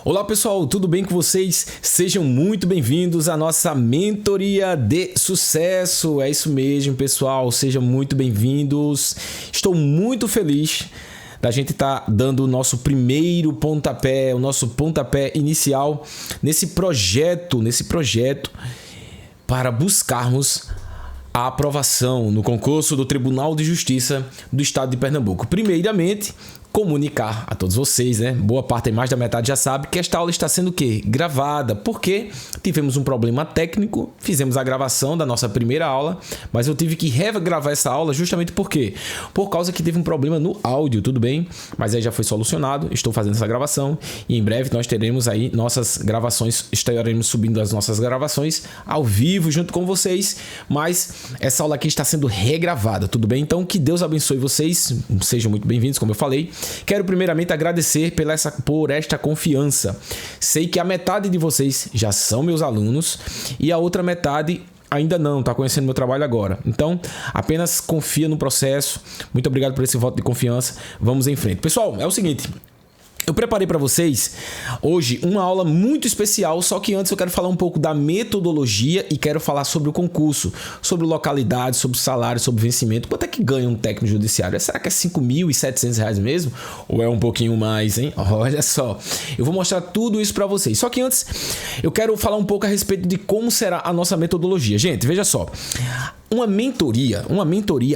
Olá pessoal, tudo bem com vocês? Sejam muito bem-vindos à nossa mentoria de sucesso. É isso mesmo, pessoal, sejam muito bem-vindos. Estou muito feliz da gente estar dando o nosso primeiro pontapé, o nosso pontapé inicial nesse projeto para buscarmos a aprovação no concurso do Tribunal de Justiça do Estado de Pernambuco. Primeiramente, comunicar a todos vocês, né? Boa parte, mais da metade já sabe que esta aula está sendo o quê? Gravada, porque tivemos um problema técnico, fizemos a gravação da nossa primeira aula, mas eu tive que regravar essa aula justamente por quê? Por causa que teve um problema no áudio, tudo bem? Mas aí já foi solucionado, estou fazendo essa gravação e em breve nós teremos aí nossas gravações, estaremos subindo as nossas gravações ao vivo junto com vocês, mas essa aula aqui está sendo regravada, tudo bem? Então que Deus abençoe vocês, sejam muito bem-vindos, como eu falei. Quero primeiramente agradecer por esta confiança. Sei que a metade de vocês já são meus alunos e a outra metade ainda não, está conhecendo meu trabalho agora. Então, apenas confia no processo. Muito obrigado por esse voto de confiança. Vamos em frente. Pessoal, é o seguinte. Eu preparei para vocês hoje uma aula muito especial, só que antes eu quero falar um pouco da metodologia e quero falar sobre o concurso, sobre localidade, sobre salário, sobre vencimento. Quanto é que ganha um técnico judiciário? Será que é R$ 5.700 mesmo? Ou é um pouquinho mais, hein? Olha só, eu vou mostrar tudo isso para vocês. Só que antes eu quero falar um pouco a respeito de como será a nossa metodologia. Gente, veja só. Uma mentoria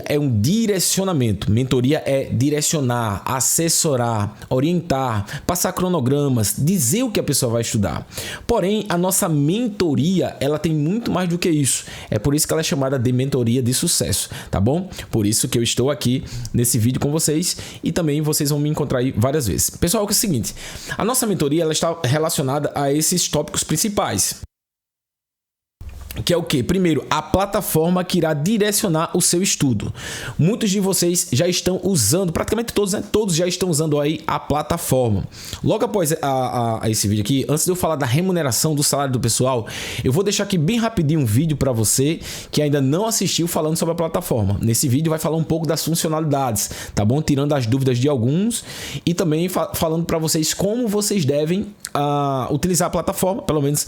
é um direcionamento. Mentoria é direcionar, assessorar, orientar, passar cronogramas, dizer o que a pessoa vai estudar. Porém, a nossa mentoria, ela tem muito mais do que isso. É por isso que ela é chamada de mentoria de sucesso, tá bom? Por isso que eu estou aqui nesse vídeo com vocês e também vocês vão me encontrar aí várias vezes. Pessoal, é o seguinte, a nossa mentoria ela está relacionada a esses tópicos principais. Que é o que? Primeiro, a plataforma que irá direcionar o seu estudo. Muitos de vocês já estão usando, praticamente todos, né? Todos já estão usando aí a plataforma. Logo após esse vídeo aqui, antes de eu falar da remuneração do salário do pessoal, eu vou deixar aqui bem rapidinho um vídeo para você que ainda não assistiu falando sobre a plataforma. Nesse vídeo vai falar um pouco das funcionalidades, tá bom? Tirando as dúvidas de alguns e também falando para vocês como vocês devem utilizar a plataforma, pelo menos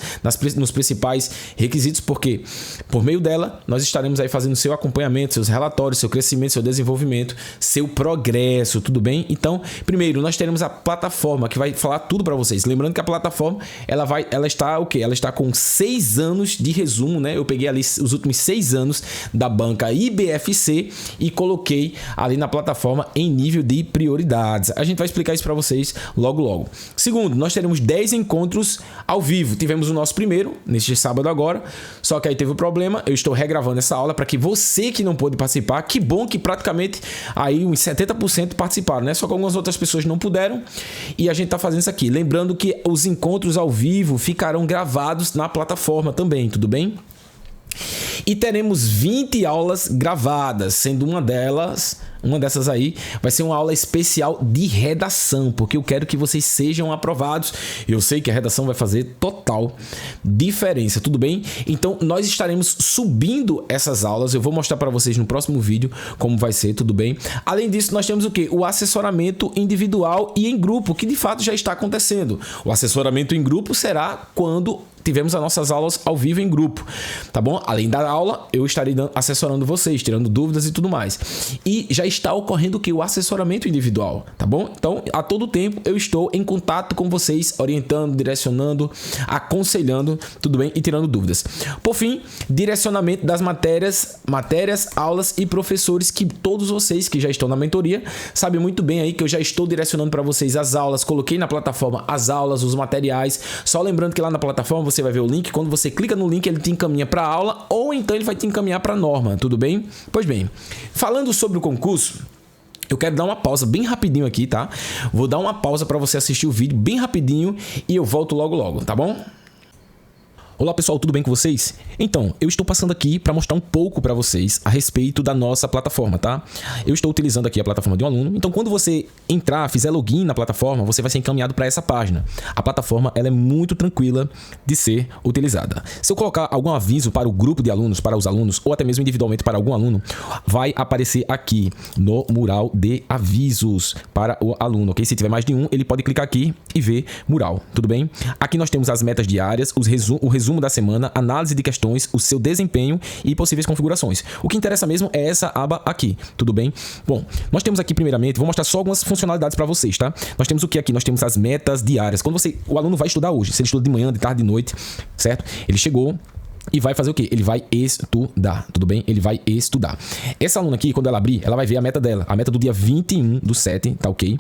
nos principais requisitos, porque por meio dela nós estaremos aí fazendo seu acompanhamento, seus relatórios, seu crescimento, seu desenvolvimento, seu progresso, tudo bem? Então, primeiro nós teremos a plataforma que vai falar tudo para vocês. Lembrando que a plataforma ela está o quê? Ela está com 6 anos de resumo, né? Eu peguei ali os últimos 6 anos da banca IBFC e coloquei ali na plataforma em nível de prioridades. A gente vai explicar isso para vocês logo. Segundo, nós teremos 10 encontros ao vivo. Tivemos o nosso primeiro neste sábado agora. Só que aí teve um problema, eu estou regravando essa aula para que você que não pôde participar, que bom que praticamente aí uns 70% participaram, né? Só que algumas outras pessoas não puderam e a gente tá fazendo isso aqui. Lembrando que os encontros ao vivo ficarão gravados na plataforma também, tudo bem? E teremos 20 aulas gravadas, sendo uma dessas aí vai ser uma aula especial de redação, porque eu quero que vocês sejam aprovados. Eu sei que a redação vai fazer total diferença, tudo bem? Então nós estaremos subindo essas aulas, eu vou mostrar para vocês no próximo vídeo como vai ser, tudo bem? Além disso, nós temos o quê? O assessoramento individual e em grupo, que de fato já está acontecendo. O assessoramento em grupo será quando tivemos as nossas aulas ao vivo em grupo, tá bom? Além da aula, eu estarei assessorando vocês, tirando dúvidas e tudo mais. E já está ocorrendo o assessoramento individual, tá bom? Então, a todo tempo eu estou em contato com vocês, orientando, direcionando, aconselhando, tudo bem? E tirando dúvidas. Por fim, direcionamento das matérias, aulas e professores, que todos vocês que já estão na mentoria sabem muito bem aí que eu já estou direcionando para vocês as aulas, coloquei na plataforma as aulas, os materiais. Só lembrando que lá na plataforma você vai ver o link, quando você clica no link ele te encaminha para a aula ou então ele vai te encaminhar para a norma, tudo bem? Pois bem, falando sobre o concurso, eu quero dar uma pausa bem rapidinho aqui, tá? Vou dar uma pausa para você assistir o vídeo bem rapidinho e eu volto logo, tá bom? Olá pessoal, tudo bem com vocês? Então, eu estou passando aqui para mostrar um pouco para vocês a respeito da nossa plataforma, tá? Eu estou utilizando aqui a plataforma de um aluno, então quando você entrar, fizer login na plataforma, você vai ser encaminhado para essa página. A plataforma ela é muito tranquila de ser utilizada. Se eu colocar algum aviso para o grupo de alunos, para os alunos, ou até mesmo individualmente para algum aluno, vai aparecer aqui no mural de avisos para o aluno, ok? Se tiver mais de um, ele pode clicar aqui e ver mural, tudo bem? Aqui nós temos as metas diárias, o resumo da semana, análise de questões, o seu desempenho e possíveis configurações. O que interessa mesmo é essa aba aqui, tudo bem? Bom, nós temos aqui primeiramente, vou mostrar só algumas funcionalidades para vocês, tá? Nós temos o que aqui? Nós temos as metas diárias. Quando o aluno vai estudar hoje, se ele estuda de manhã, de tarde, de noite, certo? Ele chegou e vai fazer o quê? Ele vai estudar, tudo bem? Ele vai estudar. Essa aluna aqui, quando ela abrir, ela vai ver a meta dela. A meta do dia 21/7, tá ok?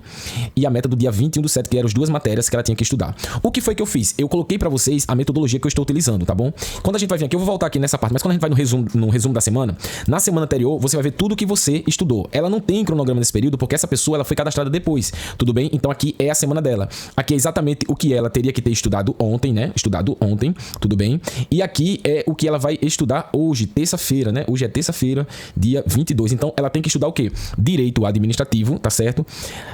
E a meta do dia 21/7, que eram as duas matérias que ela tinha que estudar. O que foi que eu fiz? Eu coloquei pra vocês a metodologia que eu estou utilizando, tá bom? Quando a gente vai vir aqui, eu vou voltar aqui nessa parte, mas quando a gente vai no resumo da semana, na semana anterior, você vai ver tudo que você estudou. Ela não tem cronograma nesse período, porque essa pessoa, ela foi cadastrada depois, tudo bem? Então aqui é a semana dela. Aqui é exatamente o que ela teria que ter estudado ontem, né? Estudado ontem, tudo bem? E aqui é o que ela vai estudar hoje, terça-feira, né? Hoje é terça-feira, dia 22. Então, ela tem que estudar o quê? Direito administrativo, tá certo?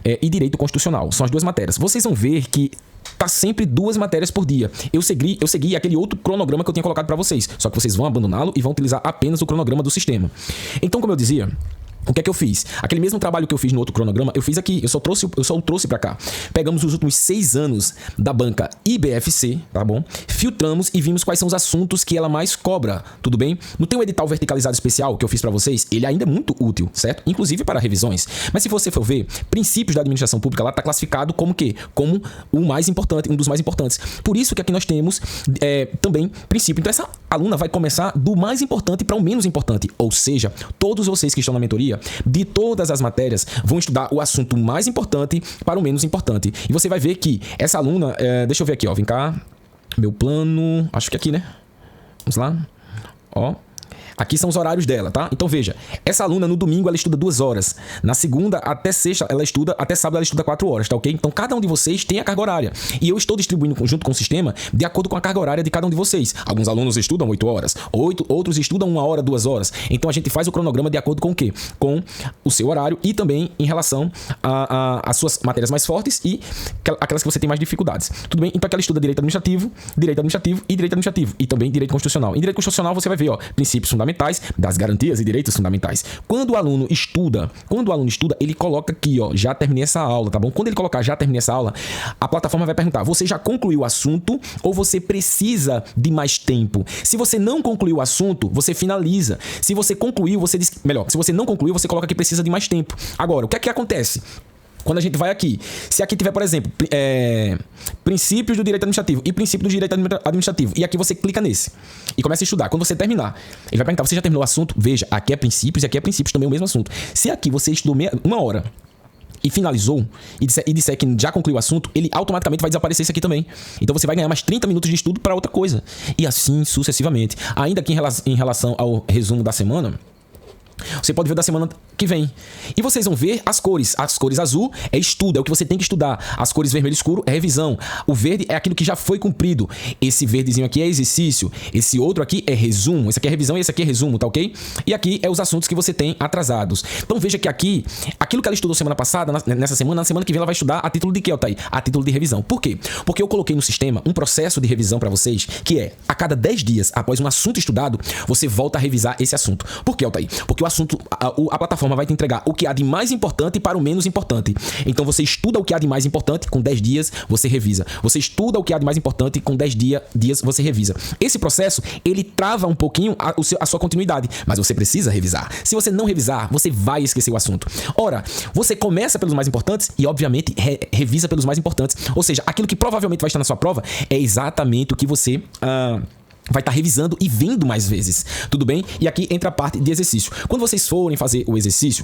E direito constitucional. São as duas matérias. Vocês vão ver que tá sempre 2 matérias por dia. Eu segui aquele outro cronograma que eu tinha colocado para vocês. Só que vocês vão abandoná-lo e vão utilizar apenas o cronograma do sistema. Então, como eu dizia, o que é que eu fiz? Aquele mesmo trabalho que eu fiz no outro cronograma, eu fiz aqui, eu só o trouxe para cá. Pegamos os últimos 6 anos da banca IBFC, tá bom? Filtramos e vimos quais são os assuntos que ela mais cobra, tudo bem? Não tem um edital verticalizado especial que eu fiz para vocês? Ele ainda é muito útil, certo? Inclusive para revisões. Mas se você for ver, princípios da administração pública lá tá classificado como o quê? Como o mais importante, um dos mais importantes. Por isso que aqui nós temos também princípio. Então essa aluna vai começar do mais importante para o menos importante. Ou seja, todos vocês que estão na mentoria, de todas as matérias, vão estudar o assunto mais importante para o menos importante. E você vai ver que essa aluna, deixa eu ver aqui, ó, vem cá, meu plano, acho que aqui, né? Vamos lá, ó. Aqui são os horários dela, tá? Então veja, essa aluna no domingo ela estuda 2 horas. Na segunda até sexta ela estuda, até sábado ela estuda 4 horas, tá ok? Então cada um de vocês tem a carga horária. E eu estou distribuindo junto com o sistema de acordo com a carga horária de cada um de vocês. Alguns alunos estudam 8 horas, outros estudam 1 hora, 2 horas. Então a gente faz o cronograma de acordo com o quê? Com o seu horário e também em relação às suas matérias mais fortes e aquelas que você tem mais dificuldades. Tudo bem? Então aqui ela estuda direito administrativo e direito administrativo. E também direito constitucional. Em direito constitucional você vai ver, ó, princípios fundamentais das garantias e direitos fundamentais. Quando o aluno estuda, ele coloca aqui, ó, já terminei essa aula, tá bom? Quando ele colocar já terminei essa aula, a plataforma vai perguntar: você já concluiu o assunto ou você precisa de mais tempo? Se você não concluiu o assunto, você finaliza. Se você concluiu, você diz, melhor, se você não concluiu, você coloca que precisa de mais tempo. Agora, o que é que acontece? Quando a gente vai aqui, se aqui tiver, por exemplo, princípios do direito administrativo e princípio do direito administrativo, e aqui você clica nesse e começa a estudar. Quando você terminar, ele vai perguntar: você já terminou o assunto? Veja, aqui é princípios e aqui é princípios, também o mesmo assunto. Se aqui você estudou 1 hora e finalizou, e disser que já concluiu o assunto, ele automaticamente vai desaparecer isso aqui também. Então você vai ganhar mais 30 minutos de estudo para outra coisa. E assim sucessivamente. Ainda aqui em relação ao resumo da semana, você pode ver da semana que vem. E vocês vão ver as cores. As cores azul é estudo, é o que você tem que estudar. As cores vermelho escuro é revisão. O verde é aquilo que já foi cumprido. Esse verdezinho aqui é exercício. Esse outro aqui é resumo. Esse aqui é revisão e esse aqui é resumo, tá ok? E aqui é os assuntos que você tem atrasados. Então veja que aqui, aquilo que ela estudou semana passada, na semana que vem ela vai estudar a título de quê, Altair? A título de revisão. Por quê? Porque eu coloquei no sistema um processo de revisão para vocês, que é, a cada 10 dias, após um assunto estudado, você volta a revisar esse assunto. Por quê, Altair? Porque o assunto, a plataforma vai te entregar o que há de mais importante para o menos importante. Então você estuda o que há de mais importante, com 10 dias você revisa. Você estuda o que há de mais importante, com 10 dias você revisa. Esse processo, ele trava um pouquinho a sua continuidade, mas você precisa revisar. Se você não revisar, você vai esquecer o assunto. Ora, você começa pelos mais importantes e, obviamente, revisa pelos mais importantes. Ou seja, aquilo que provavelmente vai estar na sua prova é exatamente o que você vai estar revisando e vendo mais vezes, tudo bem? E aqui entra a parte de exercício. Quando vocês forem fazer o exercício,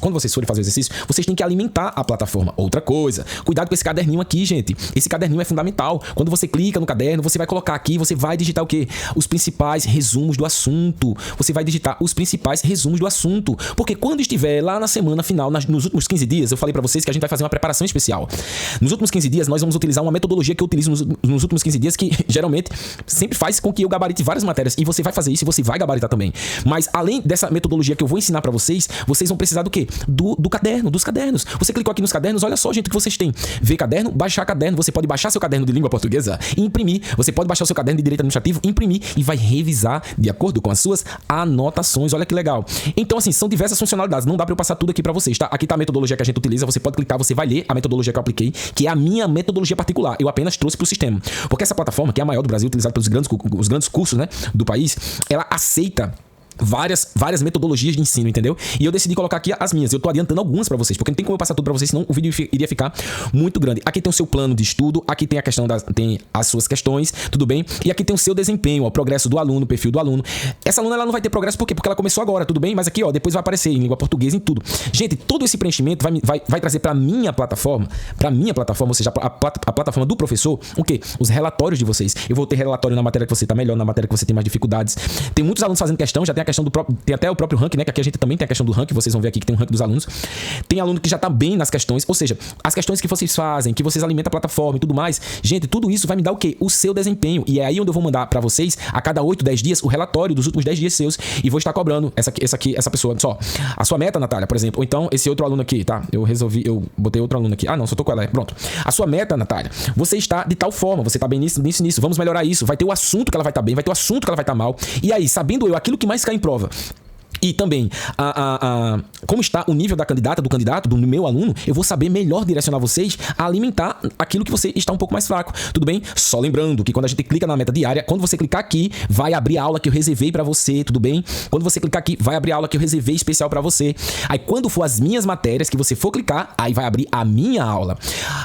vocês têm que alimentar a plataforma. Outra coisa, cuidado com esse caderninho aqui, gente. Esse caderninho é fundamental. Quando você clica no caderno, você vai colocar aqui, você vai digitar o quê? Os principais resumos do assunto. Você vai digitar os principais resumos do assunto. Porque quando estiver lá na semana final, nos últimos 15 dias, eu falei pra vocês que a gente vai fazer uma preparação especial. Nos últimos 15 dias, nós vamos utilizar uma metodologia que eu utilizo nos últimos 15 dias, que geralmente sempre faz com que eu gabarite várias várias matérias e você vai fazer isso e você vai gabaritar também. Mas além dessa metodologia que eu vou ensinar pra vocês, vocês vão precisar do quê? Do caderno, dos cadernos. Você clicou aqui nos cadernos, olha só, gente, o que vocês têm. Ver caderno, baixar caderno. Você pode baixar seu caderno de língua portuguesa e imprimir. Você pode baixar o seu caderno de direito administrativo, imprimir e vai revisar de acordo com as suas anotações. Olha que legal. Então, assim, são diversas funcionalidades. Não dá pra eu passar tudo aqui pra vocês, tá? Aqui tá a metodologia que a gente utiliza. Você pode clicar, você vai ler a metodologia que eu apliquei, que é a minha metodologia particular. Eu apenas trouxe pro sistema. Porque essa plataforma, que é a maior do Brasil, utilizada pelos grandes cursos, né, do país, ela aceita várias metodologias de ensino, entendeu? E eu decidi colocar aqui as minhas. Eu tô adiantando algumas pra vocês, porque não tem como eu passar tudo pra vocês, senão o vídeo iria ficar muito grande. Aqui tem o seu plano de estudo, aqui tem a questão tem as suas questões, tudo bem? E aqui tem o seu desempenho, ó, o progresso do aluno, o perfil do aluno. Essa aluna, ela não vai ter progresso por quê? Porque ela começou agora, tudo bem? Mas aqui, ó, depois vai aparecer em língua portuguesa, em tudo. Gente, todo esse preenchimento vai trazer pra minha plataforma, ou seja, a plataforma do professor, o quê? Os relatórios de vocês. Eu vou ter relatório na matéria que você tá melhor, na matéria que você tem mais dificuldades. Tem muitos alunos fazendo questão, já tem a questão tem até o próprio ranking, né? Que aqui a gente também tem a questão do ranking, vocês vão ver aqui que tem um ranking dos alunos. Tem aluno que já tá bem nas questões, ou seja, as questões que vocês fazem, que vocês alimentam a plataforma e tudo mais. Gente, tudo isso vai me dar o quê? O seu desempenho. E é aí onde eu vou mandar pra vocês, a cada 8, 10 dias, o relatório dos últimos 10 dias seus e vou estar cobrando essa pessoa. Só, a sua meta, Natália, por exemplo, ou então esse outro aluno aqui, tá? Eu botei outro aluno aqui. Ah, não, só tô com ela, pronto. A sua meta, Natália, você está de tal forma, você tá bem nisso, vamos melhorar isso. Vai ter o assunto que ela vai estar bem, vai ter o assunto que ela vai estar mal. E aí, sabendo eu aquilo que mais cai em prova, e também, como está o nível da candidata, do candidato, do meu aluno, eu vou saber melhor direcionar vocês a alimentar aquilo que você está um pouco mais fraco. Tudo bem? Só lembrando que quando a gente clica na meta diária, quando você clicar aqui, vai abrir a aula que eu reservei pra você, tudo bem? Quando você clicar aqui, vai abrir a aula que eu reservei especial pra você. Aí quando for as minhas matérias, que você for clicar, aí vai abrir a minha aula,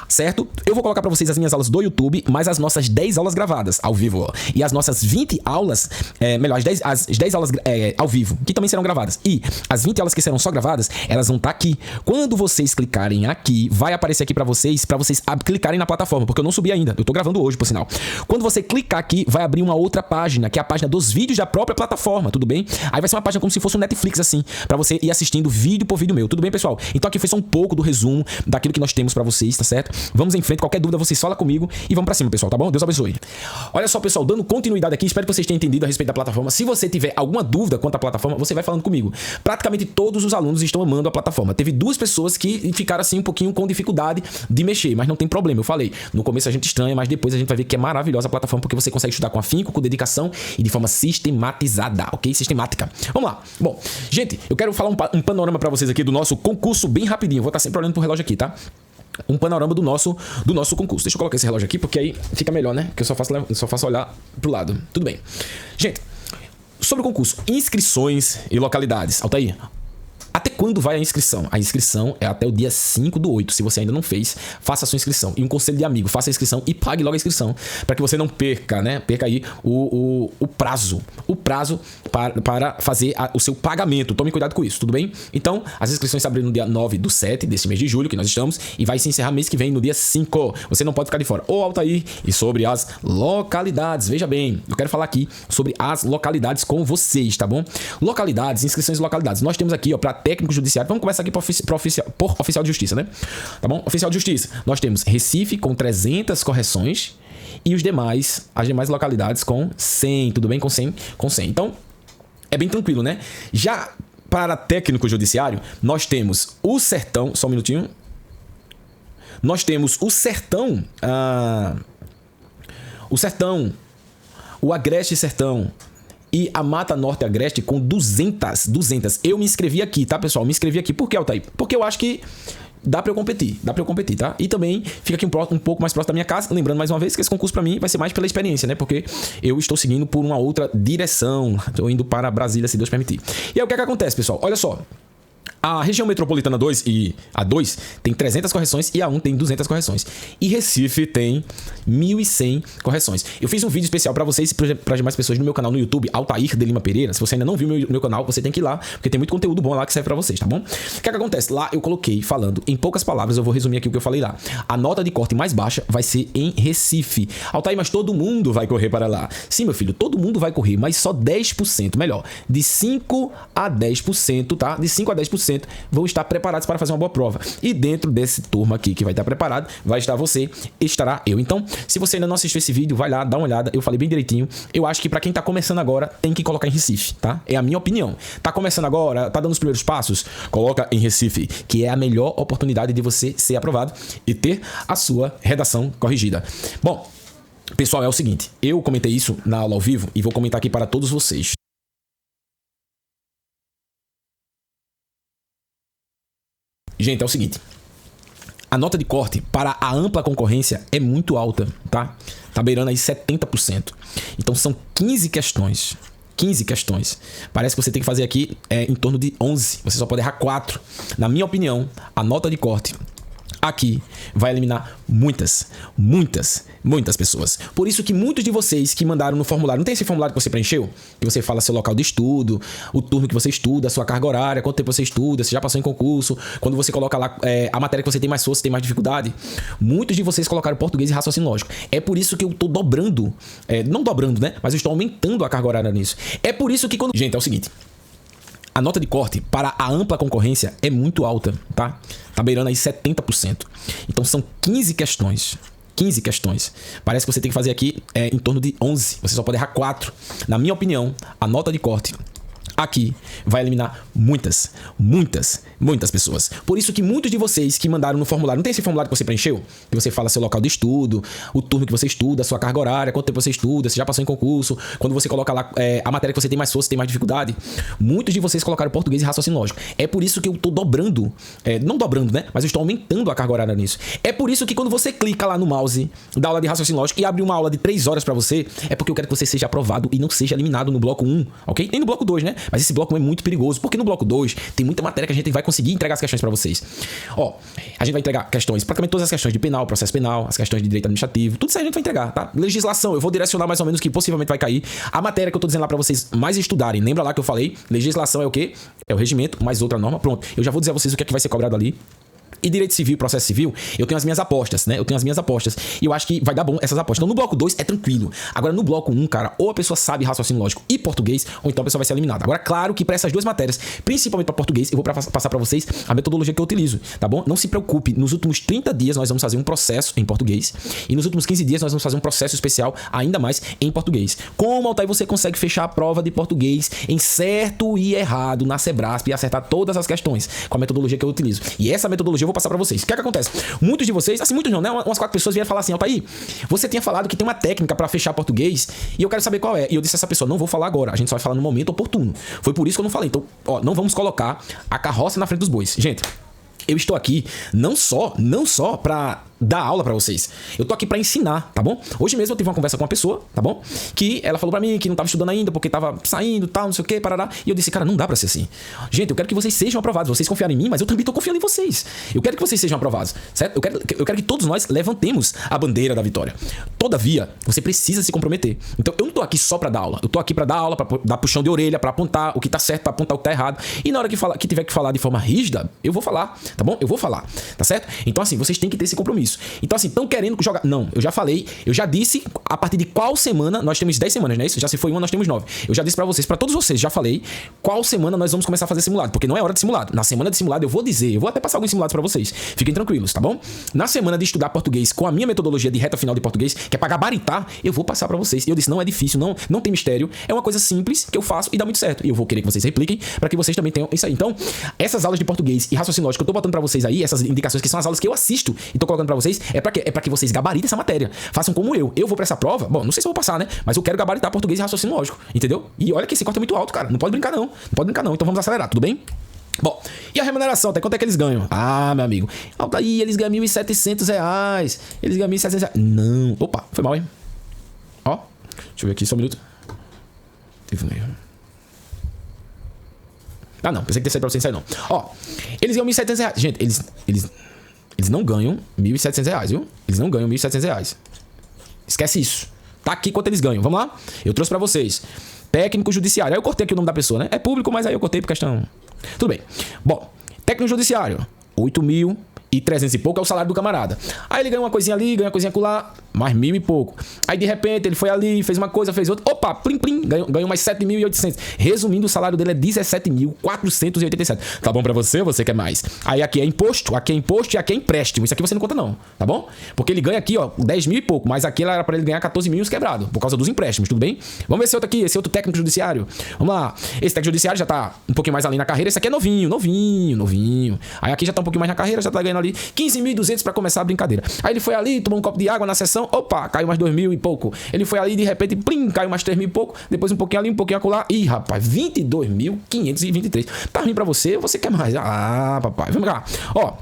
certo? Eu vou colocar pra vocês as minhas aulas do YouTube, mais as nossas 10 aulas gravadas ao vivo. E as nossas 20 aulas, as 10 aulas ao vivo, que também serão gravadas. E as 20 aulas que serão só gravadas, elas vão estar aqui. Quando vocês clicarem aqui, vai aparecer aqui pra vocês clicarem na plataforma, porque eu não subi ainda. Eu tô gravando hoje, por sinal. Quando você clicar aqui, vai abrir uma outra página, que é a página dos vídeos da própria plataforma, tudo bem? Aí vai ser uma página como se fosse um Netflix, assim, pra você ir assistindo vídeo por vídeo meu. Tudo bem, pessoal? Então aqui foi só um pouco do resumo daquilo que nós temos pra vocês, tá certo? Vamos em frente. Qualquer dúvida, vocês falam comigo e vamos pra cima, pessoal, tá bom? Deus abençoe. Olha só, pessoal, dando continuidade aqui, espero que vocês tenham entendido a respeito da plataforma. Se você tiver alguma dúvida quanto à plataforma, você vai falando comigo. Praticamente todos os alunos estão amando a plataforma. Teve 2 pessoas que ficaram assim um pouquinho com dificuldade de mexer, mas não tem problema, eu falei. No começo a gente estranha, mas depois a gente vai ver que é maravilhosa a plataforma, porque você consegue estudar com afinco, com dedicação e de forma sistematizada, ok? Sistemática. Vamos lá. Bom, gente, eu quero falar um panorama pra vocês aqui do nosso concurso bem rapidinho. Eu vou estar sempre olhando pro relógio aqui, tá? Um panorama do nosso concurso. Deixa eu colocar esse relógio aqui, porque aí fica melhor, né? Que eu só faço olhar pro lado. Tudo bem. Gente, sobre o concurso, inscrições e localidades. Altair, até quando vai a inscrição? A inscrição é até o dia 5/8. Se você ainda não fez, faça a sua inscrição. E um conselho de amigo, faça a inscrição e pague logo a inscrição, para que você não perca, né? Perca aí o prazo. O prazo para fazer o seu pagamento. Tome cuidado com isso, tudo bem? Então, as inscrições se abriram no dia 9/7 desse mês de julho, que nós estamos, e vai se encerrar mês que vem, no dia 5. Você não pode ficar de fora. Ô, Altair, e sobre as localidades. Veja bem, eu quero falar aqui sobre as localidades com vocês, tá bom? Localidades, inscrições e localidades. Nós temos aqui, ó, para técnico judiciário. Vamos começar aqui por oficial de justiça, né? Tá bom? Oficial de justiça. Nós temos Recife com 300 correções e as demais localidades com 100, tudo bem? Com 100. Então, é bem tranquilo, né? Já para técnico judiciário, nós temos o Sertão, só um minutinho. Nós temos o Sertão, o Agreste Sertão e a Mata Norte Agreste com 200. Eu me inscrevi aqui, tá, pessoal? Me inscrevi aqui. Por que, Altair? Porque eu acho que dá pra eu competir, tá? E também fica aqui um pouco mais próximo da minha casa. Lembrando mais uma vez que esse concurso pra mim vai ser mais pela experiência, né? Porque eu estou seguindo por uma outra direção. Estou indo para Brasília, se Deus permitir. E aí o que é que acontece, pessoal? Olha só. A região metropolitana 2 e a 2 tem 300 correções e a 1 tem 200 correções. E Recife tem 1.100 correções. Eu fiz um vídeo especial pra vocês e para demais pessoas no meu canal no YouTube, Altair de Lima Pereira. Se você ainda não viu meu canal, você tem que ir lá, porque tem muito conteúdo bom lá que serve pra vocês, tá bom? O que é que acontece? Lá eu coloquei falando, em poucas palavras, eu vou resumir aqui o que eu falei lá. A nota de corte mais baixa vai ser em Recife. Altair, mas todo mundo vai correr para lá. Sim, meu filho, todo mundo vai correr, mas só 10%, melhor, de 5 a 10%, tá? De 5 a 10%. 90% vão estar preparados para fazer uma boa prova. E dentro desse turma aqui que vai estar preparado, vai estar você, estará eu. Então, se você ainda não assistiu esse vídeo, vai lá, dá uma olhada. Eu falei bem direitinho. Eu acho que para quem tá começando agora, tem que colocar em Recife, tá? É a minha opinião. Tá começando agora, tá dando os primeiros passos? Coloca em Recife, que é a melhor oportunidade de você ser aprovado e ter a sua redação corrigida. Bom, pessoal, é o seguinte. Eu comentei isso na aula ao vivo e vou comentar aqui para todos vocês. Gente, é o seguinte. A nota de corte para a ampla concorrência é muito alta, tá? Tá beirando aí 70%. Então são 15 questões. 15 questões. Parece que você tem que fazer aqui em torno de 11. Você só pode errar 4. Na minha opinião, a nota de corte aqui vai eliminar muitas pessoas. Por isso que muitos de vocês que mandaram no formulário, não tem esse formulário que você preencheu? Que você fala seu local de estudo, o turno que você estuda, a sua carga horária, quanto tempo você estuda, se já passou em concurso, quando você coloca lá a matéria que você tem mais força, tem mais dificuldade. Muitos de vocês colocaram português e raciocínio lógico. É por isso que eu tô dobrando, não dobrando, né? Mas eu estou aumentando a carga horária nisso. É por isso que quando... Gente, é o seguinte. A nota de corte para a ampla concorrência é muito alta, tá? Tá beirando aí 70%. Então são 15 questões. 15 questões. Parece que você tem que fazer aqui em torno de 11. Você só pode errar 4. Na minha opinião, a nota de corte aqui vai eliminar muitas pessoas. Por isso que muitos de vocês que mandaram no formulário, não tem esse formulário que você preencheu? Que você fala seu local de estudo, o turno que você estuda, a sua carga horária, quanto tempo você estuda, se já passou em concurso, quando você coloca lá a matéria que você tem mais força, tem mais dificuldade. Muitos de vocês colocaram português e raciocínio lógico. É por isso que eu tô dobrando, não dobrando, né? Mas eu estou aumentando a carga horária nisso. É por isso que quando você clica lá no mouse da aula de raciocínio lógico e abre uma aula de 3 horas pra você, é porque eu quero que você seja aprovado e não seja eliminado no bloco 1, ok? Nem no bloco 2, né? Mas esse bloco 1 é muito perigoso, porque no bloco 2 tem muita matéria que a gente vai conseguir entregar as questões para vocês. Ó, a gente vai entregar questões, praticamente todas as questões de penal, processo penal, as questões de direito administrativo, tudo isso a gente vai entregar, tá? Legislação, eu vou direcionar mais ou menos que possivelmente vai cair. A matéria que eu tô dizendo lá para vocês mais estudarem, lembra lá que eu falei? Legislação é o quê? É o regimento, mais outra norma, pronto. Eu já vou dizer a vocês o que é que vai ser cobrado ali. E direito civil, processo civil, eu tenho as minhas apostas, né? E eu acho que vai dar bom essas apostas. Então no bloco 2 é tranquilo. Agora no bloco 1, cara, ou a pessoa sabe raciocínio lógico e português, ou então a pessoa vai ser eliminada. Agora, claro que para essas duas matérias, principalmente para português, eu vou passar para vocês a metodologia que eu utilizo, tá bom? Não se preocupe, nos últimos 30 dias nós vamos fazer um processo em português e nos últimos 15 dias nós vamos fazer um processo especial ainda mais em português. Como, Altair, você consegue fechar a prova de português em certo e errado na Sebrasp e acertar todas as questões com a metodologia que eu utilizo? E essa metodologia eu vou passar para vocês. O que é que acontece? Muitos de vocês, assim, muitos não, né? Umas 4 pessoas vieram falar assim: Altair, você tinha falado que tem uma técnica para fechar português e eu quero saber qual é. E eu disse a essa pessoa: não vou falar agora, a gente só vai falar no momento oportuno. Foi por isso que eu não falei. Então, ó, não vamos colocar a carroça na frente dos bois. Gente, eu estou aqui não só para dar aula pra vocês. Eu tô aqui pra ensinar, tá bom? Hoje mesmo eu tive uma conversa com uma pessoa, tá bom? Que ela falou pra mim que não tava estudando ainda porque tava saindo, tal, não sei o que, parará. E eu disse, cara, não dá pra ser assim. Gente, eu quero que vocês sejam aprovados. Vocês confiaram em mim, mas eu também tô confiando em vocês. Eu quero que vocês sejam aprovados, certo? Eu quero que todos nós levantemos a bandeira da vitória. Todavia, você precisa se comprometer. Então, eu não tô aqui só pra dar aula. Eu tô aqui pra dar aula, pra dar puxão de orelha, pra apontar o que tá certo, pra apontar o que tá errado. E na hora que tiver que falar de forma rígida, eu vou falar, tá bom? Eu vou falar, tá certo? Então, assim, vocês têm que ter esse compromisso. Então, assim, tão querendo jogar... Não, eu já falei, eu já disse a partir de qual semana, nós temos 10 semanas, não é isso? Já se foi uma, nós temos 9. Eu já disse pra vocês, pra todos vocês, já falei qual semana nós vamos começar a fazer simulado, porque não é hora de simulado. Na semana de simulado eu vou dizer, eu vou até passar alguns simulados pra vocês. Fiquem tranquilos, tá bom? Na semana de estudar português com a minha metodologia de reta final de português, que é pra gabaritar, eu vou passar pra vocês. E eu disse, não é difícil, não tem mistério, é uma coisa simples que eu faço e dá muito certo. E eu vou querer que vocês repliquem pra que vocês também tenham isso aí. Então, essas aulas de português e raciocínio lógico que eu tô botando pra vocês aí, essas indicações que são as aulas que eu assisto e tô colocando pra vocês, é pra quê? É pra que vocês gabaritem essa matéria. Façam como eu. Eu vou pra essa prova, bom, não sei se eu vou passar, né? Mas eu quero gabaritar português e raciocínio lógico, entendeu? E olha que esse corte é muito alto, cara. Não pode brincar não. Não pode brincar não. Então vamos acelerar, tudo bem? Bom, e a remuneração, até quanto é que eles ganham? Ah, meu amigo. Aí eles ganham R$1.700. Eles ganham R$1.700. Não. Opa, foi mal, hein? Ó, deixa eu ver aqui só um minuto. Teve um erro. Ah, não. Pensei que tinha saído pra vocês sair, não. Ó, eles ganham R$1.700. Gente, eles não ganham R$1.700, viu? Eles não ganham R$1.700. Esquece isso. Tá aqui quanto eles ganham. Vamos lá? Eu trouxe pra vocês. Técnico judiciário. Aí eu cortei aqui o nome da pessoa, né? É público, mas aí eu cortei por questão... Tudo bem. Bom, técnico judiciário. 8.300 e pouco é o salário do camarada. Aí ele ganha uma coisinha ali, ganha uma coisinha acolá. mais 1.000 e pouco. Aí de repente ele foi ali, fez uma coisa, fez outra. Opa, plim, plim, ganhou mais 7.800. Resumindo, o salário dele é 17.487. Tá bom pra você ou você quer mais? Aí aqui é imposto e aqui é empréstimo. Isso aqui você não conta não, tá bom? Porque ele ganha aqui, ó, 10 mil e pouco, mas aqui era pra ele ganhar 14 mil quebrado, por causa dos empréstimos, tudo bem? Vamos ver esse outro aqui, esse outro técnico judiciário. Vamos lá. Esse técnico judiciário já tá um pouquinho mais ali na carreira. Esse aqui é novinho. Aí aqui já tá um pouquinho mais na carreira, já tá ganhando ali 15.200 pra começar a brincadeira. Aí ele foi ali, tomou um copo de água na sessão, opa, caiu mais 2.000 e pouco. Ele foi ali, de repente, plim, caiu mais 3.000 e pouco. Depois um pouquinho ali, um pouquinho acolá. Ih, rapaz, 22.523. Tá ruim pra você ou você quer mais? Ah, papai, vamos cá. Ó,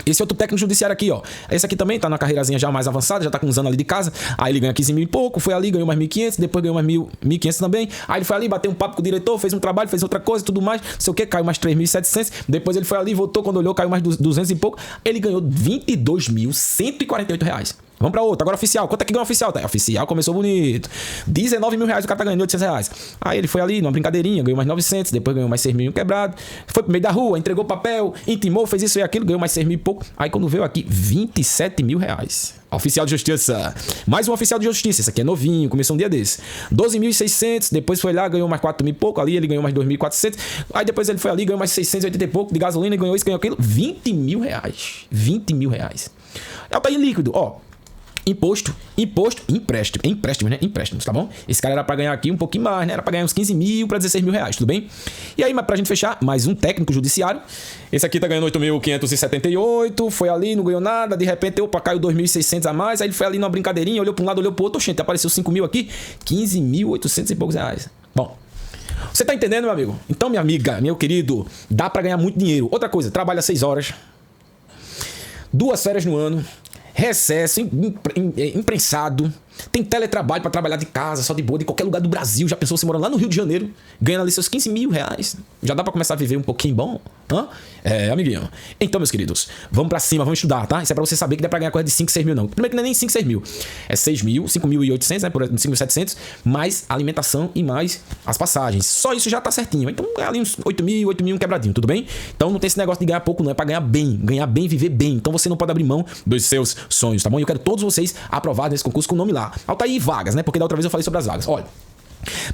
esse outro técnico judiciário aqui, ó. Esse aqui também tá na carreirazinha já mais avançada, já tá com uns anos ali de casa. Aí ele ganha 15 mil e pouco, foi ali, ganhou mais 1.500, depois ganhou mais 1.500 também. Aí ele foi ali, bateu um papo com o diretor, fez um trabalho, fez outra coisa, tudo mais. Não sei o que, caiu mais 3.700. Depois ele foi ali, voltou, quando olhou, caiu mais 200 e pouco. Ele ganhou 22.148 reais. Vamos pra outra. Agora oficial. Quanto é que ganhou oficial? Tá, oficial começou bonito. 19 mil reais o cara tá ganhando, 800 reais. Aí ele foi ali, numa brincadeirinha, ganhou mais 900, depois ganhou mais 6 mil quebrado. Foi pro meio da rua, entregou papel, intimou, fez isso e aquilo, ganhou mais 6 mil e pouco. Aí quando veio aqui, 27 mil reais. Oficial de justiça. Mais um oficial de justiça. Esse aqui é novinho, começou um dia desse. 12.600, depois foi lá, ganhou mais 4 mil e pouco. Ali ele ganhou mais 2.400. Aí depois ele foi ali, ganhou mais 680 e pouco de gasolina, ganhou isso, ganhou aquilo. 20 mil reais. 20 mil reais. É o tá em líquido, ó. Imposto, empréstimo, né? Empréstimos, tá bom? Esse cara era pra ganhar aqui um pouquinho mais, né? Era pra ganhar uns 15 mil pra 16 mil reais, tudo bem? E aí, pra gente fechar, mais um técnico judiciário. Esse aqui tá ganhando 8.578, foi ali, não ganhou nada, de repente, opa, caiu 2.600 a mais, aí ele foi ali numa brincadeirinha, olhou pra um lado, olhou pro outro, gente, apareceu 5 mil aqui, 15.800 e poucos reais. Bom, você tá entendendo, meu amigo? Então, minha amiga, meu querido, dá pra ganhar muito dinheiro. Outra coisa, trabalha 6 horas, 2 férias no ano, recesso, imprensado, tem teletrabalho para trabalhar de casa, só de boa, de qualquer lugar do Brasil. Já pensou você morando lá no Rio de Janeiro, ganhando ali seus 15 mil reais? Já dá para começar a viver um pouquinho bom? Hã? É, amiguinho. Então, meus queridos, vamos para cima, vamos estudar, tá? Isso é para você saber que dá para ganhar coisa de 5, 6 mil, não. Primeiro que não é nem 5, 6 mil. É 6 mil, 5.800, né? Por 5.700, mais alimentação e mais as passagens. Só isso já tá certinho. Então, é ali uns 8 mil um quebradinho, tudo bem? Então, não tem esse negócio de ganhar pouco, não. É para ganhar bem, viver bem. Então, você não pode abrir mão dos seus sonhos, tá bom? E eu quero todos vocês aprovados nesse concurso com o nome lá. Altair vagas, né? Porque da outra vez eu falei sobre as vagas. Olha,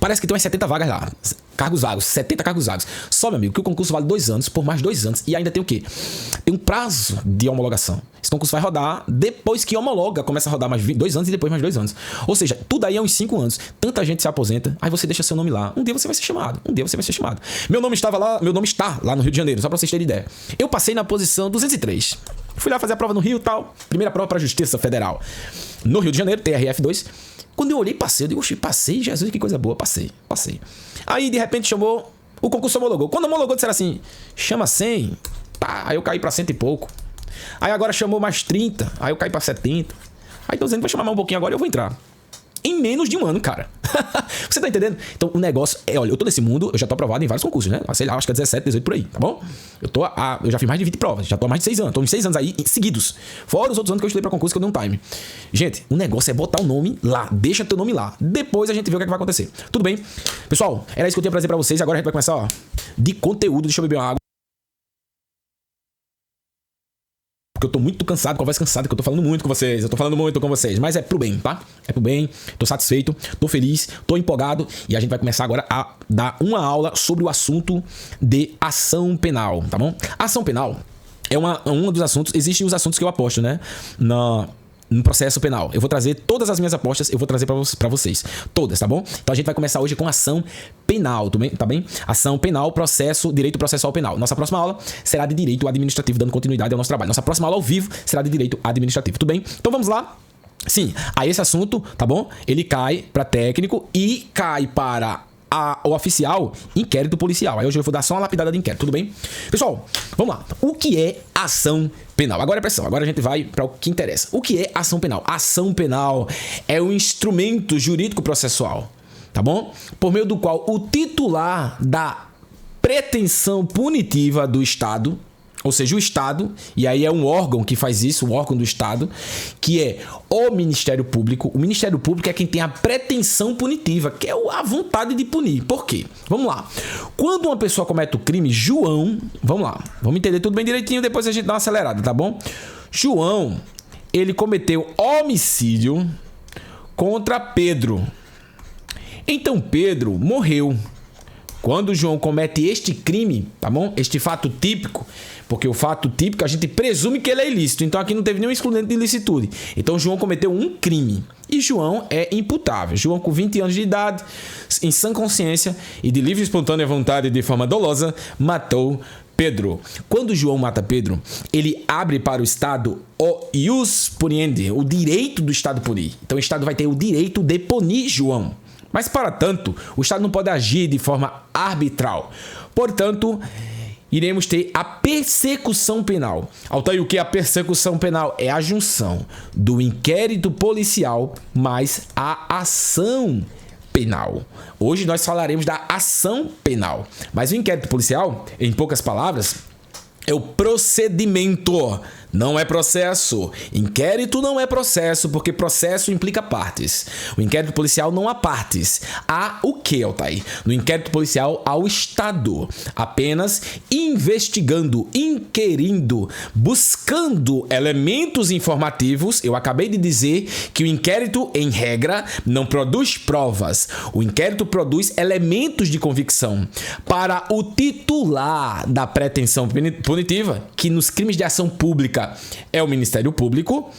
parece que tem umas 70 vagas lá. Cargos vagos, 70 cargos vagos. Só, meu amigo, que o concurso vale 2 anos, por mais 2 anos. E ainda tem o quê? Tem um prazo de homologação. Esse concurso vai rodar depois que homologa. Começa a rodar mais 2 anos e depois mais 2 anos. Ou seja, tudo aí é uns 5 anos. Tanta gente se aposenta, aí você deixa seu nome lá. Um dia você vai ser chamado. Meu nome está lá no Rio de Janeiro, só pra vocês terem ideia. Eu passei na posição 203. Fui lá fazer a prova no Rio e tal. Primeira prova pra Justiça Federal. No Rio de Janeiro, TRF2. Quando eu olhei, passei. Eu digo, oxi, passei, Jesus, que coisa boa, passei. Aí, de repente, chamou, o concurso homologou. Quando homologou, disseram assim, chama 100. Tá, aí eu caí pra 100 e pouco. Aí agora chamou mais 30. Aí eu caí pra 70. Aí tô dizendo que vai chamar mais um pouquinho agora e eu vou entrar. Em menos de um ano, cara. Você tá entendendo? Então o negócio é, olha, eu tô nesse mundo, eu já tô aprovado em vários concursos, né? Sei lá, acho que é 17, 18 por aí, tá bom? Eu já fiz mais de 20 provas, já tô há mais de 6 anos. Tô uns 6 anos aí seguidos. Fora os outros anos que eu estudei pra concurso que eu dei um time. Gente, o negócio é botar o nome lá. Deixa teu nome lá. Depois a gente vê o que é que vai acontecer. Tudo bem? Pessoal, era isso que eu tinha pra dizer pra vocês. Agora a gente vai começar, ó, de conteúdo. Deixa eu beber uma água. Porque eu tô muito cansado, com a voz cansada, que eu tô falando muito com vocês. Mas é pro bem, tá? É pro bem. Tô satisfeito, tô feliz, tô empolgado. E a gente vai começar agora a dar uma aula sobre o assunto de ação penal, tá bom? Ação penal é um dos assuntos. Existem os assuntos que eu aposto, né? No processo penal. Eu vou trazer todas as minhas apostas, eu vou trazer pra vocês. Todas, tá bom? Então a gente vai começar hoje com ação penal, tá bem? Ação penal, direito processual penal. Nossa próxima aula será de direito administrativo, dando continuidade ao nosso trabalho. Nossa próxima aula ao vivo será de direito administrativo, tudo bem? Então vamos lá. Sim, aí esse assunto, tá bom? Ele cai para técnico e cai para o oficial inquérito policial. Aí hoje eu vou dar só uma lapidada de inquérito, tudo bem? Pessoal, vamos lá. O que é ação penal? Agora é pressão, agora a gente vai para o que interessa. O que é ação penal? Ação penal é um instrumento jurídico processual, tá bom? Por meio do qual o titular da pretensão punitiva do Estado, ou seja, o Estado, e aí é um órgão que faz isso, um órgão do Estado, que é o Ministério Público. O Ministério Público é quem tem a pretensão punitiva, que é a vontade de punir. Por quê? Vamos lá. Quando uma pessoa comete o crime, João... Vamos lá. Vamos entender tudo bem direitinho, depois a gente dá uma acelerada, tá bom? João, ele cometeu homicídio contra Pedro. Então Pedro morreu. Quando João comete este crime, tá bom? Este fato típico, porque o fato típico a gente presume que ele é ilícito, então aqui não teve nenhum excludente de ilicitude. Então João cometeu um crime e João é imputável. João, com 20 anos de idade, em sã consciência e de livre e espontânea vontade de forma dolosa, matou Pedro. Quando João mata Pedro, ele abre para o Estado o ius puniendi, o direito do Estado punir. Então o Estado vai ter o direito de punir João. Mas, para tanto, o Estado não pode agir de forma arbitral. Portanto, iremos ter a persecução penal. Altair, o que é a persecução penal? É a junção do inquérito policial mais a ação penal. Hoje nós falaremos da ação penal. Mas o inquérito policial, em poucas palavras, é o procedimento, não é processo. Inquérito não é processo, porque processo implica partes. O inquérito policial não há partes. Há o que, Altair? No inquérito policial há o Estado apenas investigando, inquirindo, buscando elementos informativos. Eu acabei de dizer que o inquérito, em regra, não produz provas. O inquérito produz elementos de convicção para o titular da pretensão punitiva, que nos crimes de ação pública é o Ministério Público,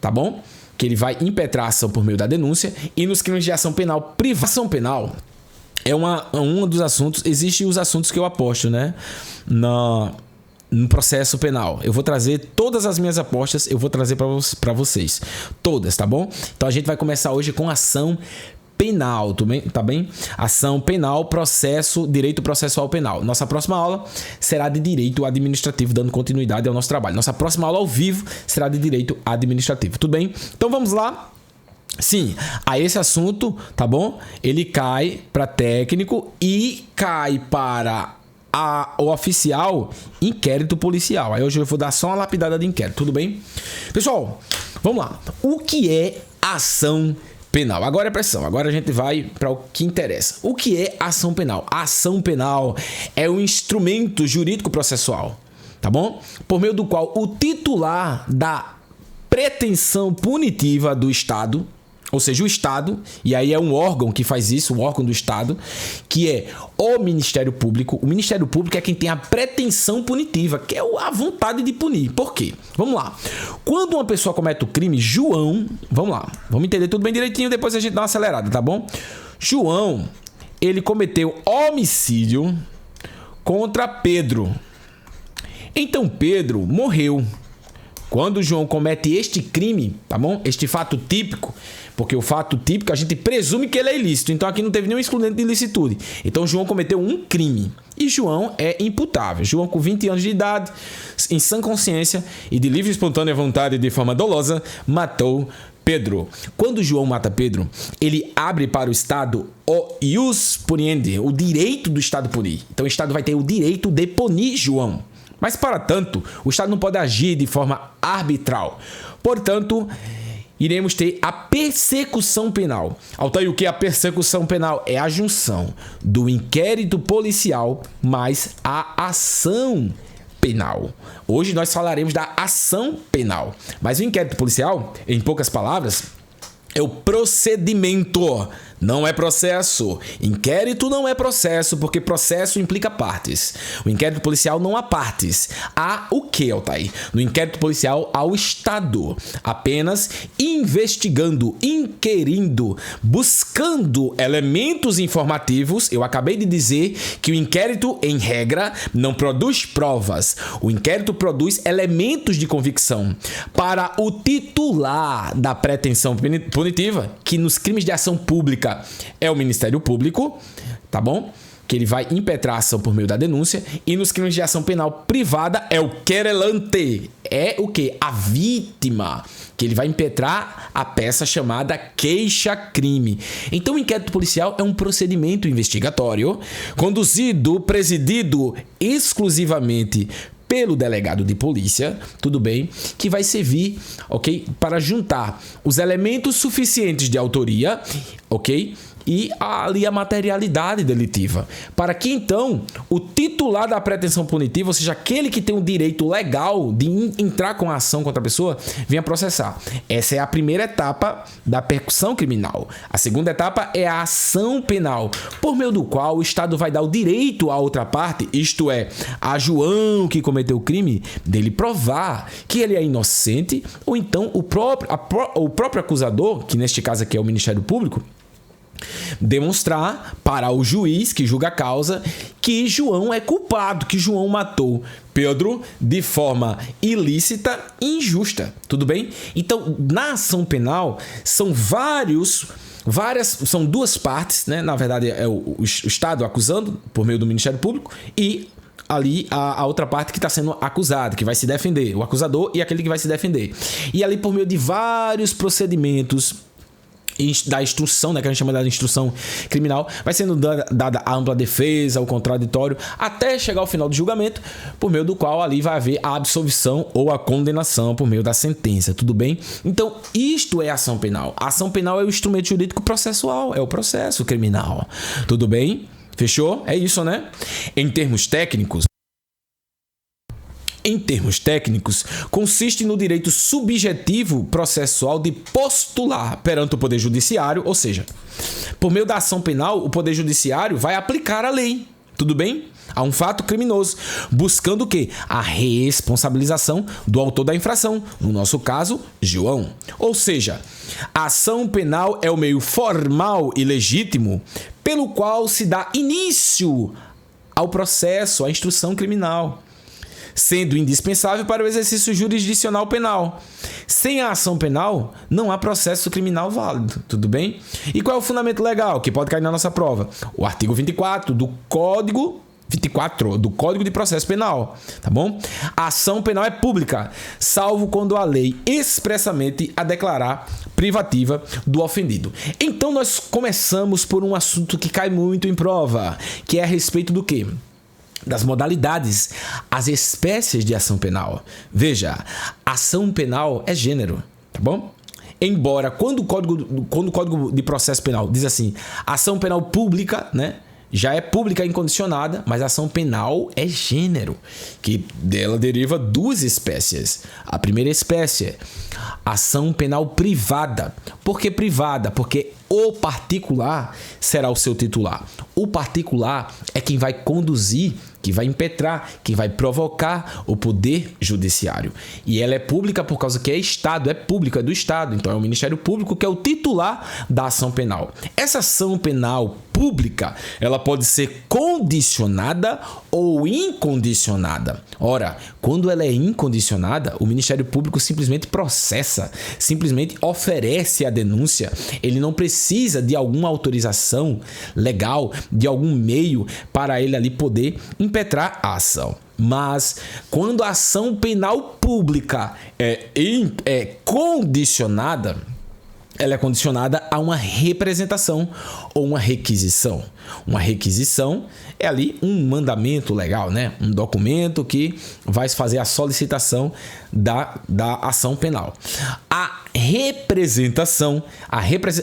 tá bom? Que ele vai impetrar a ação por meio da denúncia, e nos crimes de ação penal, privação penal é um dos assuntos. Existem os assuntos que eu aposto, né? No processo penal. Eu vou trazer todas as minhas apostas, eu vou trazer para vocês. Todas, tá bom? Então a gente vai começar hoje com ação penal, tá bem? Ação penal, processo, direito processual penal. Nossa próxima aula será de direito administrativo, dando continuidade ao nosso trabalho. Nossa próxima aula ao vivo será de direito administrativo, tudo bem? Então vamos lá. Sim, a esse assunto, tá bom? Ele cai para técnico e cai para o oficial inquérito policial. Aí hoje eu vou dar só uma lapidada de inquérito, tudo bem? Pessoal, vamos lá. O que é ação penal? Agora é pressão, agora a gente vai para o que interessa. O que é ação penal? A ação penal é um instrumento jurídico processual, tá bom? Por meio do qual o titular da pretensão punitiva do Estado, ou seja, o Estado, e aí é um órgão que faz isso, um órgão do Estado, que é o Ministério Público. O Ministério Público é quem tem a pretensão punitiva, que é a vontade de punir. Por quê? Vamos lá. Quando uma pessoa comete o crime, João... Vamos lá. Vamos entender tudo bem direitinho, depois a gente dá uma acelerada, tá bom? João, ele cometeu homicídio contra Pedro. Então Pedro morreu. Quando João comete este crime, tá bom? Este fato típico, porque o fato típico a gente presume que ele é ilícito, então aqui não teve nenhum excludente de ilicitude. Então João cometeu um crime e João é imputável. João, com 20 anos de idade, em sã consciência e de livre e espontânea vontade de forma dolosa, matou Pedro. Quando João mata Pedro, ele abre para o Estado o ius puniendi, o direito do Estado punir. Então o Estado vai ter o direito de punir João. Mas, para tanto, o Estado não pode agir de forma arbitral. Portanto, iremos ter a persecução penal. Altair, o que é a persecução penal? É a junção do inquérito policial mais a ação penal. Hoje nós falaremos da ação penal. Mas o inquérito policial, em poucas palavras, é o procedimento, não é processo. Inquérito não é processo, porque processo implica partes. O inquérito policial não há partes. Há o que, Altair? No inquérito policial há o Estado apenas investigando, inquirindo, buscando elementos informativos. Eu acabei de dizer que o inquérito, em regra, não produz provas. O inquérito produz elementos de convicção para o titular da pretensão punitiva, que nos crimes de ação pública é o Ministério Público, tá bom? Que ele vai impetrar a ação por meio da denúncia, e nos crimes de ação penal privada é o querelante, é o que? A vítima, que ele vai impetrar a peça chamada queixa-crime. Então o inquérito policial é um procedimento investigatório conduzido, presidido exclusivamente pelo delegado de polícia, tudo bem, que vai servir, ok, para juntar os elementos suficientes de autoria, ok, e ali a materialidade delitiva, para que então o titular da pretensão punitiva, ou seja, aquele que tem o direito legal de entrar com a ação contra a pessoa, venha processar. Essa é a primeira etapa da percussão criminal. A segunda etapa é a ação penal, por meio do qual o Estado vai dar o direito à outra parte, isto é, a João que cometeu o crime, dele provar que ele é inocente, ou então o próprio acusador, que neste caso aqui é o Ministério Público, demonstrar para o juiz que julga a causa que João é culpado, que João matou Pedro de forma ilícita e injusta, tudo bem? Então, na ação penal, são são duas partes, né? Na verdade, é o Estado acusando por meio do Ministério Público e ali a outra parte que está sendo acusada, que vai se defender, o acusador e aquele que vai se defender. E ali por meio de vários procedimentos da instrução, né, que a gente chama da instrução criminal, vai sendo dada a ampla defesa, o contraditório, até chegar ao final do julgamento, por meio do qual ali vai haver a absolvição ou a condenação por meio da sentença, tudo bem? Então, isto é ação penal. A ação penal é o instrumento jurídico processual, é o processo criminal, tudo bem? Fechou? É isso, né? Em termos técnicos, consiste no direito subjetivo processual de postular perante o Poder Judiciário, ou seja, por meio da ação penal, o Poder Judiciário vai aplicar a lei, tudo bem? A um fato criminoso, buscando o quê? A responsabilização do autor da infração, no nosso caso, João. Ou seja, a ação penal é o meio formal e legítimo pelo qual se dá início ao processo, à instrução criminal, sendo indispensável para o exercício jurisdicional penal. Sem a ação penal, não há processo criminal válido, tudo bem? E qual é o fundamento legal que pode cair na nossa prova? O artigo 24 do Código de Processo Penal, tá bom? A ação penal é pública, salvo quando a lei expressamente a declarar privativa do ofendido. Então nós começamos por um assunto que cai muito em prova, que é a respeito do quê? Das modalidades, as espécies de ação penal. Veja, ação penal é gênero, tá bom? Embora quando o Código de Processo Penal diz assim, ação penal pública, né? Já é pública incondicionada, mas a ação penal é gênero, que dela deriva duas espécies. A primeira espécie, ação penal privada. Por que privada? Porque o particular será o seu titular. O particular é quem vai conduzir, que vai impetrar, quem vai provocar o poder judiciário. E ela é pública por causa que é Estado, é pública, é do Estado. Então é o Ministério Público que é o titular da ação penal. Essa ação penal pública, ela pode ser condicionada ou incondicionada. Ora, quando ela é incondicionada, o Ministério Público simplesmente processa, simplesmente oferece a denúncia. Ele não precisa de alguma autorização legal, de algum meio para ele ali poder impetrar a ação. Mas quando a ação penal pública é condicionada, ela é condicionada a uma representação ou uma requisição. Uma requisição é ali um mandamento legal, né? Um documento que vai fazer a solicitação da ação penal. A representação,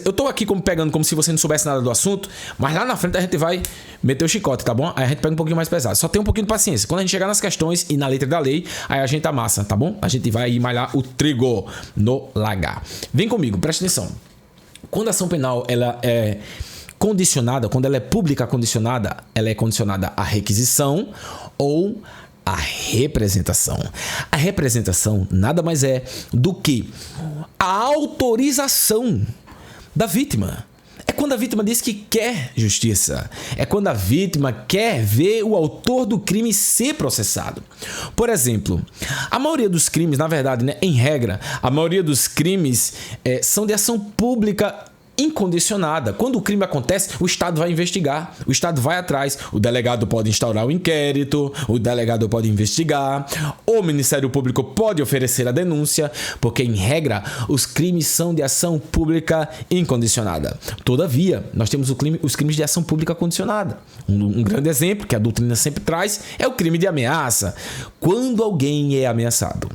eu tô aqui pegando como se você não soubesse nada do assunto, mas lá na frente a gente vai meter o chicote, tá bom? Aí a gente pega um pouquinho mais pesado. Só tem um pouquinho de paciência. Quando a gente chegar nas questões e na letra da lei, aí a gente amassa, tá bom? A gente vai malhar o trigo no lagar. Vem comigo, presta atenção. Quando a ação penal ela é condicionada, quando ela é pública condicionada, ela é condicionada à requisição ou à representação. A representação nada mais é do que a autorização da vítima. É quando a vítima diz que quer justiça. É quando a vítima quer ver o autor do crime ser processado. Por exemplo, a maioria dos crimes, na verdade, né, em regra, a maioria dos crimes são de ação pública incondicionada. Quando o crime acontece, o Estado vai investigar, o Estado vai atrás, o delegado pode instaurar o inquérito, o delegado pode investigar, o Ministério Público pode oferecer a denúncia, porque, em regra, os crimes são de ação pública incondicionada. Todavia, nós temos os crimes de ação pública condicionada. Um grande exemplo, que a doutrina sempre traz, é o crime de ameaça. Quando alguém é ameaçado,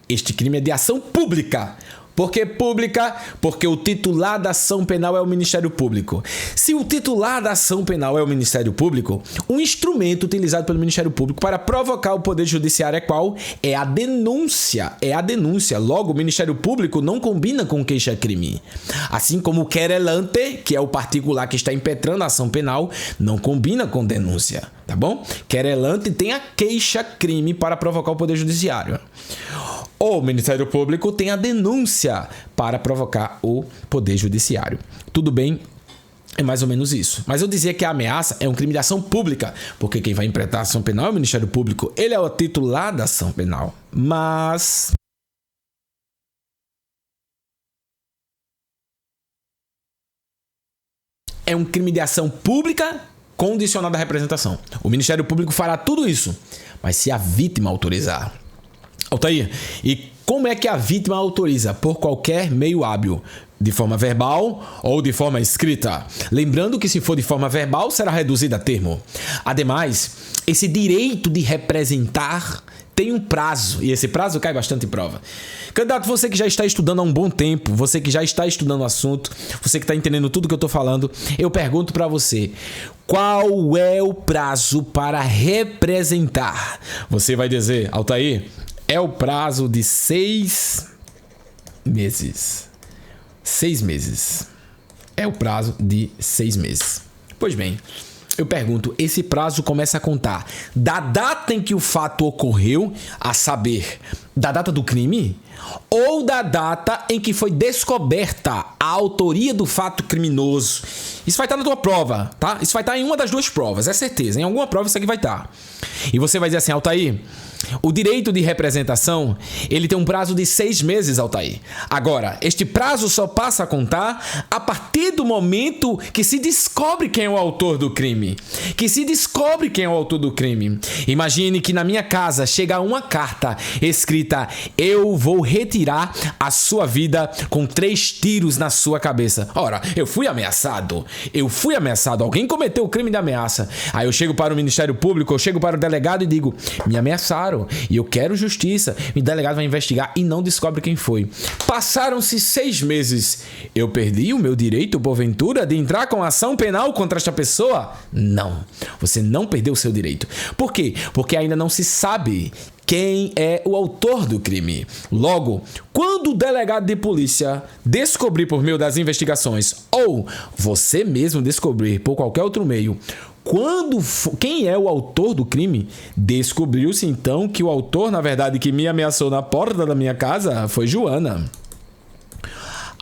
este crime é de ação pública. Por que pública? Porque o titular da ação penal é o Ministério Público. Se o titular da ação penal é o Ministério Público, um instrumento utilizado pelo Ministério Público para provocar o Poder Judiciário é qual? É a denúncia. É a denúncia. Logo, o Ministério Público não combina com queixa-crime. Assim como o querelante, que é o particular que está impetrando a ação penal, não combina com denúncia. Tá bom? Querelante tem a queixa-crime para provocar o Poder Judiciário. O Ministério Público tem a denúncia para provocar o Poder Judiciário. Tudo bem? É mais ou menos isso. Mas eu dizia que a ameaça é um crime de ação pública, porque quem vai implementar a ação penal é o Ministério Público. Ele é o titular da ação penal. Mas é um crime de ação pública condicionado à representação. O Ministério Público fará tudo isso, mas se a vítima autorizar. Altair, e como é que a vítima autoriza? Por qualquer meio hábil, de forma verbal ou de forma escrita. Lembrando que se for de forma verbal, será reduzida a termo. Ademais, esse direito de representar tem um prazo, e esse prazo cai bastante em prova. Candidato, você que já está estudando há um bom tempo, você que já está estudando o assunto, você que está entendendo tudo que eu estou falando, eu pergunto para você, qual é o prazo para representar? Você vai dizer, Altair, é o prazo de 6 meses. 6 meses. É o prazo de 6 meses. Pois bem, eu pergunto, esse prazo começa a contar da data em que o fato ocorreu, a saber, da data do crime, ou da data em que foi descoberta a autoria do fato criminoso? Isso vai estar na tua prova, tá? Isso vai estar em uma das duas provas, é certeza. Em alguma prova isso aqui vai estar. E você vai dizer assim, Altair, o direito de representação, ele tem um prazo de 6 meses, Altair. Agora, este prazo só passa a contar a partir do momento que se descobre quem é o autor do crime. Que se descobre quem é o autor do crime. Imagine que na minha casa chega uma carta escrita, eu vou retirar a sua vida com 3 tiros na sua cabeça. Ora, eu fui ameaçado. Alguém cometeu o crime de ameaça. Aí eu chego para o Ministério Público, eu chego para o delegado e digo, me ameaçaram e eu quero justiça. O delegado vai investigar e não descobre quem foi. Passaram-se 6 meses. Eu perdi o meu direito, porventura, de entrar com ação penal contra esta pessoa? Não. Você não perdeu o seu direito. Por quê? Porque ainda não se sabe quem é o autor do crime. Logo, quando o delegado de polícia descobrir por meio das investigações ou você mesmo descobrir por qualquer outro meio quem é o autor do crime, descobriu-se então que o autor, na verdade, que me ameaçou na porta da minha casa foi Joana.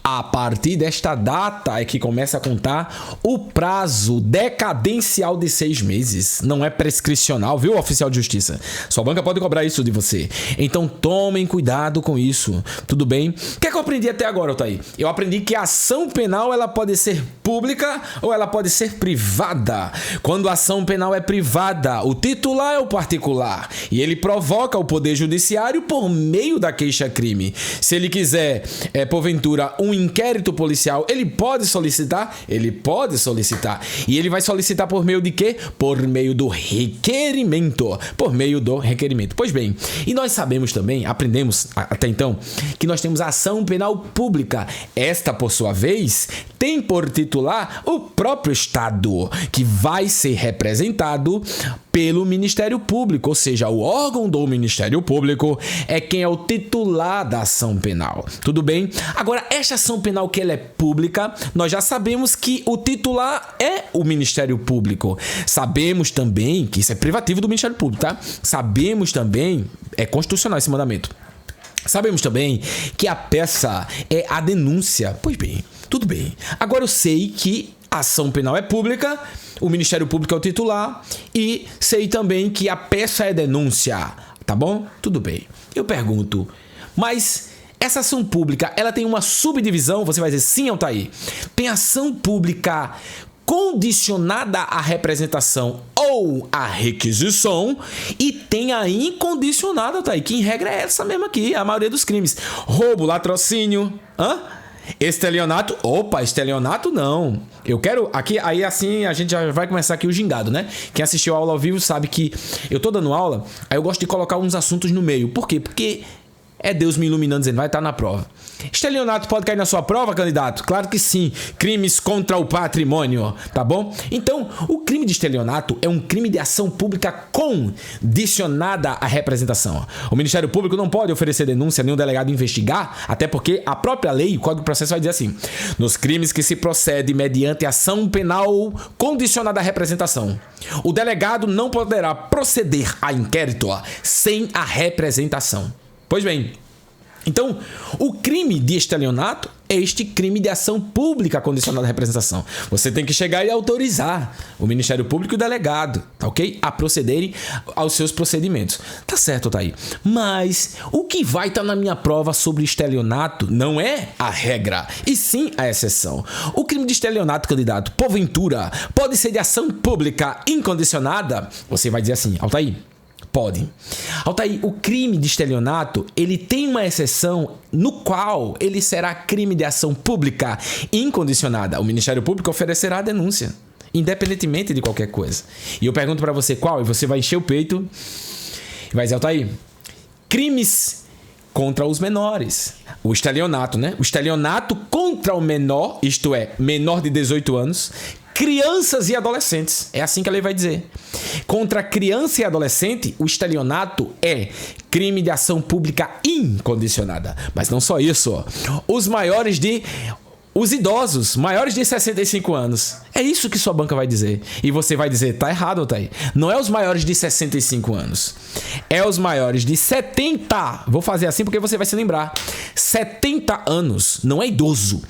A partir desta data é que começa a contar o prazo decadencial de 6 meses. Não é prescricional, viu, oficial de justiça? Sua banca pode cobrar isso de você. Então tomem cuidado com isso. Tudo bem? O que é que eu aprendi até agora, Altair? Eu aprendi que a ação penal ela pode ser pública ou ela pode ser privada. Quando a ação penal é privada, o titular é o particular e ele provoca o Poder Judiciário por meio da queixa-crime. Se ele quiser, porventura, um inquérito policial, ele pode solicitar? Ele pode solicitar. E ele vai solicitar por meio de quê? Por meio do requerimento. Por meio do requerimento. Pois bem, e nós sabemos também, aprendemos até então, que nós temos a ação penal pública. Esta, por sua vez, tem por titular o próprio Estado, que vai ser representado pelo Ministério Público, ou seja, o órgão do Ministério Público é quem é o titular da ação penal. Tudo bem? Agora, esta ação penal que ela é pública, nós já sabemos que o titular é o Ministério Público. Sabemos também que isso é privativo do Ministério Público, tá? Sabemos também, é constitucional esse mandamento. Sabemos também que a peça é a denúncia. Pois bem, tudo bem. Agora eu sei que a ação penal é pública, o Ministério Público é o titular e sei também que a peça é denúncia, tá bom? Tudo bem. Eu pergunto, mas essa ação pública, ela tem uma subdivisão? Você vai dizer sim, Altair. Tem ação pública condicionada à representação ou à requisição e tem a incondicionada, Altair, que em regra é essa mesma aqui, a maioria dos crimes. Roubo, latrocínio, estelionato, estelionato não. Eu quero, aqui, aí assim a gente já vai começar aqui o gingado, né? Quem assistiu a aula ao vivo sabe que eu tô dando aula, aí eu gosto de colocar uns assuntos no meio. Por quê? Porque é Deus me iluminando dizendo, vai estar na prova. Estelionato pode cair na sua prova, candidato? Claro que sim. Crimes contra o patrimônio, tá bom? Então, o crime de estelionato é um crime de ação pública condicionada à representação. O Ministério Público não pode oferecer denúncia, nem o delegado investigar, até porque a própria lei, o Código de Processo vai dizer assim, nos crimes que se procede mediante ação penal condicionada à representação, o delegado não poderá proceder a inquérito sem a representação. Pois bem, então, o crime de estelionato é este crime de ação pública condicionada à representação. Você tem que chegar e autorizar o Ministério Público e o delegado, tá ok? A procederem aos seus procedimentos. Tá certo, Altair. Mas o que vai estar na minha prova sobre estelionato não é a regra, e sim a exceção. O crime de estelionato, candidato, porventura, pode ser de ação pública incondicionada? Você vai dizer assim, Altair, pode. Altair, o crime de estelionato, ele tem uma exceção no qual ele será crime de ação pública incondicionada. O Ministério Público oferecerá a denúncia, independentemente de qualquer coisa. E eu pergunto para você qual, e você vai encher o peito e vai dizer, Altair, crimes contra os menores. O estelionato, né? O estelionato contra o menor, isto é, menor de 18 anos, crianças e adolescentes. É assim que a lei vai dizer. Contra criança e adolescente, o estelionato é crime de ação pública incondicionada. Mas não só isso. Os idosos, maiores de 65 anos. É isso que sua banca vai dizer. E você vai dizer, tá errado, Altair. Não é os maiores de 65 anos. É os maiores de 70. Vou fazer assim porque você vai se lembrar. 70 anos. Não é idoso.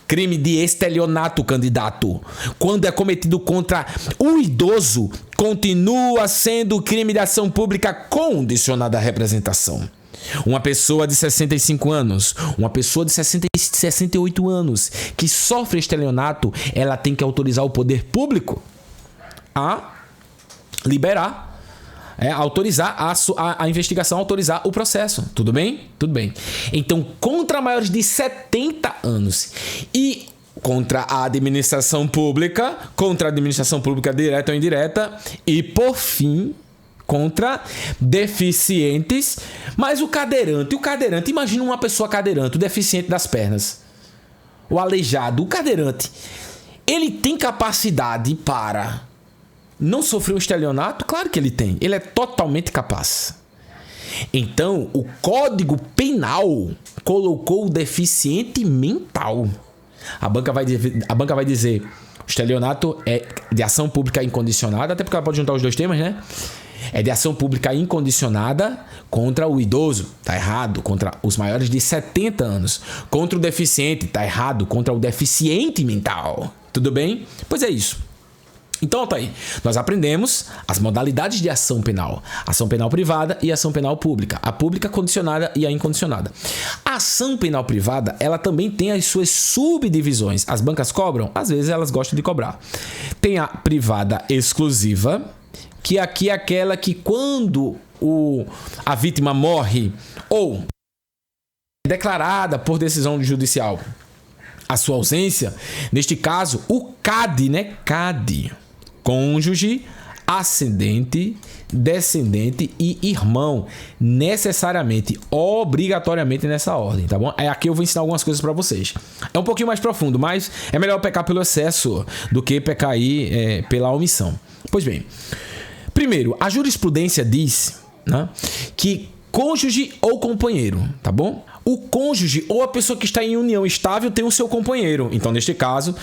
Crime de estelionato, candidato. Quando é cometido contra o idoso, continua sendo crime de ação pública condicionada à representação. Uma pessoa de 65 anos, uma pessoa de 68 anos que sofre estelionato, ela tem que autorizar o poder público a liberar, autorizar a investigação, autorizar o processo. Tudo bem? Tudo bem. Então, contra maiores de 70 anos e contra a administração pública direta ou indireta e, por fim, contra deficientes, mas o cadeirante, imagina uma pessoa cadeirante, o deficiente das pernas, o aleijado, o cadeirante, ele tem capacidade para não sofrer um estelionato? Claro que ele tem, ele é totalmente capaz. Então, o Código Penal colocou o deficiente mental. A banca vai dizer, o estelionato é de ação pública incondicionada, até porque ela pode juntar os dois temas, né? É de ação pública incondicionada contra o idoso, tá errado, contra os maiores de 70 anos. Contra o deficiente, tá errado, contra o deficiente mental. Tudo bem? Pois é isso. Então, tá aí. Nós aprendemos as modalidades de ação penal. Ação penal privada e ação penal pública. A pública condicionada e a incondicionada. A ação penal privada, ela também tem as suas subdivisões. As bancas cobram? Às vezes elas gostam de cobrar. Tem a privada exclusiva, que aqui é aquela que quando a vítima morre ou é declarada por decisão judicial a sua ausência, neste caso, o CAD, né? CAD, cônjuge, ascendente, descendente e irmão, necessariamente, obrigatoriamente nessa ordem, tá bom? Aqui eu vou ensinar algumas coisas para vocês. É um pouquinho mais profundo, mas é melhor pecar pelo excesso do que pecar aí pela omissão. Pois bem, primeiro, a jurisprudência diz, né, que cônjuge ou companheiro, tá bom? O cônjuge ou a pessoa que está em união estável tem o seu companheiro. Então, neste caso,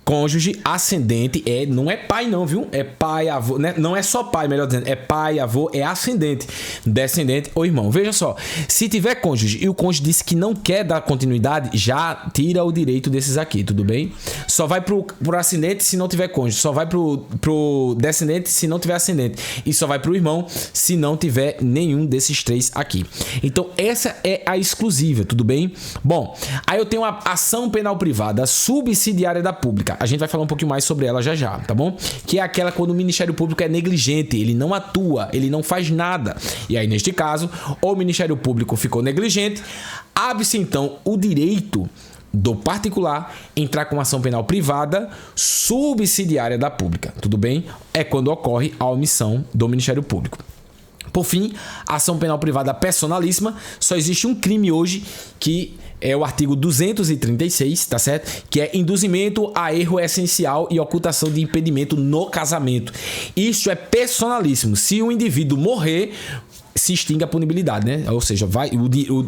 cônjuge ascendente não é pai não, viu? É pai, avô, né? Não é só pai, melhor dizendo, é pai, avô, é ascendente, descendente ou irmão. Veja só, se tiver cônjuge e o cônjuge disse que não quer dar continuidade, já tira o direito desses aqui, tudo bem? Só vai pro ascendente se não tiver cônjuge, só vai pro descendente se não tiver ascendente e só vai pro irmão se não tiver nenhum desses três aqui. Então essa é a exclusiva, tudo bem? Bom, aí eu tenho a ação penal privada subsidiária da pública. A gente vai falar um pouquinho mais sobre ela já, tá bom? Que é aquela quando o Ministério Público é negligente, ele não atua, ele não faz nada. E aí, neste caso, o Ministério Público ficou negligente, abre-se então o direito do particular entrar com ação penal privada subsidiária da pública, tudo bem? É quando ocorre a omissão do Ministério Público. Por fim, a ação penal privada personalíssima, só existe um crime hoje que é o artigo 236, tá certo? Que é induzimento a erro essencial e ocultação de impedimento no casamento. Isso é personalíssimo. Se o indivíduo morrer, se extingue a punibilidade, né? Ou seja,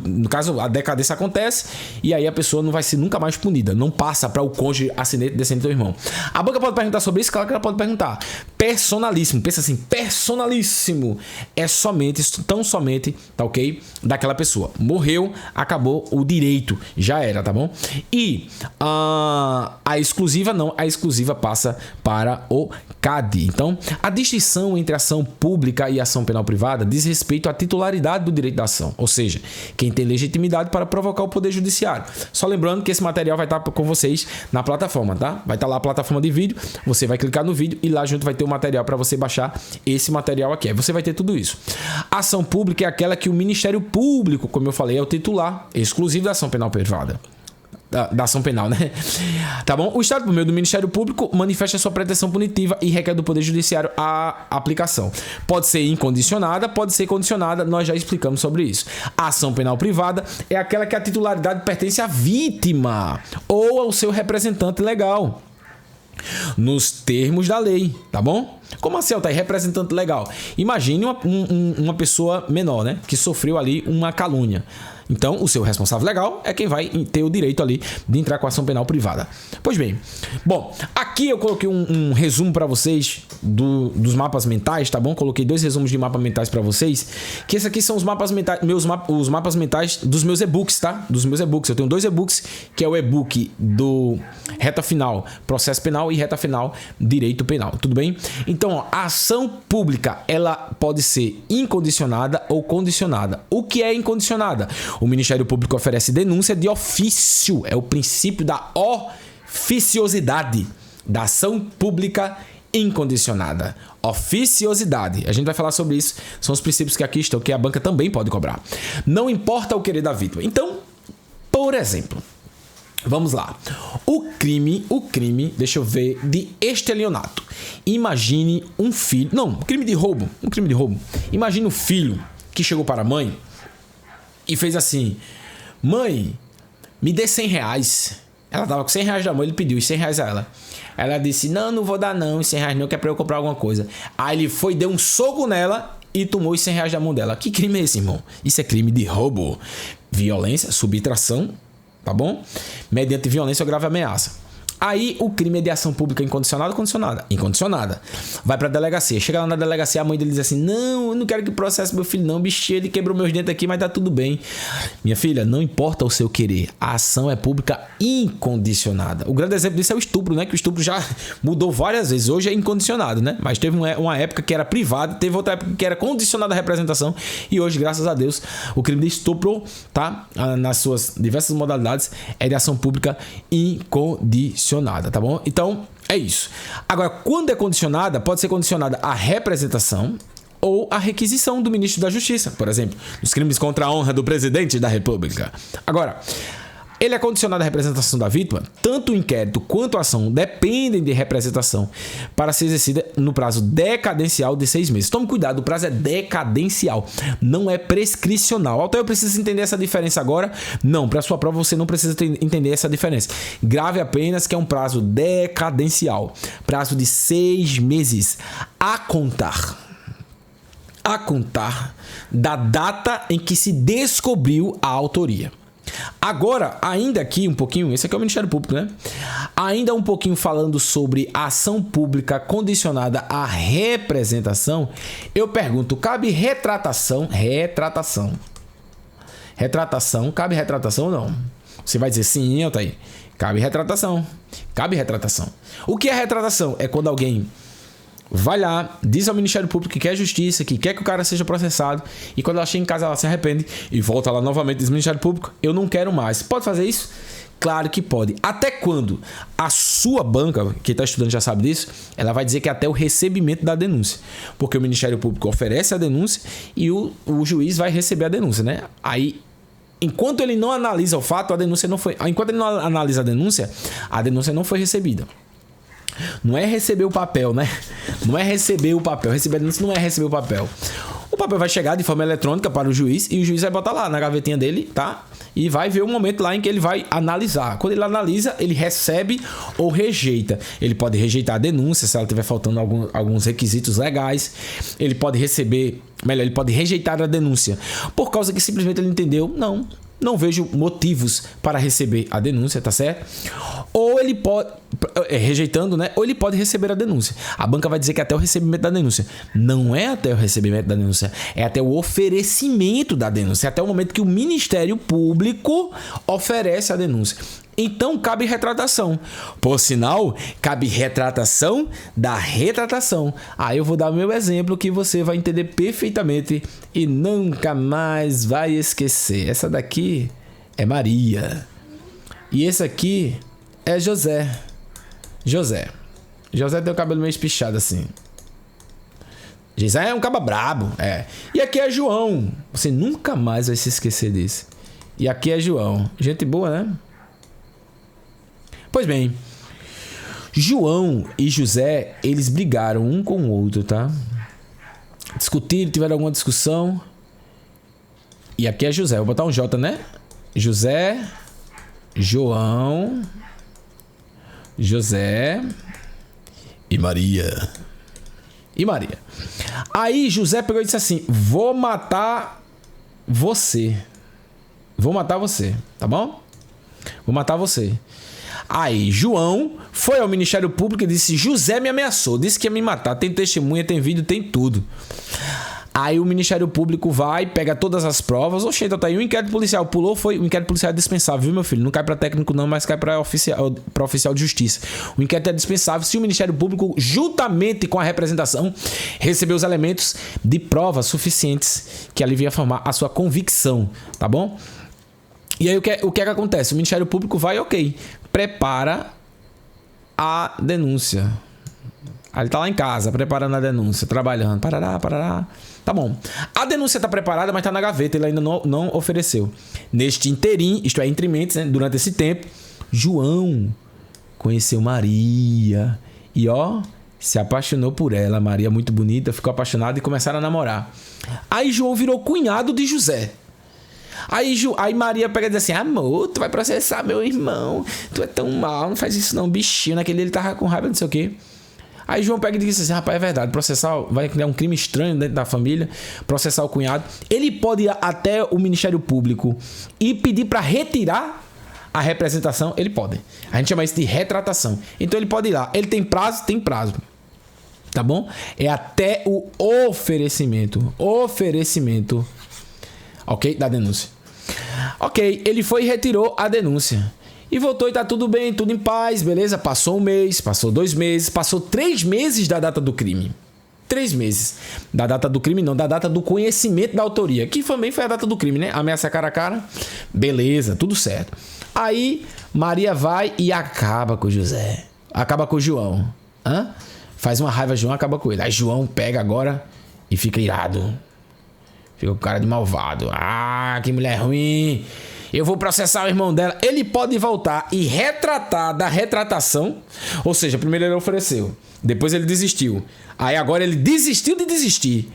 no caso, a decadência acontece e aí a pessoa não vai ser nunca mais punida. Não passa para o cônjuge, ascendente, descendente ou irmão. A banca pode perguntar sobre isso? Claro que ela pode perguntar. Personalíssimo. Pensa assim, personalíssimo. É somente, tão somente, tá ok? Daquela pessoa. Morreu, acabou o direito. Já era, tá bom? E a exclusiva não. A exclusiva passa para o CAD. Então, a distinção entre ação pública e ação penal privada diz respeito à titularidade do direito da ação, ou seja, quem tem legitimidade para provocar o Poder Judiciário. Só lembrando que esse material vai estar com vocês na plataforma, tá? Vai estar lá a plataforma de vídeo, você vai clicar no vídeo e lá junto vai ter o material para você baixar esse material aqui. Aí você vai ter tudo isso. A ação pública é aquela que o Ministério Público, como eu falei, é o titular exclusivo da ação penal privada. Da ação penal, né? Tá bom? O Estado, por meio do Ministério Público, manifesta sua pretensão punitiva e requer do Poder Judiciário a aplicação. Pode ser incondicionada, pode ser condicionada, nós já explicamos sobre isso. A ação penal privada é aquela que a titularidade pertence à vítima ou ao seu representante legal, nos termos da lei, tá bom? Como assim, Altair? Representante legal. Imagine uma pessoa menor, né? Que sofreu ali uma calúnia. Então, o seu responsável legal é quem vai ter o direito ali de entrar com a ação penal privada. Pois bem, bom, aqui eu coloquei um resumo para vocês dos mapas mentais, tá bom? Coloquei 2 resumos de mapas mentais para vocês, que esses aqui são os mapas mentais, os mapas mentais dos meus e-books, tá? Dos meus e-books. Eu tenho 2 e-books, que é o e-book do Reta Final Processo Penal e Reta Final Direito Penal, tudo bem? Então, ó, a ação pública, ela pode ser incondicionada ou condicionada. O que é incondicionada? O Ministério Público oferece denúncia de ofício. É o princípio da oficiosidade da ação pública incondicionada. Oficiosidade. A gente vai falar sobre isso. São os princípios que aqui estão, que a banca também pode cobrar. Não importa o querer da vítima. Então, por exemplo, vamos lá. O crime, deixa eu ver, de estelionato. Imagine um filho... Não, crime de roubo. Um crime de roubo. Imagine um filho que chegou para a mãe e fez assim: mãe, me dê 100 reais. Ela tava com 100 reais da mãe, ele pediu os 100 reais a ela. Ela disse: não vou dar não, os 100 reais não, que é pra eu comprar alguma coisa. Aí ele foi, deu um soco nela e tomou os 100 reais da mão dela. Que crime é esse, irmão? Isso é crime de roubo, violência, subtração, tá bom? Mediante violência ou grave ameaça. Aí o crime é de ação pública incondicionada ou condicionada? Incondicionada. Vai pra delegacia. Chega lá na delegacia, a mãe dele diz assim: não, eu não quero que processe meu filho não, bicho, ele quebrou meus dentes aqui, mas tá tudo bem. Minha filha, não importa o seu querer, a ação é pública incondicionada. O grande exemplo disso é o estupro, né? Que o estupro já mudou várias vezes. Hoje é incondicionado, né? Mas teve uma época que era privada, teve outra época que era condicionada a representação, e hoje, graças a Deus, o crime de estupro, tá? Nas suas diversas modalidades, é de ação pública incondicionada. Tá bom? Então, é isso. Agora, quando é condicionada, pode ser condicionada à representação ou à requisição do ministro da Justiça, por exemplo, nos crimes contra a honra do presidente da República. Agora, ele é condicionado à representação da vítima, tanto o inquérito quanto a ação dependem de representação para ser exercida no prazo decadencial de 6 meses. Tome cuidado, o prazo é decadencial, não é prescricional. Então eu preciso entender essa diferença agora? Não, para sua prova você não precisa entender essa diferença. Grave apenas que é um prazo decadencial, prazo de 6 meses a contar da data em que se descobriu a autoria. Agora, ainda aqui um pouquinho, esse aqui é o Ministério Público, né? Ainda um pouquinho falando sobre ação pública condicionada à representação, eu pergunto, cabe retratação? Retratação, cabe retratação ou não? Você vai dizer sim, Altair. Cabe retratação. O que é retratação? É quando alguém vai lá, diz ao Ministério Público que quer justiça, que quer que o cara seja processado, e quando ela chega em casa ela se arrepende e volta lá novamente e diz: Ministério Público, eu não quero mais. Pode fazer isso? Claro que pode. Até quando? A sua banca, que está estudando já sabe disso, ela vai dizer que até o recebimento da denúncia. Porque o Ministério Público oferece a denúncia e o juiz vai receber a denúncia, né? Aí, enquanto ele não analisa o fato, a denúncia não foi... Enquanto ele não analisa a denúncia não foi recebida. Não é receber o papel, né? Não é receber o papel. Receber a denúncia não é receber o papel. O papel vai chegar de forma eletrônica para o juiz e o juiz vai botar lá na gavetinha dele, tá? E vai ver o momento lá em que ele vai analisar. Quando ele analisa, ele recebe ou rejeita. Ele pode rejeitar a denúncia se ela tiver faltando alguns requisitos legais. Ele pode ele pode rejeitar a denúncia por causa que simplesmente ele entendeu, não vejo motivos para receber a denúncia, tá certo? Ou ele pode, rejeitando, né? Ou ele pode receber a denúncia. A banca vai dizer que até o recebimento da denúncia. Não é até o recebimento da denúncia, é até o oferecimento da denúncia. É até o momento que o Ministério Público oferece a denúncia. Então, cabe retratação. Por sinal, cabe retratação da retratação. Aí eu vou dar o meu exemplo que você vai entender perfeitamente e nunca mais vai esquecer. Essa daqui é Maria. E esse aqui é José. José tem o cabelo meio espichado assim. José é um caba brabo, é. E aqui é João. Você nunca mais vai se esquecer disso. E aqui é João. Gente boa, né? Pois bem, João e José, eles brigaram um com o outro, tá? Discutiram, tiveram alguma discussão. E aqui é José, vou botar um J, né? José, João, José e Maria. Aí José pegou e disse assim: vou matar você, tá bom? Vou matar você. Aí João foi ao Ministério Público e disse: José me ameaçou, disse que ia me matar, tem testemunha, tem vídeo, tem tudo. Aí o Ministério Público vai, pega todas as provas. Oxente, tá aí, o inquérito policial pulou, o inquérito policial é dispensável, viu, meu filho? Não cai pra técnico não, mas cai pra oficial de justiça. O inquérito é dispensável se o Ministério Público, juntamente com a representação, receber os elementos de provas suficientes que ali ia formar a sua convicção, tá bom? E aí o que é que acontece? O Ministério Público vai, ok, prepara a denúncia. Aí ele tá lá em casa, preparando a denúncia, trabalhando, parará. Tá bom. A denúncia tá preparada, mas tá na gaveta, ele ainda não ofereceu. Neste interim, isto é, entre mentes, né, durante esse tempo, João conheceu Maria e, se apaixonou por ela. Maria, muito bonita, ficou apaixonada e começaram a namorar. Aí João virou cunhado de José. Aí Maria pega e diz assim: amor, tu vai processar meu irmão, tu é tão mal, não faz isso não, bichinho. Naquele dia ele tava com raiva, não sei o quê. Aí João pega e diz assim: rapaz, é verdade, processar vai criar um crime estranho dentro da família, processar o cunhado. Ele pode ir até o Ministério Público e pedir para retirar a representação. Ele pode. A gente chama isso de retratação. Então ele pode ir lá. Ele tem prazo? Tem prazo. Tá bom? É até o oferecimento, ok? Da denúncia. Ok, ele foi e retirou a denúncia. E voltou e tá tudo bem, tudo em paz, beleza? Passou 1 mês, passou 2 meses, passou 3 meses da data do crime. 3 meses. Da data do crime não, da data do conhecimento da autoria. Que também foi a data do crime, né? Ameaça cara a cara. Beleza, tudo certo. Aí, Maria vai e acaba com o José. Acaba com o João. Faz uma raiva, João acaba com ele. Aí João pega agora e fica irado. Fica com cara de malvado. Que mulher ruim. Eu vou processar o irmão dela. Ele pode voltar e retratar da retratação. Ou seja, primeiro ele ofereceu. Depois ele desistiu. Aí agora ele desistiu de desistir.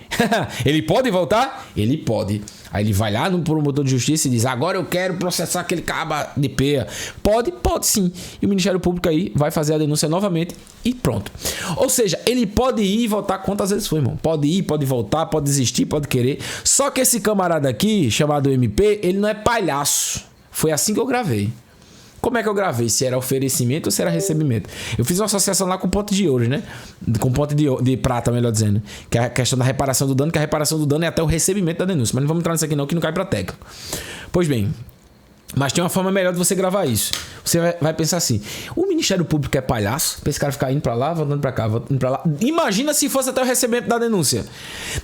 Ele pode voltar? Ele pode. Aí ele vai lá no promotor de justiça e diz: agora eu quero processar aquele caba de peia. Pode? Pode sim. E o Ministério Público aí vai fazer a denúncia novamente e pronto. Ou seja, ele pode ir e voltar quantas vezes for, irmão. Pode ir, pode voltar, pode desistir, pode querer. Só que esse camarada aqui, chamado MP, ele não é palhaço. Foi assim que eu gravei. Como é que eu gravei? Se era oferecimento ou se era recebimento? Eu fiz uma associação lá com ponto de ouro, né? Com ponto de prata, melhor dizendo. Que é a questão da reparação do dano, que a reparação do dano é até o recebimento da denúncia. Mas não vamos entrar nisso aqui não, que não cai para técnico. Pois bem, mas tem uma forma melhor de você gravar isso. Você vai pensar assim, o Ministério Público é palhaço? Pra esse cara ficar indo pra lá, voltando pra cá, voltando pra lá. Imagina se fosse até o recebimento da denúncia.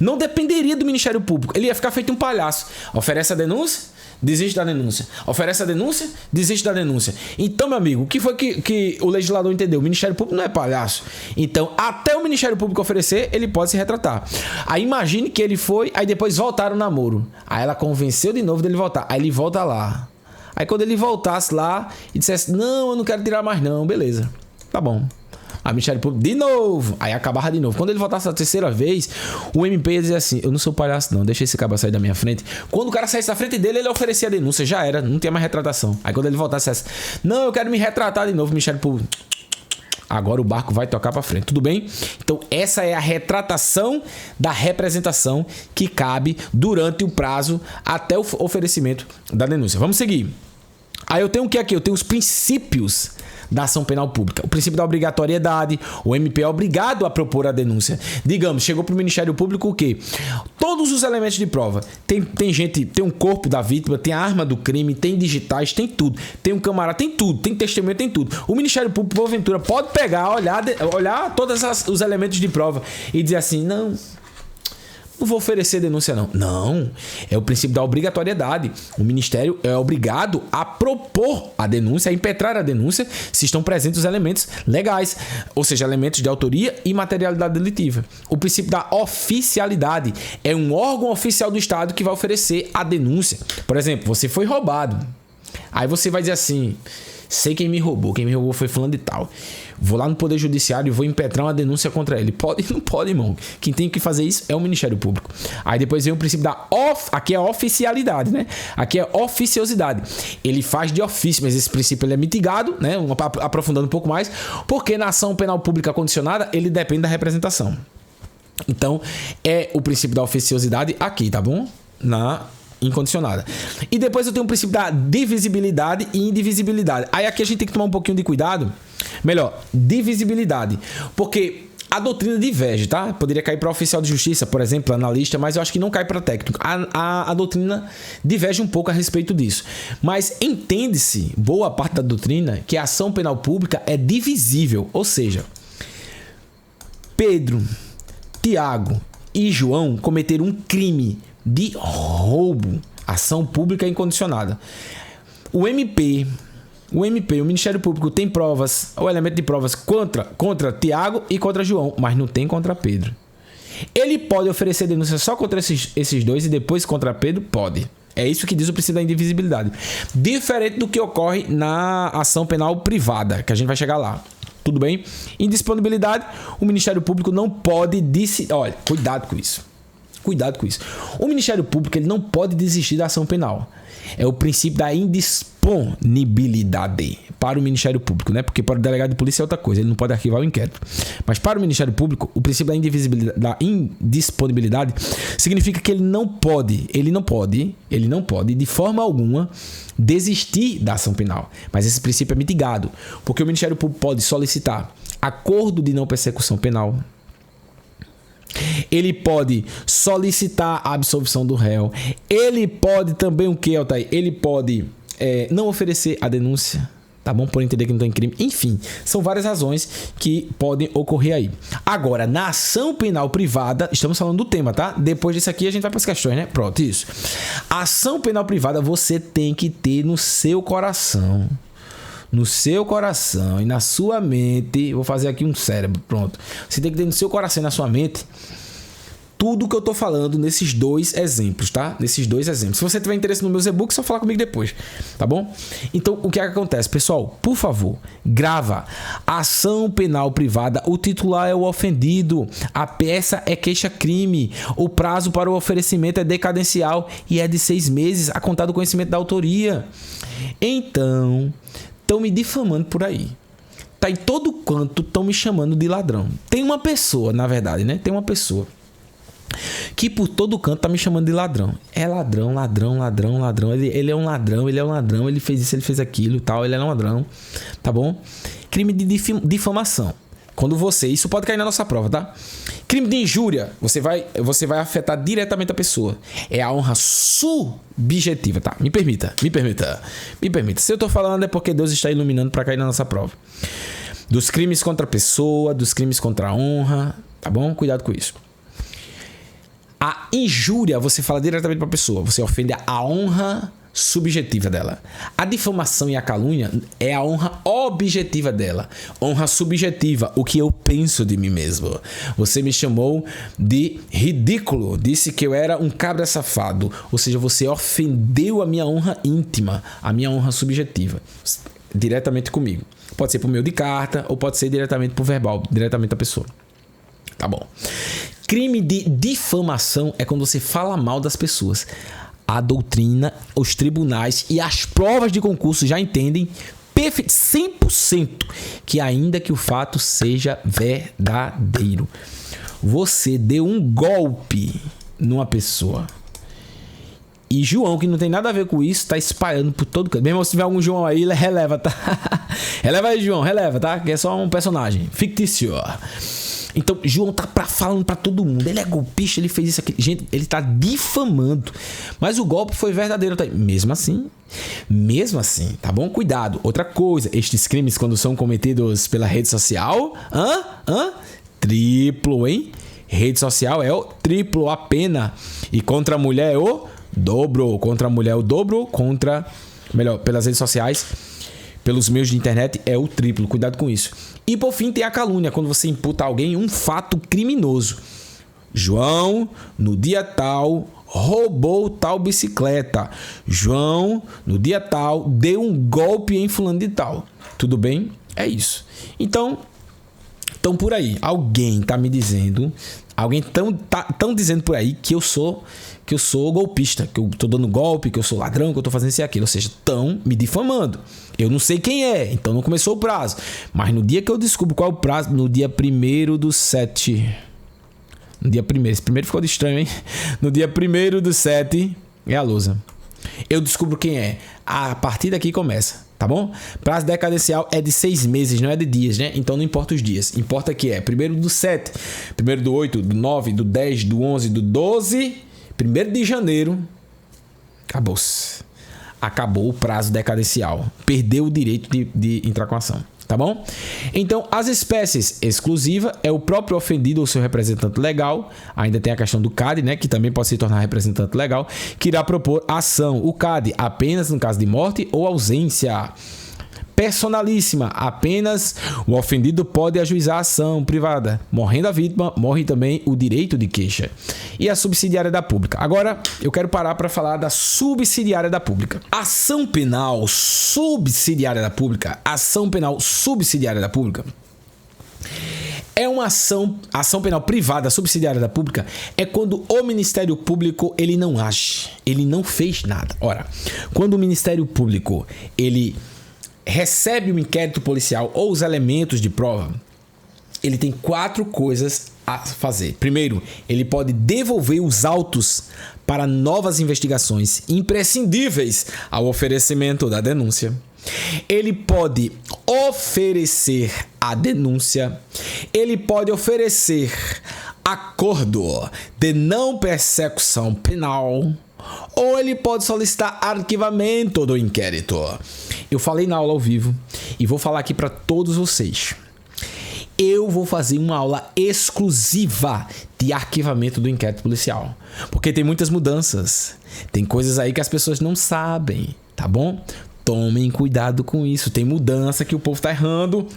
Não dependeria do Ministério Público. Ele ia ficar feito um palhaço. Oferece a denúncia, desiste da denúncia. Oferece a denúncia, desiste da denúncia. Então, meu amigo, o que foi que o legislador entendeu? O Ministério Público não é palhaço. Então, até o Ministério Público oferecer, ele pode se retratar. Aí imagine que ele foi, aí depois voltaram o namoro. Aí ela convenceu de novo dele voltar. Aí ele volta lá. Aí quando ele voltasse lá e dissesse, não, eu não quero tirar mais não, beleza. Tá bom. A Ministério Público, de novo. Aí acabava de novo. Quando ele voltasse a terceira vez, o MP ia dizer assim, eu não sou palhaço não, deixa esse cara sair da minha frente. Quando o cara saísse da frente dele, ele oferecia a denúncia, já era, não tinha mais retratação. Aí quando ele voltasse, dissesse, não, eu quero me retratar de novo, Ministério Público. Agora o barco vai tocar para frente, tudo bem? Então essa é a retratação da representação que cabe durante o prazo até o oferecimento da denúncia. Vamos seguir. Aí eu tenho o que aqui? Eu tenho os princípios da ação penal pública. O princípio da obrigatoriedade, o MP é obrigado a propor a denúncia. Digamos, chegou para o Ministério Público o quê? Todos os elementos de prova. Tem gente, tem um corpo da vítima, tem a arma do crime, tem digitais, tem tudo. Tem um camarada, tem tudo, tem testemunha, tem tudo. O Ministério Público, porventura, pode pegar, olhar todos os elementos de prova e dizer assim, não vou oferecer denúncia não. Não, é o princípio da obrigatoriedade. O Ministério é obrigado a propor a denúncia, a impetrar a denúncia, se estão presentes os elementos legais, ou seja, elementos de autoria e materialidade delitiva. O princípio da oficialidade é um órgão oficial do Estado que vai oferecer a denúncia. Por exemplo, você foi roubado. Aí você vai dizer assim, sei quem me roubou foi fulano de tal. Vou lá no Poder Judiciário e vou impetrar uma denúncia contra ele. Pode? Não pode, irmão. Quem tem que fazer isso é o Ministério Público. Aí depois vem o princípio da aqui é oficialidade, né? Aqui é oficiosidade. Ele faz de ofício, mas esse princípio ele é mitigado, né? Aprofundando um pouco mais, porque na ação penal pública condicionada, ele depende da representação. Então, é o princípio da oficiosidade aqui, tá bom? Na incondicionada. E depois eu tenho o princípio da divisibilidade e indivisibilidade. Aí aqui a gente tem que tomar um pouquinho de cuidado. Melhor, divisibilidade. Porque a doutrina diverge, tá? Poderia cair para oficial de justiça, por exemplo, analista, mas eu acho que não cai para técnico. A doutrina diverge um pouco a respeito disso. Mas entende-se, boa parte da doutrina, que a ação penal pública é divisível. Ou seja, Pedro, Tiago e João cometeram um crime de roubo, ação pública incondicionada. O Ministério Público tem provas, o elemento de provas contra Tiago e contra João, mas não tem contra Pedro. Ele pode oferecer denúncia só contra esses dois e depois contra Pedro? Pode. É isso que diz o princípio da indivisibilidade. Diferente do que ocorre na ação penal privada, que a gente vai chegar lá. Tudo bem? Indisponibilidade, o Ministério Público não pode decidir. Olha, cuidado com isso. Cuidado com isso. O Ministério Público ele não pode desistir da ação penal. É o princípio da indisponibilidade para o Ministério Público, né? Porque para o delegado de polícia é outra coisa, ele não pode arquivar o inquérito. Mas para o Ministério Público, o princípio da indisponibilidade significa que ele não pode de forma alguma desistir da ação penal. Mas esse princípio é mitigado, porque o Ministério Público pode solicitar acordo de não persecução penal. Ele pode solicitar a absolvição do réu. Ele pode também o que, Altair? Ele pode não oferecer a denúncia, tá bom? Por entender que não tem crime. Enfim, são várias razões que podem ocorrer aí. Agora, na ação penal privada, estamos falando do tema, tá? Depois disso aqui a gente vai para as questões, né? Pronto, isso. A ação penal privada você tem que ter no seu coração. No seu coração e na sua mente, vou fazer aqui um cérebro, pronto. Você tem que ter no seu coração e na sua mente tudo que eu tô falando nesses dois exemplos, tá? Nesses dois exemplos. Se você tiver interesse no meus e-books, só falar comigo depois, tá bom? Então, o que é que acontece? Pessoal, por favor, grava. Ação penal privada, o titular é o ofendido, a peça é queixa-crime, o prazo para o oferecimento é decadencial e é de 6 meses a contar do conhecimento da autoria. Então, estão me difamando por aí. Tá em todo canto, estão me chamando de ladrão. Tem uma pessoa, na verdade, né? Tem uma pessoa que por todo canto tá me chamando de ladrão. É ladrão, ladrão, ladrão, ladrão. Ele é um ladrão, ele é um ladrão, ele fez isso, ele fez aquilo e tal, ele é um ladrão. Tá bom? Crime de difamação. Quando você... Isso pode cair na nossa prova, tá? Crime de injúria. Você vai afetar diretamente a pessoa. É a honra subjetiva, tá? Me permita. Se eu tô falando é porque Deus está iluminando para cair na nossa prova. Dos crimes contra a pessoa, dos crimes contra a honra, tá bom? Cuidado com isso. A injúria, você fala diretamente para a pessoa. Você ofende a honra subjetiva dela. A difamação e a calúnia é a honra objetiva dela. Honra subjetiva, o que eu penso de mim mesmo. Você me chamou de ridículo, disse que eu era um cabra safado. Ou seja, você ofendeu a minha honra íntima, a minha honra subjetiva, diretamente comigo. Pode ser por meio de carta ou pode ser diretamente por verbal, diretamente da pessoa. Tá bom. Crime de difamação é quando você fala mal das pessoas. A doutrina, os tribunais e as provas de concurso já entendem 100% que ainda que o fato seja verdadeiro, você deu um golpe numa pessoa. E João, que não tem nada a ver com isso, tá espalhando por todo canto. Mesmo se tiver algum João aí, releva, tá? Releva aí, João, releva, tá? Que é só um personagem fictício. Então, João tá falando pra todo mundo. Ele é golpista, ele fez isso aqui. Gente, ele tá difamando. Mas o golpe foi verdadeiro. Tá? Mesmo assim, tá bom? Cuidado. Outra coisa, estes crimes, quando são cometidos pela rede social... Triplo, hein? Rede social é o triplo a pena. E contra a mulher é o dobro. Contra a mulher é o dobro. Pelas redes sociais... Pelos meios de internet é o triplo. Cuidado com isso. E por fim tem a calúnia, quando você imputa a alguém um fato criminoso. João, no dia tal, roubou tal bicicleta. João, no dia tal, deu um golpe em fulano de tal. Tudo bem? É isso. Então por aí. Alguém tá me dizendo... Alguém tão dizendo por aí que eu sou golpista, que eu tô dando golpe, que eu sou ladrão, que eu tô fazendo isso e aquilo. Ou seja, estão me difamando. Eu não sei quem é, então não começou o prazo. Mas no dia que eu descubro qual é o prazo, no dia 1º/7. No dia 1º, esse primeiro ficou estranho, hein? No dia 1º/7 é a lousa. Eu descubro quem é. A partir daqui começa, tá bom? Prazo decadencial é de 6 meses, não é de dias, né? Então não importa os dias. Importa que é 1º/7, 1º/8, do 9, do 10, do 11, do 12, 1º de janeiro. Acabou-se. Acabou o prazo decadencial. Perdeu o direito de entrar com a ação. Tá bom? Então, as espécies exclusivas é o próprio ofendido ou seu representante legal. Ainda tem a questão do CAD, né? Que também pode se tornar representante legal, que irá propor ação. O CAD apenas no caso de morte ou ausência. Personalíssima, apenas o ofendido pode ajuizar a ação privada. Morrendo a vítima, morre também o direito de queixa. E a subsidiária da pública. Agora, eu quero parar para falar da subsidiária da pública. Ação penal subsidiária da pública. Ação penal subsidiária da pública é uma ação penal privada subsidiária da pública. É quando o Ministério Público ele não age, ele não fez nada. Ora, quando o Ministério Público ele recebe o inquérito policial ou os elementos de prova, ele tem 4 coisas a fazer. Primeiro, ele pode devolver os autos para novas investigações imprescindíveis ao oferecimento da denúncia. Ele pode oferecer a denúncia. Ele pode oferecer acordo de não persecução penal. Ou ele pode solicitar arquivamento do inquérito. Eu falei na aula ao vivo e vou falar aqui para todos vocês. Eu vou fazer uma aula exclusiva de arquivamento do inquérito policial. Porque tem muitas mudanças. Tem coisas aí que as pessoas não sabem, tá bom? Tomem cuidado com isso. Tem mudança que o povo tá errando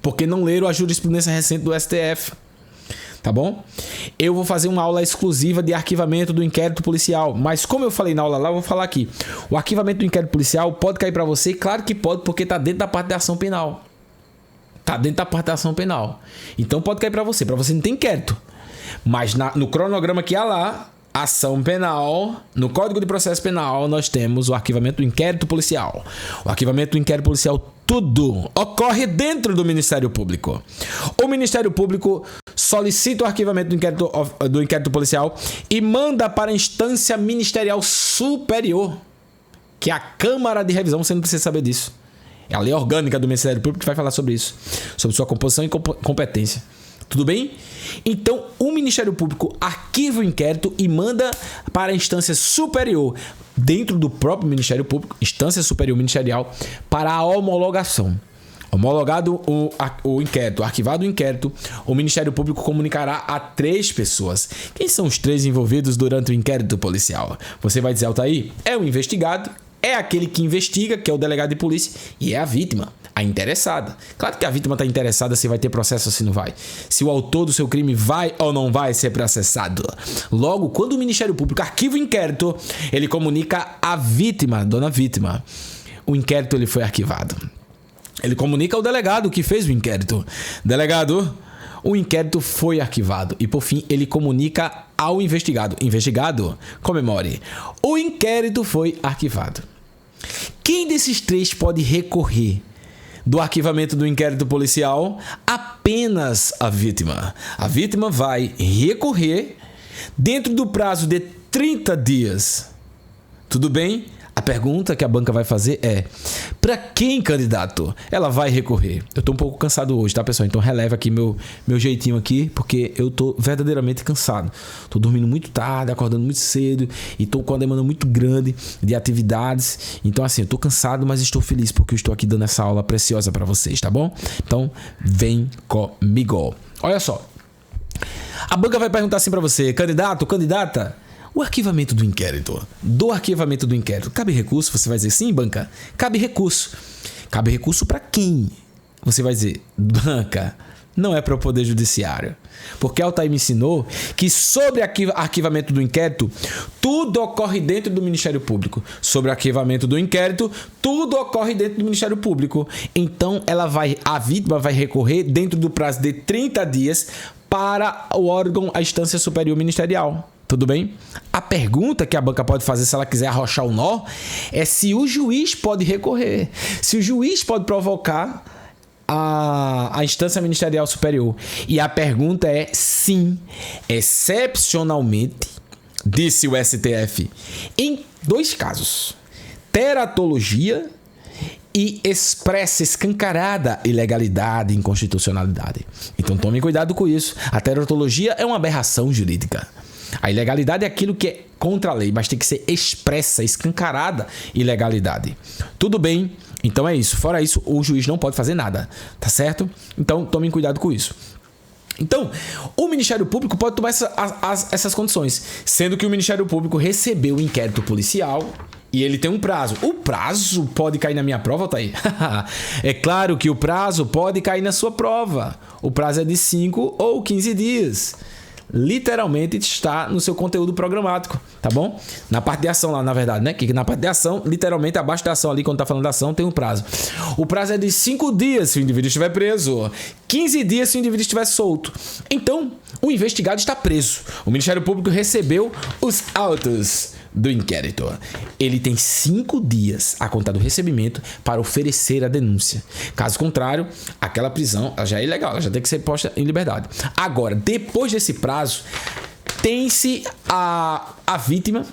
porque não leram a jurisprudência recente do STF. Tá bom? Eu vou fazer uma aula exclusiva de arquivamento do inquérito policial. Mas como eu falei na aula lá, eu vou falar aqui. O arquivamento do inquérito policial pode cair para você? Claro que pode, porque tá dentro da parte da ação penal. Tá dentro da parte da ação penal. Então pode cair para você. Para você não tem inquérito. Mas no cronograma que há lá, ação penal, no Código de Processo Penal, nós temos o arquivamento do inquérito policial. O arquivamento do inquérito policial, tudo ocorre dentro do Ministério Público. O Ministério Público só solicita o arquivamento do inquérito policial e manda para a instância ministerial superior, que é a Câmara de Revisão. Você não precisa saber disso. É a lei orgânica do Ministério Público que vai falar sobre isso, sobre sua composição e competência. Tudo bem? Então, o Ministério Público arquiva o inquérito e manda para a instância superior, dentro do próprio Ministério Público, instância superior ministerial, para a homologação. Homologado o inquérito, arquivado o inquérito, o Ministério Público comunicará a 3 pessoas. Quem são os 3 envolvidos durante o inquérito policial? Você vai dizer, Altair, é o investigado, é aquele que investiga, que é o delegado de polícia, e é a vítima, a interessada. Claro que a vítima está interessada se vai ter processo ou se não vai. Se o autor do seu crime vai ou não vai ser processado. Logo, quando o Ministério Público arquiva o inquérito, ele comunica à vítima, dona vítima, o inquérito ele foi arquivado. Ele comunica ao delegado que fez o inquérito. Delegado, o inquérito foi arquivado. E, por fim, ele comunica ao investigado. Investigado, comemore. O inquérito foi arquivado. Quem desses 3 pode recorrer do arquivamento do inquérito policial? Apenas a vítima. A vítima vai recorrer dentro do prazo de 30 dias. Tudo bem? A pergunta que a banca vai fazer é: para quem, candidato, ela vai recorrer? Eu tô um pouco cansado hoje, tá, pessoal? Então releva aqui meu jeitinho aqui, porque eu tô verdadeiramente cansado. Tô dormindo muito tarde, acordando muito cedo e tô com uma demanda muito grande de atividades. Então, assim, eu tô cansado, mas estou feliz porque eu estou aqui dando essa aula preciosa para vocês, tá bom? Então, vem comigo. Olha só. A banca vai perguntar assim para você: candidato, candidata, o arquivamento do inquérito. Do arquivamento do inquérito, cabe recurso? Você vai dizer sim, banca? Cabe recurso. Cabe recurso para quem? Você vai dizer, banca, não é para o Poder Judiciário. Porque Altair me ensinou que sobre arquivamento do inquérito, tudo ocorre dentro do Ministério Público. Sobre arquivamento do inquérito, tudo ocorre dentro do Ministério Público. Então, a vítima vai recorrer dentro do prazo de 30 dias para o órgão, a instância superior ministerial. Tudo bem? A pergunta que a banca pode fazer se ela quiser arrochar o nó é se o juiz pode recorrer. Se o juiz pode provocar a instância ministerial superior. E a pergunta é sim. Excepcionalmente, disse o STF, em 2 casos. Teratologia e expressa, escancarada ilegalidade e inconstitucionalidade. Então tome cuidado com isso. A teratologia é uma aberração jurídica. A ilegalidade é aquilo que é contra a lei, mas tem que ser expressa, escancarada ilegalidade. Tudo bem? Então é isso. Fora isso, o juiz não pode fazer nada, tá certo? Então tomem cuidado com isso. Então, o Ministério Público pode tomar essas condições, sendo que o Ministério Público recebeu o inquérito policial e ele tem um prazo. O prazo pode cair na minha prova, Altair? É claro que o prazo pode cair na sua prova. O prazo é de 5 ou 15 dias. Literalmente está no seu conteúdo programático, tá bom? Na parte de ação lá, na verdade, né? Que na parte de ação, literalmente abaixo da ação ali, quando tá falando da ação, tem um prazo. O prazo é de 5 dias se o indivíduo estiver preso, 15 dias se o indivíduo estiver solto. Então, o investigado está preso. O Ministério Público recebeu os autos do inquérito. Ele tem 5 dias a contar do recebimento para oferecer a denúncia. Caso contrário, aquela prisão ela já é ilegal, ela já tem que ser posta em liberdade. Agora, depois desse prazo, tem-se a vítima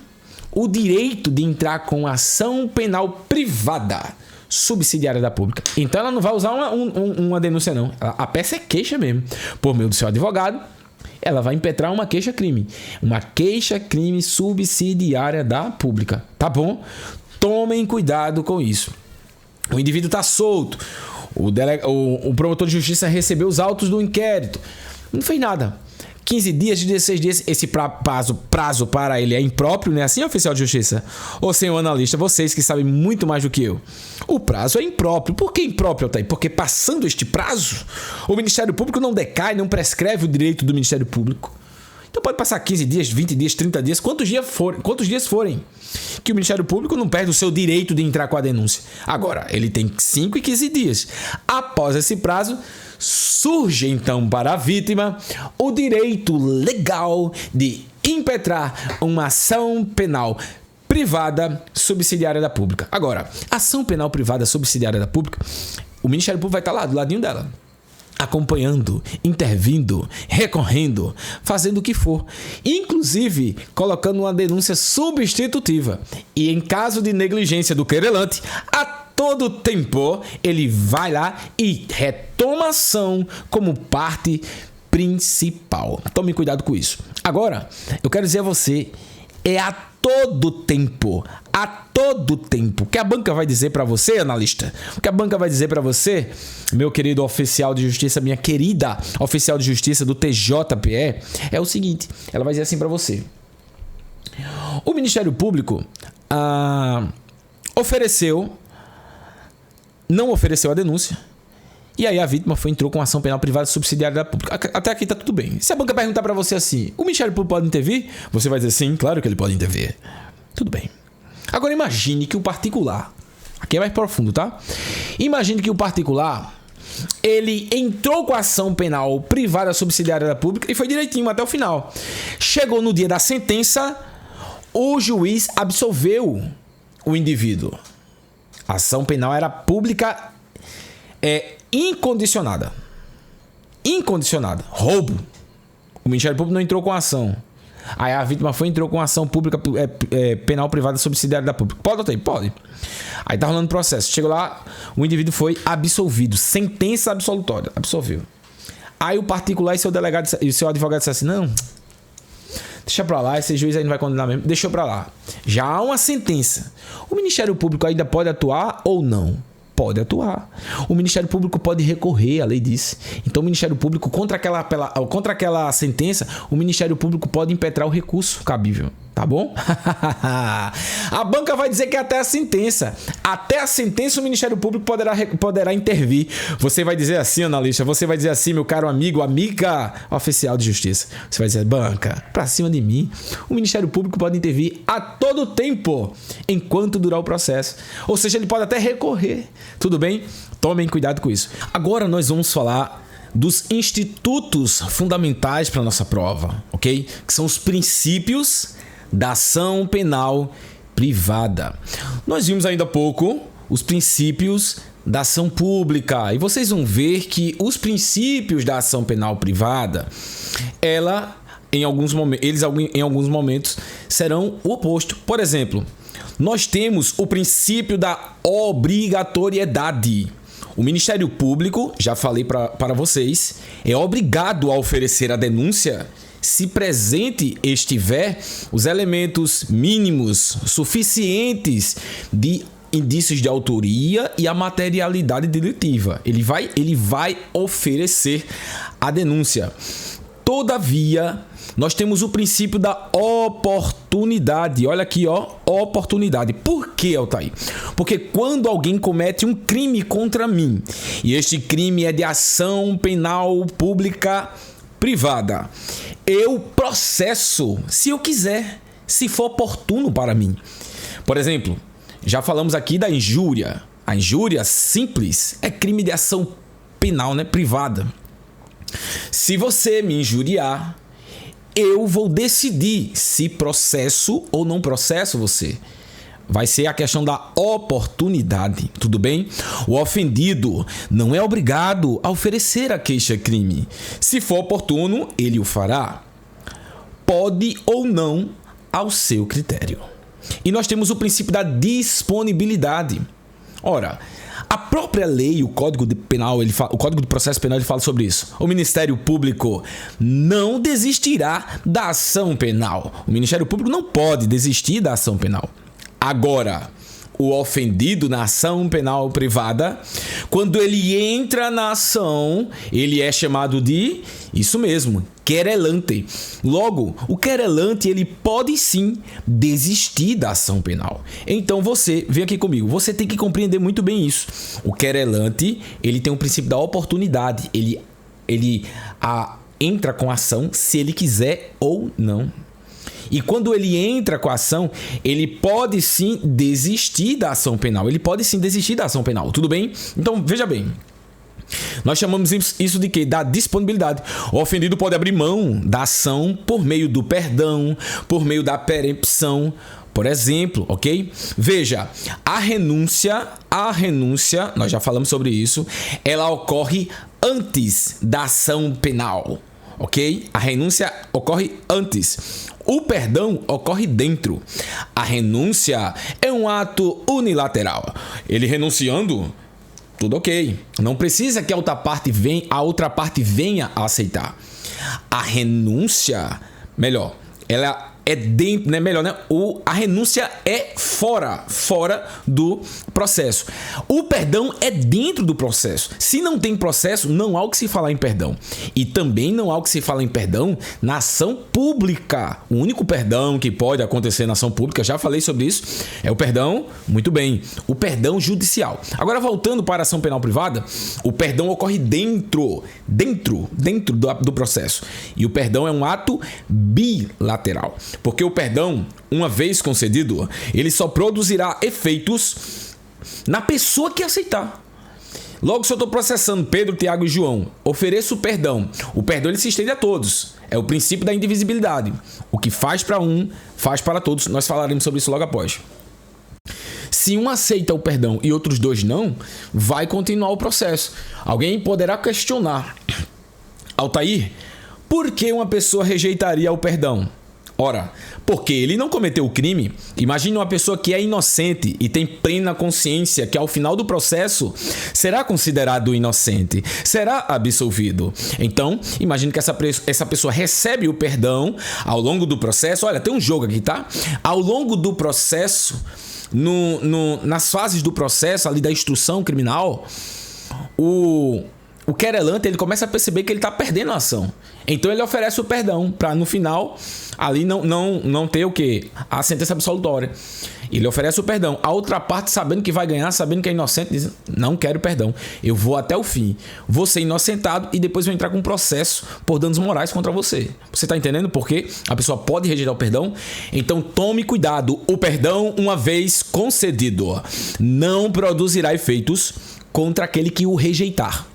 o direito de entrar com ação penal privada subsidiária da pública. Então ela não vai usar uma denúncia não. A peça é queixa mesmo. Por meio do seu advogado, ela vai impetrar uma queixa-crime. Uma queixa-crime subsidiária da pública. Tá bom? Tomem cuidado com isso. O indivíduo está solto. O promotor de justiça recebeu os autos do inquérito. Não fez nada. 15 dias, 16 dias, esse prazo para ele é impróprio, né? Assim, oficial de justiça? Ô, senhor analista, vocês que sabem muito mais do que eu. O prazo é impróprio. Por que impróprio, Altair? Porque passando este prazo, o Ministério Público não decai, não prescreve o direito do Ministério Público. Então pode passar 15 dias, 20 dias, 30 dias, quantos dias forem, que o Ministério Público não perde o seu direito de entrar com a denúncia. Agora, ele tem 5 e 15 dias. Após esse prazo, surge então para a vítima o direito legal de impetrar uma ação penal privada subsidiária da pública. Agora, ação penal privada subsidiária da pública, o Ministério Público vai estar lá do ladinho dela. acompanhando, intervindo, recorrendo, fazendo o que for, inclusive colocando uma denúncia substitutiva. E em caso de negligência do querelante, a todo tempo ele vai lá e retoma a ação como parte principal. Tome cuidado com isso. Agora, eu quero dizer a você, é a todo tempo, o que a banca vai dizer para você, analista, o que a banca vai dizer para você, meu querido oficial de justiça, minha querida oficial de justiça do TJPE, é o seguinte, ela vai dizer assim para você: o Ministério Público não ofereceu a denúncia, e aí a vítima entrou com ação penal privada subsidiária da pública. Até aqui tá tudo bem. Se a banca perguntar para você assim, o Ministério Público pode intervir? Você vai dizer sim, claro que ele pode intervir. Tudo bem. Agora imagine que o particular, aqui é mais profundo, tá? Imagine que o particular, ele entrou com a ação penal privada subsidiária da pública e foi direitinho até o final. Chegou no dia da sentença, o juiz absolveu o indivíduo. A ação penal era pública, incondicionada. Roubo. O Ministério Público não entrou com a ação. Aí a vítima entrou com a ação pública penal privada subsidiária da pública. Pode, doutor? Pode. Aí tá rolando processo. Chegou lá, o indivíduo foi absolvido. Sentença absolutória. Absolveu. Aí o particular e seu delegado e seu advogado disseram assim: não, deixa pra lá, esse juiz aí não vai condenar mesmo. Deixou pra lá. Já há uma sentença. O Ministério Público ainda pode atuar ou não? Pode atuar. O Ministério Público pode recorrer, a lei diz. Então o Ministério Público, contra aquela sentença, o Ministério Público pode impetrar o recurso cabível. Tá bom? A banca vai dizer que até a sentença. Até a sentença o Ministério Público poderá intervir. Você vai dizer assim, analista, você vai dizer assim, meu caro amigo, amiga oficial de justiça. Você vai dizer, banca, pra cima de mim. O Ministério Público pode intervir a todo tempo, enquanto durar o processo. Ou seja, ele pode até recorrer. Tudo bem? Tomem cuidado com isso. Agora nós vamos falar dos institutos fundamentais para nossa prova, ok? Que são os princípios da ação penal privada. Nós vimos ainda há pouco os princípios da ação pública e vocês vão ver que os princípios da ação penal privada, eles em alguns momentos serão o oposto. Por exemplo, nós temos o princípio da obrigatoriedade. O Ministério Público, já falei para vocês, é obrigado a oferecer a denúncia se presente estiver os elementos mínimos suficientes de indícios de autoria e a materialidade delitiva. Ele vai oferecer a denúncia. Todavia, nós temos o princípio da oportunidade. Olha aqui, oportunidade. Por que, Altair? Porque quando alguém comete um crime contra mim, e este crime é de ação penal pública privada, eu processo se eu quiser, se for oportuno para mim. Por exemplo, já falamos aqui da injúria. A injúria simples é crime de ação penal, privada. Se você me injuriar, eu vou decidir se processo ou não processo você. Vai ser a questão da oportunidade, tudo bem? O ofendido não é obrigado a oferecer a queixa-crime. Se for oportuno, ele o fará. Pode ou não, ao seu critério. E nós temos o princípio da disponibilidade. Ora, a própria lei, o Código de Processo Penal, ele fala sobre isso. O Ministério Público não desistirá da ação penal. O Ministério Público não pode desistir da ação penal. Agora, o ofendido na ação penal privada, quando ele entra na ação, ele é chamado de, isso mesmo, querelante. Logo, o querelante, ele pode sim desistir da ação penal. Então você, vem aqui comigo, você tem que compreender muito bem isso. O querelante, ele tem o princípio da oportunidade. Ele entra com a ação se ele quiser ou não. E quando ele entra com a ação, ele pode sim desistir da ação penal. Tudo bem? Então, veja bem. Nós chamamos isso de quê? Da disponibilidade. O ofendido pode abrir mão da ação por meio do perdão, por meio da perempção, Por exemplo, ok? Veja, a renúncia, nós já falamos sobre isso, ela ocorre antes da ação penal, ok? A renúncia ocorre antes. O perdão ocorre dentro. A renúncia é um ato unilateral. Ele renunciando, tudo ok. Não precisa que a outra parte venha a aceitar. A renúncia, melhor, ela é dentro, né? Melhor, né? A renúncia é fora do processo. O perdão é dentro do processo. Se não tem processo, não há o que se falar em perdão. E também não há o que se falar em perdão na ação pública. O único perdão que pode acontecer na ação pública, já falei sobre isso, é o perdão, muito bem, o perdão judicial. Agora, voltando para a ação penal privada, o perdão ocorre dentro do processo. E o perdão é um ato bilateral. Porque o perdão, uma vez concedido, ele só produzirá efeitos na pessoa que aceitar. Logo, se eu estou processando Pedro, Tiago e João, ofereço perdão. O perdão ele se estende a todos. É o princípio da indivisibilidade. O que faz para um, faz para todos. Nós falaremos sobre isso logo após. Se um aceita o perdão e outros dois não, vai continuar o processo. Alguém poderá questionar: Altair, por que uma pessoa rejeitaria o perdão? Ora, porque ele não cometeu o crime. Imagine uma pessoa que é inocente e tem plena consciência que ao final do processo será considerado inocente, será absolvido. Então, imagine que essa pessoa recebe o perdão ao longo do processo. Olha, tem um jogo aqui, tá? Ao longo do processo, nas fases do processo ali da instrução criminal, o querelante ele começa a perceber que ele está perdendo a ação. Então ele oferece o perdão para no final ali não ter o quê? A sentença absolutória. Ele oferece o perdão. A outra parte, sabendo que vai ganhar, sabendo que é inocente, diz: não quero perdão. Eu vou até o fim. Vou ser inocentado e depois vou entrar com um processo por danos morais contra você. Você está entendendo por quê? A pessoa pode rejeitar o perdão? Então tome cuidado. O perdão, uma vez concedido, não produzirá efeitos contra aquele que o rejeitar.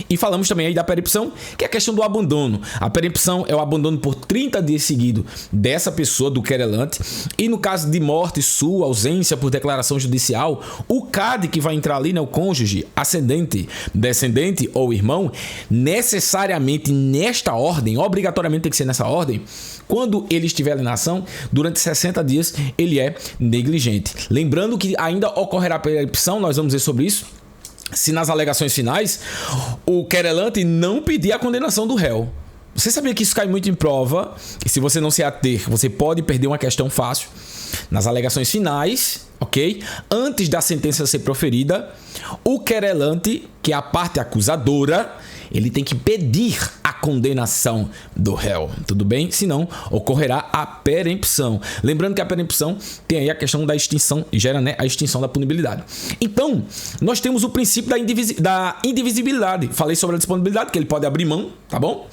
E falamos também aí da perempção, que é a questão do abandono. A perempção é o abandono por 30 dias seguidos dessa pessoa, do querelante. E no caso de morte, sua ausência por declaração judicial, o CAD que vai entrar ali, né, o cônjuge, ascendente, descendente ou irmão, necessariamente nesta ordem, obrigatoriamente tem que ser nessa ordem, quando ele estiver ali na ação, durante 60 dias ele é negligente. Lembrando que ainda ocorrerá perempção, nós vamos ver sobre isso, se nas alegações finais o querelante não pedir a condenação do réu. Você sabia que isso cai muito em prova? E se você não se ater, você pode perder uma questão fácil. Nas alegações finais, ok? Antes da sentença ser proferida, o querelante, que é a parte acusadora, ele tem que pedir a condenação do réu, tudo bem? Senão, ocorrerá a perempção. Lembrando que a perempção tem aí a questão da extinção, gera, né, a extinção da punibilidade. Então, nós temos o princípio da indivisibilidade. Falei sobre a disponibilidade, que ele pode abrir mão, tá bom?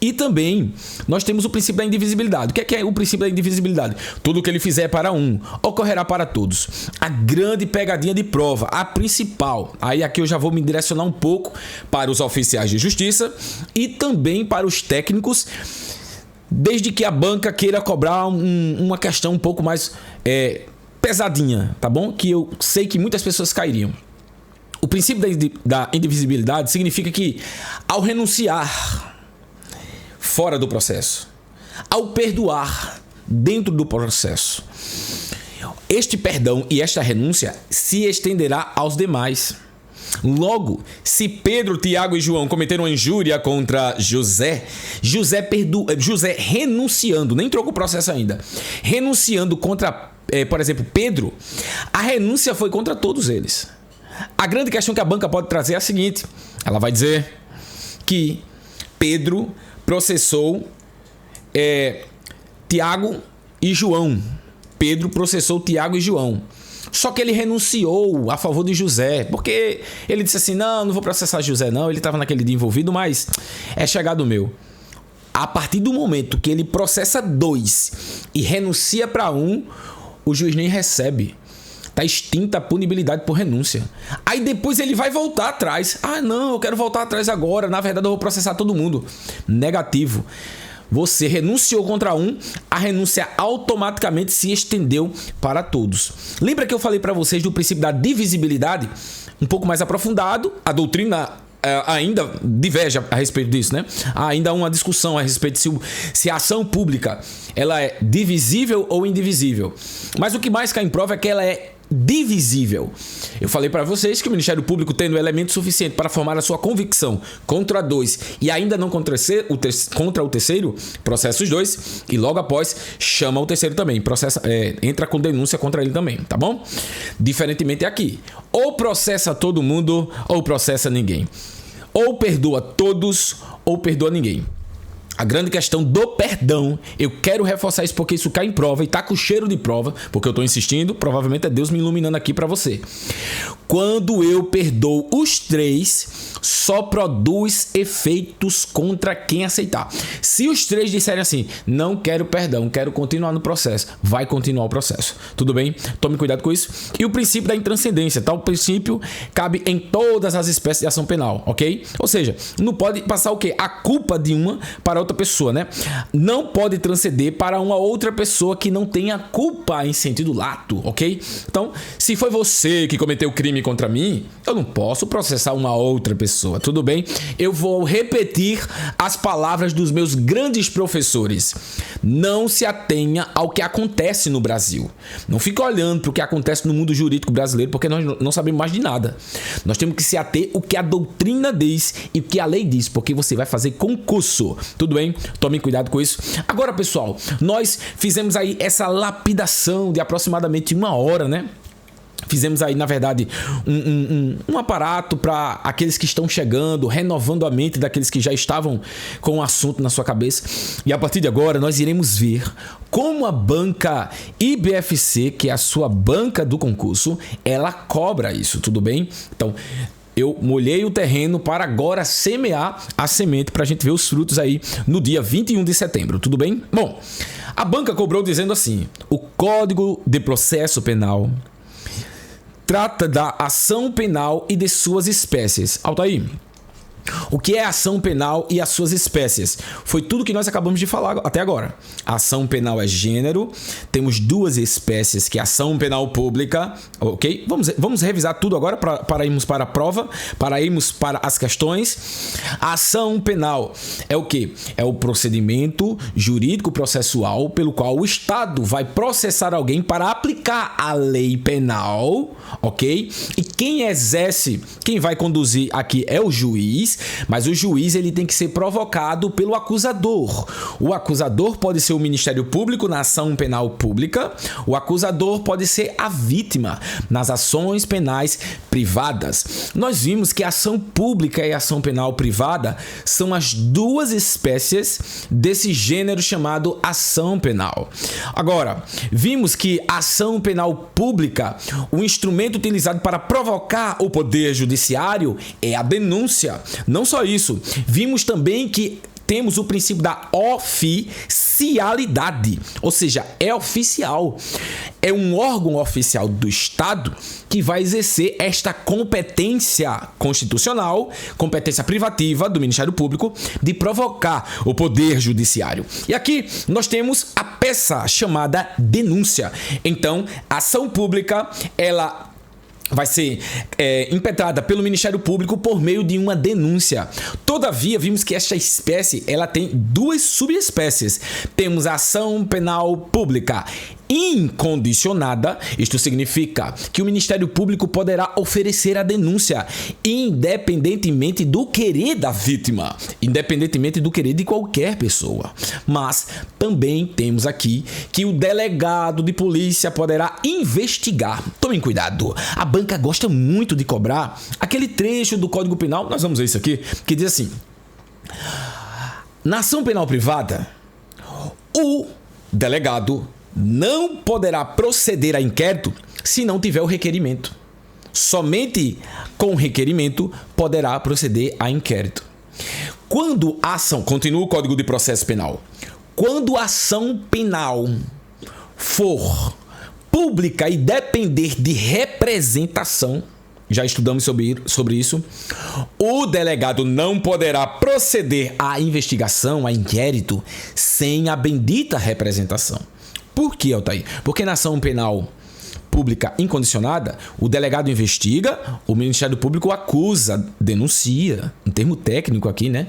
E também nós temos o princípio da indivisibilidade. O que é o princípio da indivisibilidade? Tudo que ele fizer para um, ocorrerá para todos. A grande pegadinha de prova, a principal. Aí aqui eu já vou me direcionar um pouco para os oficiais de justiça e também para os técnicos, desde que a banca queira cobrar uma questão um pouco mais pesadinha, tá bom? Que eu sei que muitas pessoas cairiam. O princípio da indivisibilidade significa que ao renunciar fora do processo, ao perdoar dentro do processo, este perdão e esta renúncia se estenderá aos demais. Logo, se Pedro, Tiago e João cometeram injúria contra José renunciando, nem trocou o processo ainda, renunciando contra, por exemplo, Pedro, a renúncia foi contra todos eles. A grande questão que a banca pode trazer é a seguinte: ela vai dizer que Pedro processou Tiago e João. Pedro processou Tiago e João. Só que ele renunciou a favor de José, porque ele disse assim: não vou processar José não, ele estava naquele dia envolvido, mas é chegado meu. A partir do momento que ele processa dois e renuncia para um, o juiz nem recebe. Está extinta a punibilidade por renúncia. Aí depois ele vai voltar atrás. Ah, não, eu quero voltar atrás agora. Na verdade, eu vou processar todo mundo. Negativo. você renunciou contra um, a renúncia automaticamente se estendeu para todos. Lembra que eu falei para vocês do princípio da divisibilidade? Um pouco mais aprofundado, a doutrina ainda diverge a respeito disso, né? Há ainda uma discussão a respeito se a ação pública ela é divisível ou indivisível. Mas o que mais cai em prova é que ela é divisível. Eu falei para vocês que o Ministério Público, tendo elemento suficiente para formar a sua convicção contra dois e ainda não contra o terceiro, processa os dois e logo após chama o terceiro também, entra com denúncia contra ele também, tá bom? Diferentemente aqui, ou processa todo mundo ou processa ninguém, ou perdoa todos ou perdoa ninguém. A grande questão do perdão, eu quero reforçar isso porque isso cai em prova e tá com cheiro de prova, porque eu tô insistindo, provavelmente é Deus me iluminando aqui para você. Quando eu perdoo os três, só produz efeitos contra quem aceitar. Se os três disserem assim, não quero perdão, quero continuar no processo, vai continuar o processo. Tudo bem? Tome cuidado com isso. E o princípio da intranscendência, tal princípio cabe em todas as espécies de ação penal, ok? Ou seja, não pode passar o quê? A culpa de uma para outra pessoa, né? Não pode transcender para uma outra pessoa que não tenha culpa em sentido lato, ok? Então, se foi você que cometeu o crime contra mim, eu não posso processar uma outra pessoa, tudo bem? Eu vou repetir as palavras dos meus grandes professores. Não se atenha ao que acontece no Brasil. Não fica olhando para o que acontece no mundo jurídico brasileiro, porque nós não sabemos mais de nada. Nós temos que se ater ao que a doutrina diz e o que a lei diz, porque você vai fazer concurso. Tudo bem? Tomem cuidado com isso. Agora, pessoal, nós fizemos aí essa lapidação de aproximadamente 1 hora, né? Fizemos aí, na verdade, um aparato para aqueles que estão chegando, renovando a mente daqueles que já estavam com o assunto na sua cabeça. E a partir de agora, nós iremos ver como a banca IBFC, que é a sua banca do concurso, ela cobra isso, tudo bem? Então, eu molhei o terreno para agora semear a semente para a gente ver os frutos aí no dia 21 de setembro, tudo bem? Bom, a banca cobrou dizendo assim: o Código de Processo Penal trata da ação penal e de suas espécies. Altair, o que é ação penal e as suas espécies? Foi tudo que nós acabamos de falar até agora. A ação penal é gênero, temos 2 espécies, que é a ação penal pública, ok? Vamos revisar tudo agora para irmos para a prova, para irmos para as questões. A ação penal é o quê? É o procedimento jurídico processual pelo qual o Estado vai processar alguém para aplicar a lei penal, ok? E quem vai conduzir aqui é o juiz, mas o juiz ele tem que ser provocado pelo acusador. O acusador pode ser o Ministério Público na ação penal pública, o acusador pode ser a vítima nas ações penais privadas. Nós vimos que a ação pública e a ação penal privada são as 2 espécies desse gênero chamado ação penal. Agora, vimos que a ação penal pública, o instrumento utilizado para provocar o poder judiciário é a denúncia. Não só isso, vimos também que temos o princípio da oficialidade, ou seja, é oficial. É um órgão oficial do Estado que vai exercer esta competência constitucional, competência privativa do Ministério Público de provocar o poder judiciário. E aqui nós temos a peça chamada denúncia. Então, a ação pública, ela vai ser impetrada pelo Ministério Público por meio de uma denúncia. Todavia, vimos que esta espécie ela tem 2 subespécies. Temos a ação penal pública incondicionada. Isto significa que o Ministério Público poderá oferecer a denúncia independentemente do querer da vítima, independentemente do querer de qualquer pessoa. Mas também temos aqui que o delegado de polícia poderá investigar. Tomem cuidado. A banca gosta muito de cobrar aquele trecho do Código Penal, nós vamos ver isso aqui, que diz assim: na ação penal privada, o delegado não poderá proceder a inquérito se não tiver o requerimento. Somente com requerimento poderá proceder a inquérito. Quando a ação, continua o Código de Processo Penal, quando a ação penal for pública e depender de representação, já estudamos sobre isso. O delegado não poderá proceder à investigação, a inquérito, sem a bendita representação. Por que, Altair? Porque na ação penal pública incondicionada, o delegado investiga, o Ministério Público acusa, denuncia, um termo técnico aqui, né?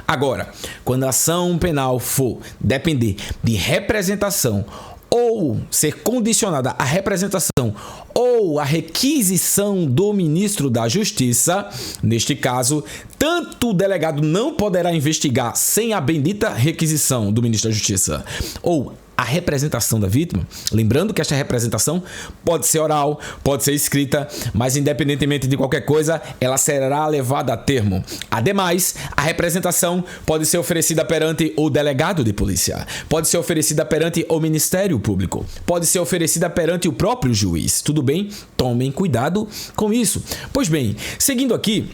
Agora, quando a ação penal for depender de representação ou ser condicionada à representação ou à requisição do ministro da Justiça, neste caso, tanto o delegado não poderá investigar sem a bendita requisição do ministro da Justiça ou a representação da vítima, lembrando que esta representação pode ser oral, pode ser escrita, mas independentemente de qualquer coisa, ela será levada a termo. Ademais, a representação pode ser oferecida perante o delegado de polícia, pode ser oferecida perante o Ministério Público, pode ser oferecida perante o próprio juiz. Tudo bem? Tomem cuidado com isso. Pois bem, seguindo aqui,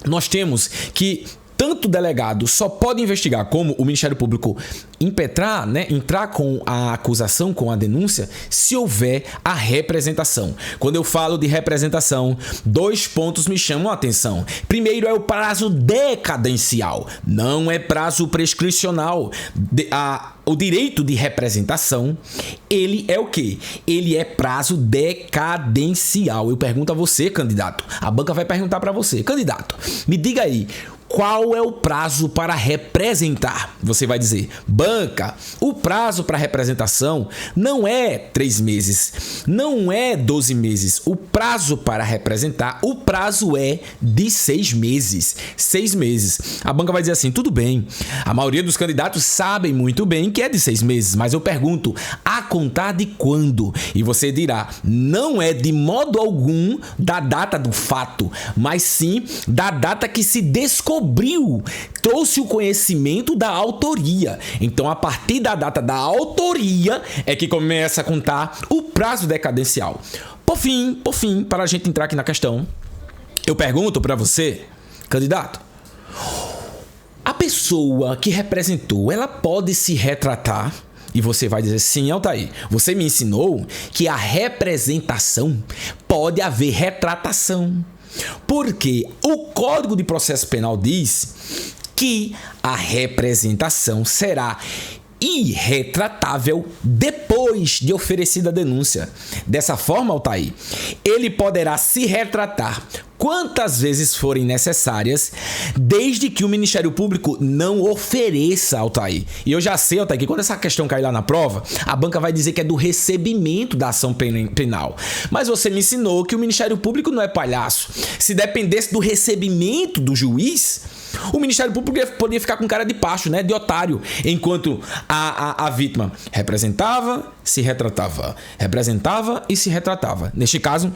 nós temos que tanto o delegado só pode investigar como o Ministério Público impetrar, entrar com a acusação, com a denúncia, se houver a representação. Quando eu falo de representação, 2 pontos me chamam a atenção. Primeiro é o prazo decadencial, não é prazo prescricional. O direito de representação, ele é o quê? Ele é prazo decadencial. Eu pergunto a você, candidato. A banca vai perguntar para você, candidato, me diga aí, qual é o prazo para representar? Você vai dizer, banca, o prazo para representação não é 3 meses, não é 12 meses. O prazo para representar, o prazo é de 6 meses. 6 meses. A banca vai dizer assim, tudo bem, a maioria dos candidatos sabem muito bem que é de 6 meses, mas eu pergunto, a contar de quando? E você dirá, não é de modo algum da data do fato, mas sim da data que se descobriu, trouxe o conhecimento da autoria. Então, a partir da data da autoria é que começa a contar o prazo decadencial. Por fim, para a gente entrar aqui na questão, eu pergunto para você, candidato, a pessoa que representou, ela pode se retratar? E você vai dizer, sim, Altair, você me ensinou que a representação pode haver retratação. Porque o Código de Processo Penal diz que a representação será irretratável depois de oferecida a denúncia. Dessa forma, Altair, ele poderá se retratar quantas vezes forem necessárias, desde que o Ministério Público não ofereça, Altair. E eu já sei, Altair, que quando essa questão cair lá na prova, a banca vai dizer que é do recebimento da ação penal. Mas você me ensinou que o Ministério Público não é palhaço. Se dependesse do recebimento do juiz, o Ministério Público poderia ficar com cara de pacho, de otário, enquanto a vítima representava, se retratava, representava e se retratava. Neste caso,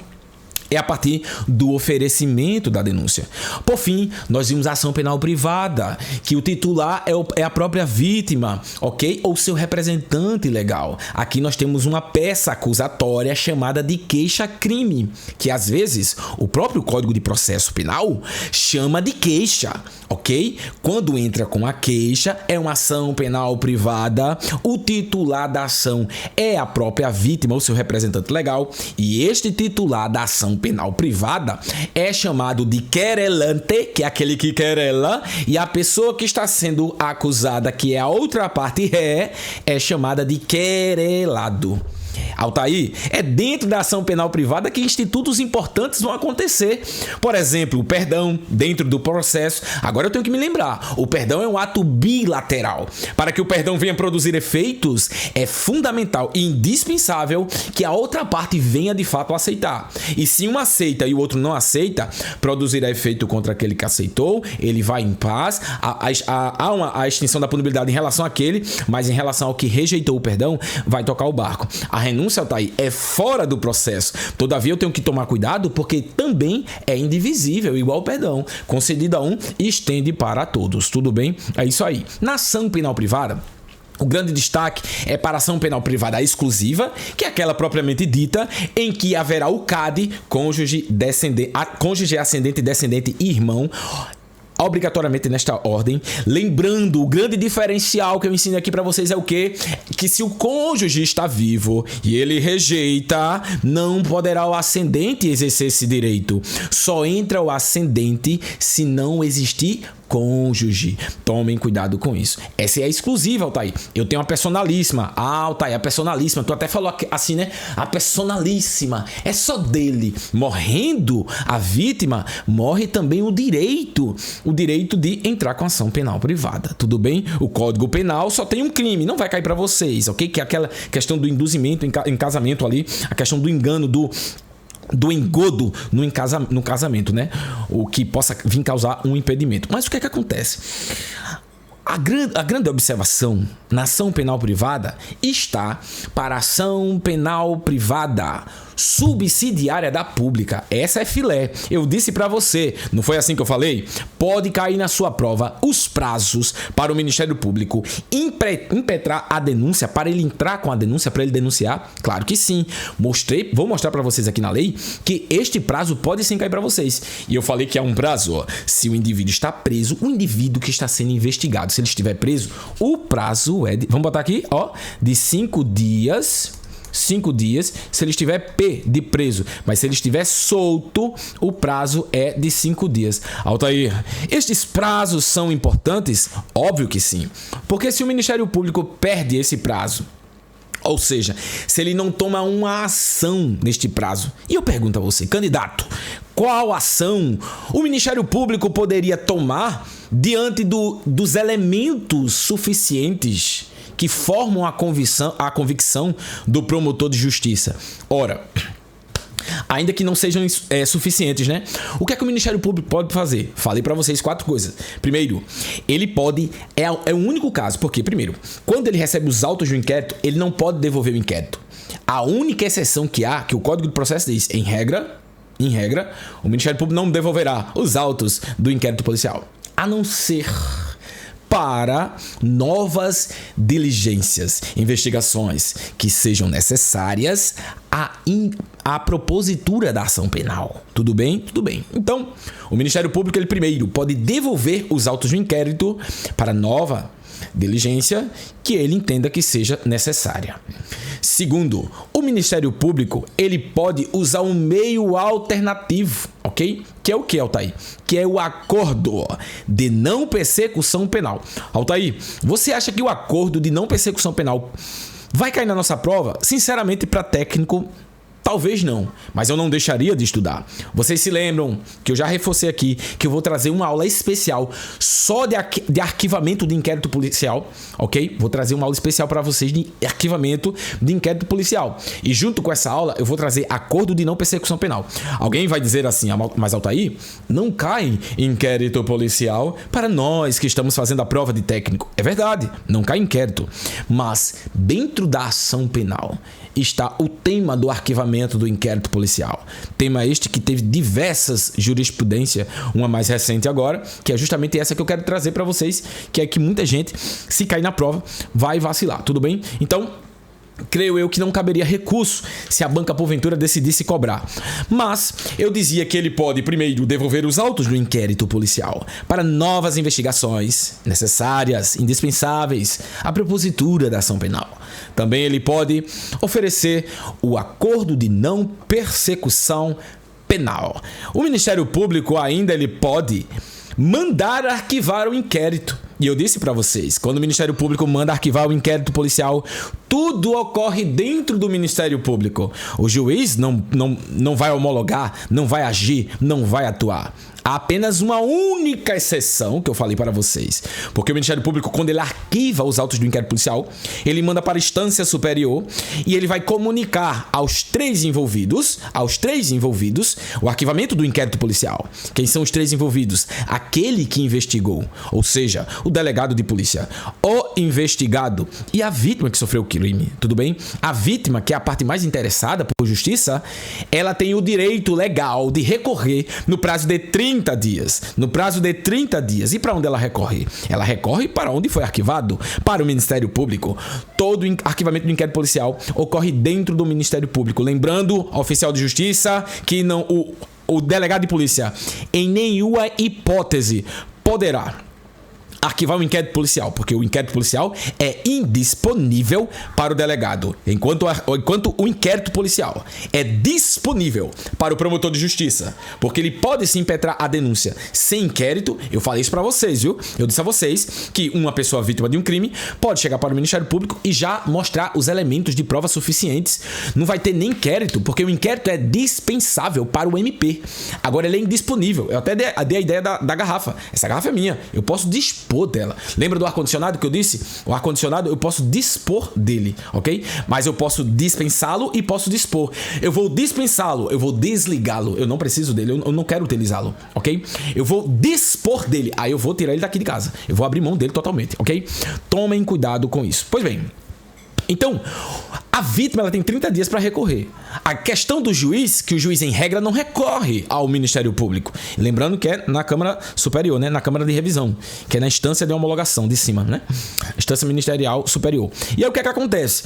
é a partir do oferecimento da denúncia. Por fim, nós vimos a ação penal privada, que o titular é a própria vítima, ok? Ou seu representante legal. Aqui nós temos uma peça acusatória chamada de queixa-crime, que às vezes o próprio Código de Processo Penal chama de queixa, ok? Quando entra com a queixa, é uma ação penal privada, o titular da ação é a própria vítima ou seu representante legal, e este titular da ação penal privada é chamado de querelante, que é aquele que querela, e a pessoa que está sendo acusada, que é a outra parte é chamada de querelado. Altair, é dentro da ação penal privada que institutos importantes vão acontecer. Por exemplo, o perdão dentro do processo. Agora eu tenho que me lembrar, o perdão é um ato bilateral. Para que o perdão venha produzir efeitos, é fundamental e indispensável que a outra parte venha de fato aceitar. E se um aceita e o outro não aceita, produzirá efeito contra aquele que aceitou, ele vai em paz, há a extinção da punibilidade em relação àquele, mas em relação ao que rejeitou o perdão, vai tocar o barco. A renúncia, Altair, é fora do processo. Todavia, eu tenho que tomar cuidado porque também é indivisível, igual o perdão. Concedido a um, estende para todos. Tudo bem? É isso aí. Na ação penal privada, o grande destaque é para a ação penal privada exclusiva, que é aquela propriamente dita, em que haverá o CAD, cônjuge, ascendente, descendente e irmão, obrigatoriamente nesta ordem. Lembrando, o grande diferencial que eu ensino aqui para vocês é o quê? Que se o cônjuge está vivo e ele rejeita, não poderá o ascendente exercer esse direito. Só entra o ascendente se não existir cônjuge. Tomem cuidado com isso. Essa é a exclusiva, Altair. Eu tenho a personalíssima. Ah, Altair, a personalíssima. Tu até falou assim, né? A personalíssima. É só dele. Morrendo a vítima, morre também o direito. O direito de entrar com ação penal privada. Tudo bem? O Código Penal só tem um crime. Não vai cair para vocês, ok? Que é aquela questão do induzimento em casamento ali. A questão do engano, do engodo no casamento, né? O que possa vir causar um impedimento. Mas o que é que acontece? A grande observação na ação penal privada está para a ação penal privada subsidiária da pública. Essa é filé. Eu disse para você, não foi assim que eu falei? Pode cair na sua prova os prazos para o Ministério Público impetrar a denúncia, para ele entrar com a denúncia, para ele denunciar? Claro que sim. Vou mostrar para vocês aqui na lei que este prazo pode sim cair para vocês. E eu falei que há um prazo, ó. Se o indivíduo está preso, o indivíduo que está sendo investigado, se ele estiver preso, o prazo é vamos botar aqui, ó, de 5 dias. 5 dias, se ele estiver de preso. Mas se ele estiver solto, o prazo é de 5 dias. Altair, estes prazos são importantes? Óbvio que sim. Porque se o Ministério Público perde esse prazo, ou seja, se ele não toma uma ação neste prazo, e eu pergunto a você, candidato, qual ação o Ministério Público poderia tomar diante dos elementos suficientes que formam a convicção do promotor de justiça? Ora, ainda que não sejam suficientes, né? O que é que o Ministério Público pode fazer? Falei para vocês 4 coisas. Primeiro, ele pode... É o único caso. Porque, primeiro, quando ele recebe os autos do inquérito, ele não pode devolver o inquérito. A única exceção que há, que o Código de Processo diz, em regra, o Ministério Público não devolverá os autos do inquérito policial. A não ser para novas diligências, investigações que sejam necessárias à propositura da ação penal. Tudo bem? Tudo bem. Então, o Ministério Público, ele primeiro pode devolver os autos do inquérito para nova diligência que ele entenda que seja necessária. Segundo, o Ministério Público, ele pode usar um meio alternativo, ok? Que é o que, Altair? Que é o acordo de não persecução penal. Altair, você acha que o acordo de não persecução penal vai cair na nossa prova? Sinceramente, para técnico, talvez não, mas eu não deixaria de estudar. Vocês se lembram que eu já reforcei aqui que eu vou trazer uma aula especial só de arquivamento de inquérito policial, ok? Vou trazer uma aula especial para vocês de arquivamento de inquérito policial. E junto com essa aula eu vou trazer acordo de não persecução penal. Alguém vai dizer assim, mas Altair, não cai inquérito policial para nós que estamos fazendo a prova de técnico. É verdade, não cai inquérito, mas dentro da ação penal está o tema do arquivamento do inquérito policial. Tema este que teve diversas jurisprudências, uma mais recente agora, que é justamente essa que eu quero trazer para vocês, que é que muita gente, se cair na prova, vai vacilar, tudo bem? Então, creio eu que não caberia recurso se a banca porventura decidisse cobrar. Mas eu dizia que ele pode primeiro devolver os autos do inquérito policial para novas investigações necessárias, indispensáveis à propositura da ação penal. Também ele pode oferecer o acordo de não persecução penal. O Ministério Público ainda ele pode mandar arquivar o inquérito. E eu disse para vocês, quando o Ministério Público manda arquivar o inquérito policial, tudo ocorre dentro do Ministério Público. O juiz não vai homologar, não vai agir, não vai atuar. Há apenas uma única exceção que eu falei para vocês. Porque o Ministério Público, quando ele arquiva os autos do inquérito policial, ele manda para a instância superior e ele vai comunicar aos três envolvidos, o arquivamento do inquérito policial. Quem são os três envolvidos? Aquele que investigou, ou seja, o delegado de polícia, o investigado e a vítima que sofreu o crime, tudo bem? A vítima, que é a parte mais interessada por justiça, ela tem o direito legal de recorrer no prazo de 30 dias. No prazo de 30 dias. E para onde ela recorre? Ela recorre para onde foi arquivado, para o Ministério Público. Todo arquivamento do inquérito policial ocorre dentro do Ministério Público. Lembrando, oficial de justiça, que não o delegado de polícia, em nenhuma hipótese, poderá arquivar o inquérito policial, porque o inquérito policial é indisponível para o delegado, enquanto o inquérito policial é disponível para o promotor de justiça, porque ele pode sim impetrar a denúncia sem inquérito. Eu falei isso para vocês, viu? Eu disse a vocês que uma pessoa vítima de um crime pode chegar para o Ministério Público e já mostrar os elementos de prova suficientes. Não vai ter nem inquérito, porque o inquérito é dispensável para o MP. Agora ele é indisponível. Eu até dei a ideia da garrafa. Essa garrafa é minha. Eu posso dispor dela. Lembra do ar-condicionado que eu disse? O ar-condicionado eu posso dispor dele, ok? Mas eu posso dispensá-lo e posso dispor. Eu vou dispensá-lo, eu vou desligá-lo. Eu não preciso dele, eu não quero utilizá-lo, ok? Eu vou dispor dele, aí eu vou tirar ele daqui de casa. Eu vou abrir mão dele totalmente, ok? Tomem cuidado com isso. Pois bem, então, a vítima ela tem 30 dias para recorrer. A questão do juiz, que o juiz em regra não recorre ao Ministério Público. Lembrando que é na Câmara Superior, né? Na Câmara de Revisão, que é na instância de homologação de cima, né? Instância Ministerial Superior. E aí o que é que acontece?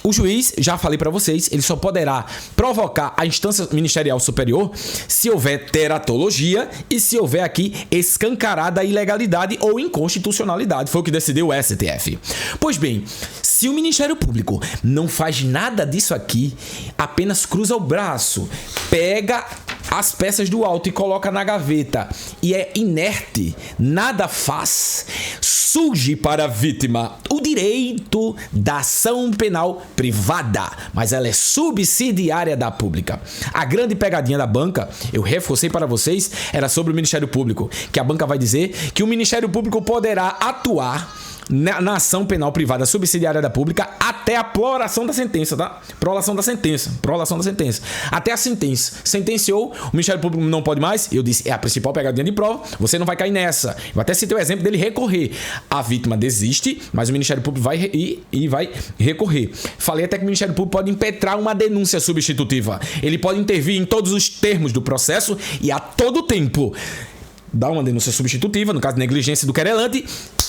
O juiz, já falei para vocês, ele só poderá provocar a instância ministerial superior se houver teratologia e se houver aqui escancarada ilegalidade ou inconstitucionalidade. Foi o que decidiu o STF. Pois bem, se o Ministério Público não faz nada disso aqui, apenas cruza o braço, pega as peças do auto e coloca na gaveta e é inerte, nada faz, surge para a vítima o direito da ação penal privada, mas ela é subsidiária da pública. A grande pegadinha da banca, eu reforcei para vocês, era sobre o Ministério Público, que a banca vai dizer que o Ministério Público poderá atuar na ação penal privada subsidiária da pública até a prolação da sentença, tá? Prolação da sentença. Até a sentença. Sentenciou, o Ministério Público não pode mais. Eu disse, é a principal pegadinha de prova, você não vai cair nessa. Eu até citei o exemplo dele recorrer. A vítima desiste, mas o Ministério Público vai vai recorrer. Falei até que o Ministério Público pode impetrar uma denúncia substitutiva. Ele pode intervir em todos os termos do processo e a todo tempo dar uma denúncia substitutiva, no caso de negligência do querelante,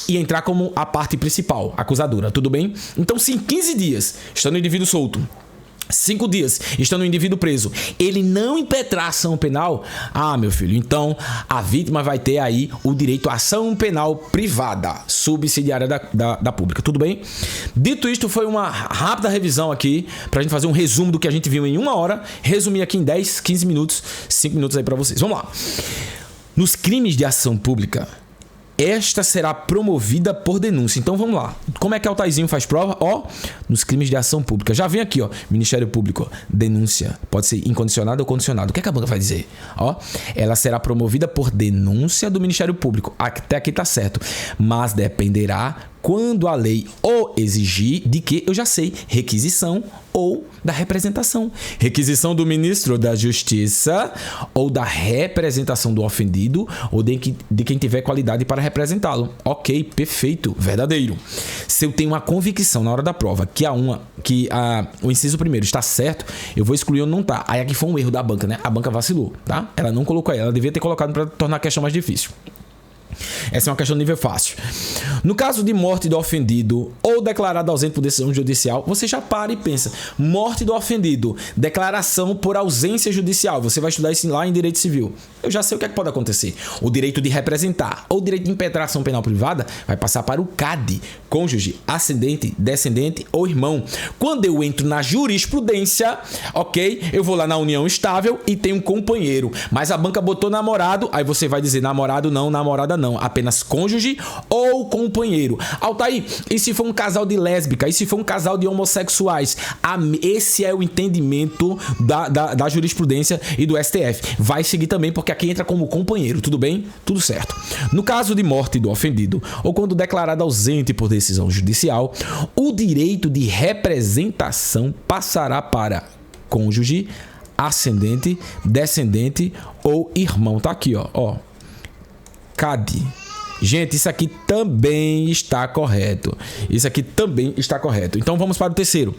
e entrar como a parte principal, acusadora, tudo bem? Então, se em 15 dias, estando o indivíduo solto, 5 dias, estando o indivíduo preso, ele não impetrar ação penal, meu filho, então a vítima vai ter aí o direito à ação penal privada, subsidiária da pública, tudo bem? Dito isto, foi uma rápida revisão aqui, pra gente fazer um resumo do que a gente viu em 1 hora, resumir aqui em 10, 15 minutos, 5 minutos aí pra vocês. Vamos lá. Nos crimes de ação pública, esta será promovida por denúncia. Então vamos lá. Como é que o Altaizinho faz prova? Nos crimes de ação pública. Já vem aqui, Ministério Público, denúncia. Pode ser incondicionada ou condicionada. O que é que a banca vai dizer? Ela será promovida por denúncia do Ministério Público. Até aqui tá certo. Mas dependerá quando a lei o exigir de que, eu já sei, requisição ou da representação. Requisição do ministro da Justiça ou da representação do ofendido ou de quem tiver qualidade para representá-lo. Ok, perfeito, verdadeiro. Se eu tenho uma convicção na hora da prova que o inciso primeiro está certo, eu vou excluir onde não está. Aí aqui foi um erro da banca, né? A banca vacilou, tá? Ela não colocou aí, ela devia ter colocado para tornar a questão mais difícil. Essa é uma questão de nível fácil. No caso de morte do ofendido ou declarado ausente por decisão judicial, você já para e pensa. Morte do ofendido, declaração por ausência judicial. Você vai estudar isso lá em Direito Civil. Eu já sei o que é que pode acontecer. O direito de representar ou o direito de impetrar ação penal privada vai passar para o CAD, cônjuge, ascendente, descendente ou irmão. Quando eu entro na jurisprudência, ok, eu vou lá na união estável e tenho um companheiro. Mas a banca botou namorado, aí você vai dizer namorado não, namorada não. Apenas cônjuge ou companheiro. Altair, e se for um casal de lésbica? E se for um casal de homossexuais? Esse é o entendimento da jurisprudência e do STF. Vai seguir também, porque aqui entra como companheiro. Tudo bem? Tudo certo. No caso de morte do ofendido, ou quando declarado ausente por decisão judicial, o direito de representação passará para cônjuge, ascendente, descendente ou irmão. Tá aqui, ó. CAD. Gente, isso aqui também está correto. Então vamos para o terceiro.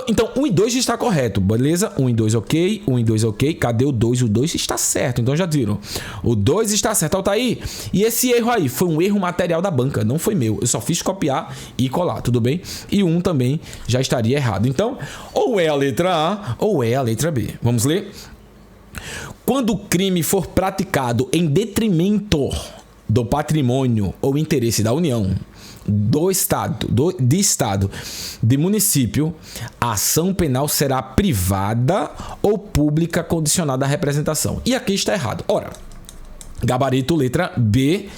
Então 1 e 2 está correto, beleza? 1 e 2 ok, 1 e 2 ok. Cadê o 2? O 2 está certo, então já viram. O 2 está certo, Altair. E esse erro aí foi um erro material da banca, não foi meu. Eu só fiz copiar e colar, tudo bem? E 1 também já estaria errado. Então, ou é a letra A ou é a letra B. Vamos ler? Quando o crime for praticado em detrimento do patrimônio ou interesse da União, do Estado, de município, a ação penal será privada ou pública condicionada à representação. E aqui está errado. Ora, gabarito letra B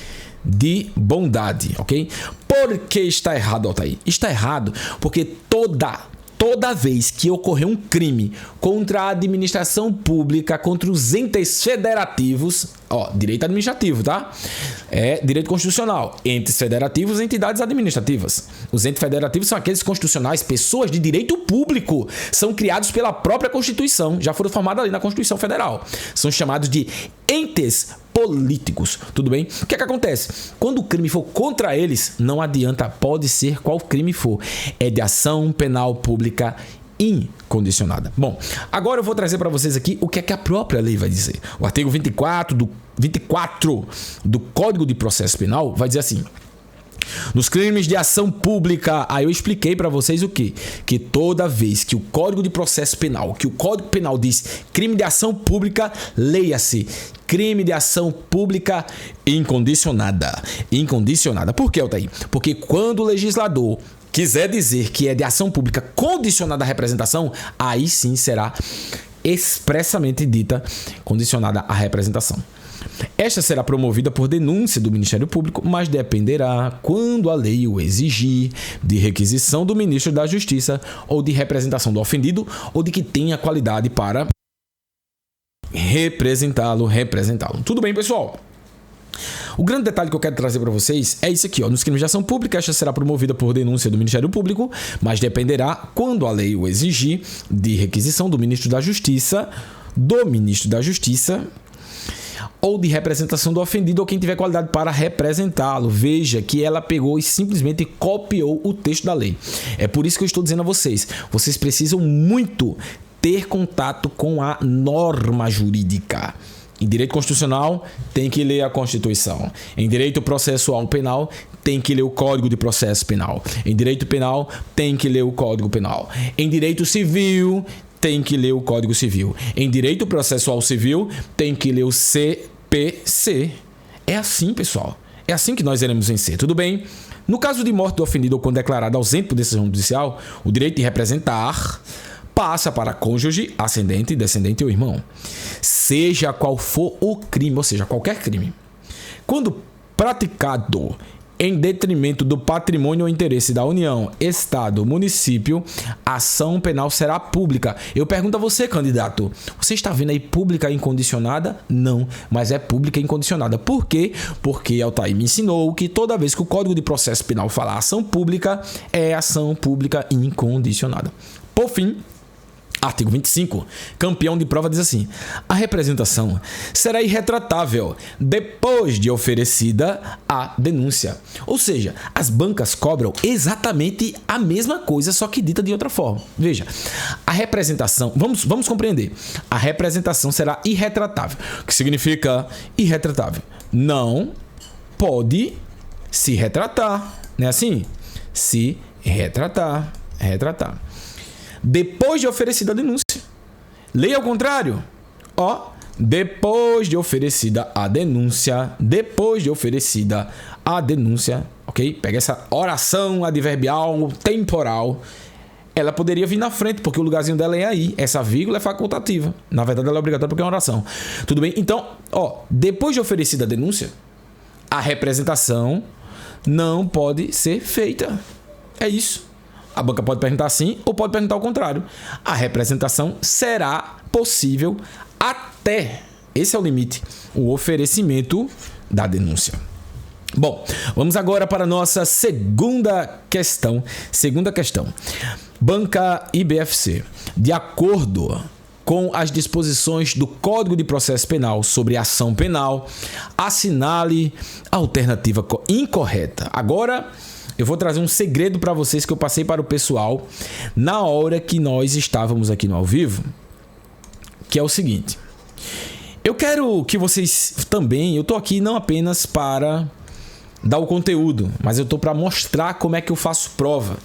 de bondade, ok? Por que está errado, Altair? Está errado porque toda vez que ocorrer um crime contra a administração pública, contra os entes federativos, direito administrativo, tá? É direito constitucional. Entes federativos, entidades administrativas. Os entes federativos são aqueles constitucionais, pessoas de direito público, são criados pela própria Constituição, já foram formados ali na Constituição Federal. São chamados de entes políticos, tudo bem? O que é que acontece? Quando o crime for contra eles, não adianta, pode ser qual crime for, é de ação penal pública incondicionada. Bom, agora eu vou trazer para vocês aqui o que é que a própria lei vai dizer. O artigo 24 do Código de Processo Penal vai dizer assim: nos crimes de ação pública, aí eu expliquei para vocês o quê? Que toda vez que o Código de Processo Penal, que o Código Penal diz crime de ação pública, leia-se crime de ação pública incondicionada. Incondicionada. Por que, Altair? Porque quando o legislador quiser dizer que é de ação pública condicionada à representação, aí sim será expressamente dita condicionada à representação. Esta será promovida por denúncia do Ministério Público, mas dependerá, quando a lei o exigir, de requisição do Ministro da Justiça ou de representação do ofendido ou de que tenha qualidade para representá-lo. Tudo bem, pessoal? O grande detalhe que eu quero trazer para vocês é isso aqui, nos crimes de ação pública, esta será promovida por denúncia do Ministério Público, mas dependerá, quando a lei o exigir, de requisição do Ministro da Justiça, ou de representação do ofendido ou quem tiver qualidade para representá-lo. Veja que ela pegou e simplesmente copiou o texto da lei. É por isso que eu estou dizendo a vocês, vocês precisam muito ter contato com a norma jurídica. Em direito constitucional, tem que ler a Constituição. Em direito processual penal, tem que ler o Código de Processo Penal. Em direito penal, tem que ler o Código Penal. Em direito civil, tem que ler o Código Civil. Em direito processual civil, tem que ler o CPC. É assim, pessoal. É assim que nós iremos vencer, tudo bem? No caso de morte do ofendido ou quando declarado ausente por decisão judicial, o direito de representar passa para cônjuge, ascendente, descendente ou irmão. Seja qual for o crime, ou seja, qualquer crime. Quando praticado em detrimento do patrimônio ou interesse da União, Estado, município, a ação penal será pública. Eu pergunto a você, candidato, você está vendo aí pública incondicionada? Não, mas é pública incondicionada. Por quê? Porque Altair me ensinou que toda vez que o Código de Processo Penal falar ação pública, é ação pública incondicionada. Por fim, artigo 25, campeão de prova diz assim: a representação será irretratável depois de oferecida a denúncia. Ou seja, as bancas cobram exatamente a mesma coisa, só que dita de outra forma. Veja, a representação, vamos compreender, a representação será irretratável. O que significa irretratável? Não pode se retratar, não é assim? Se retratar. Depois de oferecida a denúncia. Leia ao contrário. Depois de oferecida a denúncia. Ok? Pega essa oração adverbial temporal. Ela poderia vir na frente, porque o lugarzinho dela é aí. Essa vírgula é facultativa. Na verdade, ela é obrigatória porque é uma oração. Tudo bem? Então, depois de oferecida a denúncia, a representação não pode ser feita. É isso. A banca pode perguntar sim ou pode perguntar ao contrário. A representação será possível até, esse é o limite, o oferecimento da denúncia. Bom, vamos agora para a nossa segunda questão. Banca IBFC. De acordo com as disposições do Código de Processo Penal sobre ação penal, assinale a alternativa incorreta. Agora, eu vou trazer um segredo para vocês que eu passei para o pessoal na hora que nós estávamos aqui no ao vivo, que é o seguinte. Eu quero que vocês também, eu tô aqui não apenas para dar o conteúdo, mas eu tô para mostrar como é que eu faço prova.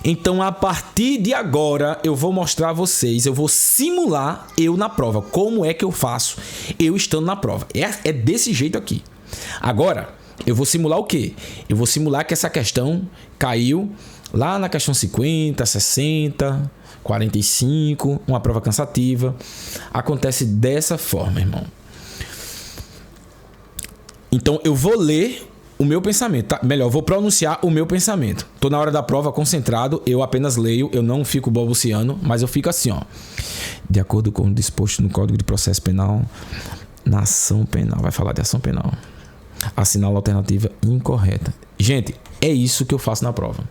Então, a partir de agora, eu vou mostrar a vocês, eu vou simular eu na prova, como é que eu faço eu estando na prova. É desse jeito aqui. Agora, Eu vou simular o quê? Eu vou simular que essa questão caiu lá na questão 50, 60, 45, uma prova cansativa. Acontece dessa forma, irmão. Então eu vou ler o meu pensamento, tá? Melhor, eu vou pronunciar o meu pensamento. Tô na hora da prova concentrado, eu apenas leio, eu não fico balbuciando, mas eu fico assim, ó. De acordo com o disposto no Código de Processo Penal, na ação penal, vai falar de ação penal. Assinala a alternativa incorreta. Gente, é isso que eu faço na prova.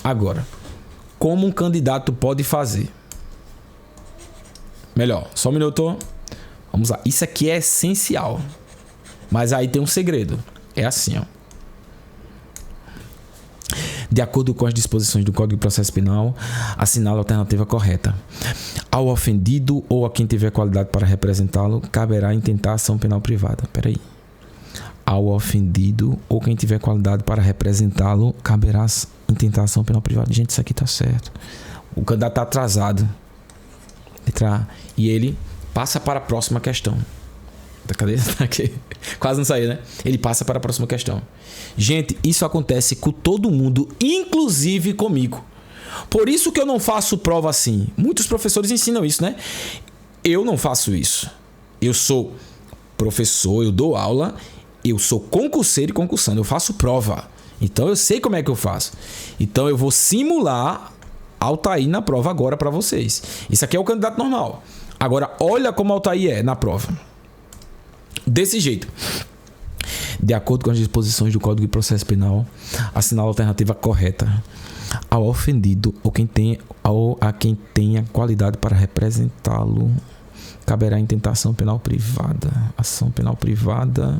Agora, como um candidato pode fazer? Melhor, só um minuto. Vamos lá. Isso aqui é essencial. Mas aí tem um segredo. É assim, ó. De acordo com as disposições do Código de Processo Penal, assinala a alternativa correta. Ao ofendido ou a quem tiver qualidade para representá-lo, caberá intentar ação penal privada. Peraí. Ao ofendido ou quem tiver qualidade para representá-lo, caberá intentar ação penal privada. Gente, isso aqui tá certo. O candidato tá atrasado. E ele passa para a próxima questão. Cadê? Aqui. Quase não saiu, né? Ele passa para a próxima questão. Gente, isso acontece com todo mundo, inclusive comigo. Por isso que eu não faço prova assim. Muitos professores ensinam isso, né? Eu não faço isso. Eu sou professor, eu dou aula, eu sou concurseiro e concursando, eu faço prova. Então eu sei como é que eu faço. Então eu vou simular Altair na prova agora para vocês. Isso aqui é o candidato normal. Agora olha como Altair é na prova. Desse jeito. De acordo com as disposições do Código de Processo Penal, assinala a alternativa correta. Ao ofendido ou a quem tenha qualidade para representá-lo, caberá intentar ação penal privada. Ação penal privada.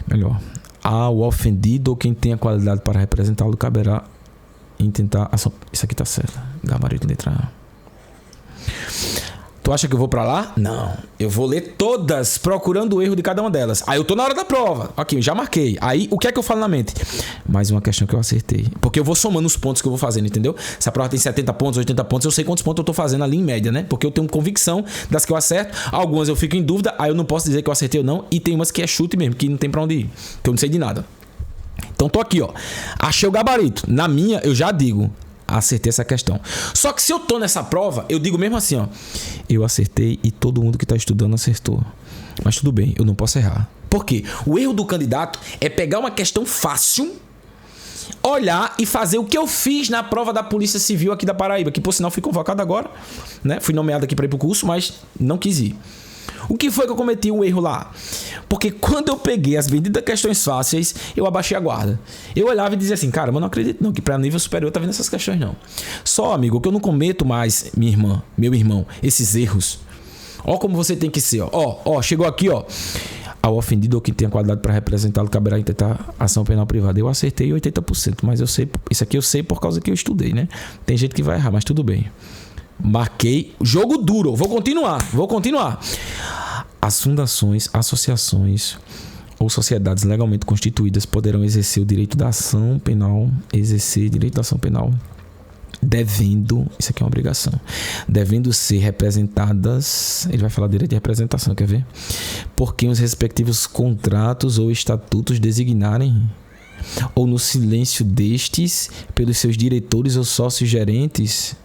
Melhor. Ao ofendido ou quem tenha qualidade para representá-lo, caberá intentar ação. Isso aqui tá certo. Gabarito letra A. Tu acha que eu vou pra lá? Não. Eu vou ler todas, procurando o erro de cada uma delas. Aí eu tô na hora da prova. Aqui, já marquei. Aí, o que é que eu falo na mente? Mais uma questão que eu acertei. Porque eu vou somando os pontos que eu vou fazendo, entendeu? Se a prova tem 70 pontos, 80 pontos, eu sei quantos pontos eu tô fazendo ali em média, né? Porque eu tenho convicção das que eu acerto. Algumas eu fico em dúvida, aí eu não posso dizer que eu acertei ou não. E tem umas que é chute mesmo, que não tem pra onde ir. Que eu não sei de nada. Então tô aqui, ó. Achei o gabarito. Na minha, eu já digo. Acertei essa questão. Só que se eu tô nessa prova, eu digo mesmo assim, ó. Eu acertei e todo mundo que tá estudando acertou. Mas tudo bem, eu não posso errar. Por quê? O erro do candidato é pegar uma questão fácil, olhar e fazer o que eu fiz na prova da Polícia Civil aqui da Paraíba, que por sinal fui convocado agora, né? Fui nomeado aqui para ir pro curso, mas não quis ir. O que foi que eu cometi um erro lá? Porque quando eu peguei as benditas questões fáceis, eu abaixei a guarda. Eu olhava e dizia assim, cara, mas não acredito não, que para nível superior tá vendo essas questões não. Só, amigo, que eu não cometo mais, minha irmã, meu irmão, esses erros. Ó como você tem que ser, ó, chegou aqui, ó. Ao ofendido ou quem tenha qualidade para representá-lo, caberá intentar ação penal privada. Eu acertei 80%, mas eu sei, isso aqui eu sei por causa que eu estudei, né? Tem gente que vai errar, mas tudo bem. Marquei. Jogo duro. Vou continuar. As fundações, associações ou sociedades legalmente constituídas poderão exercer o direito da ação penal, devendo, isso aqui é uma obrigação, devendo ser representadas, ele vai falar direito de representação, quer ver? Por quem os respectivos contratos ou estatutos designarem, ou no silêncio destes, pelos seus diretores ou sócios gerentes.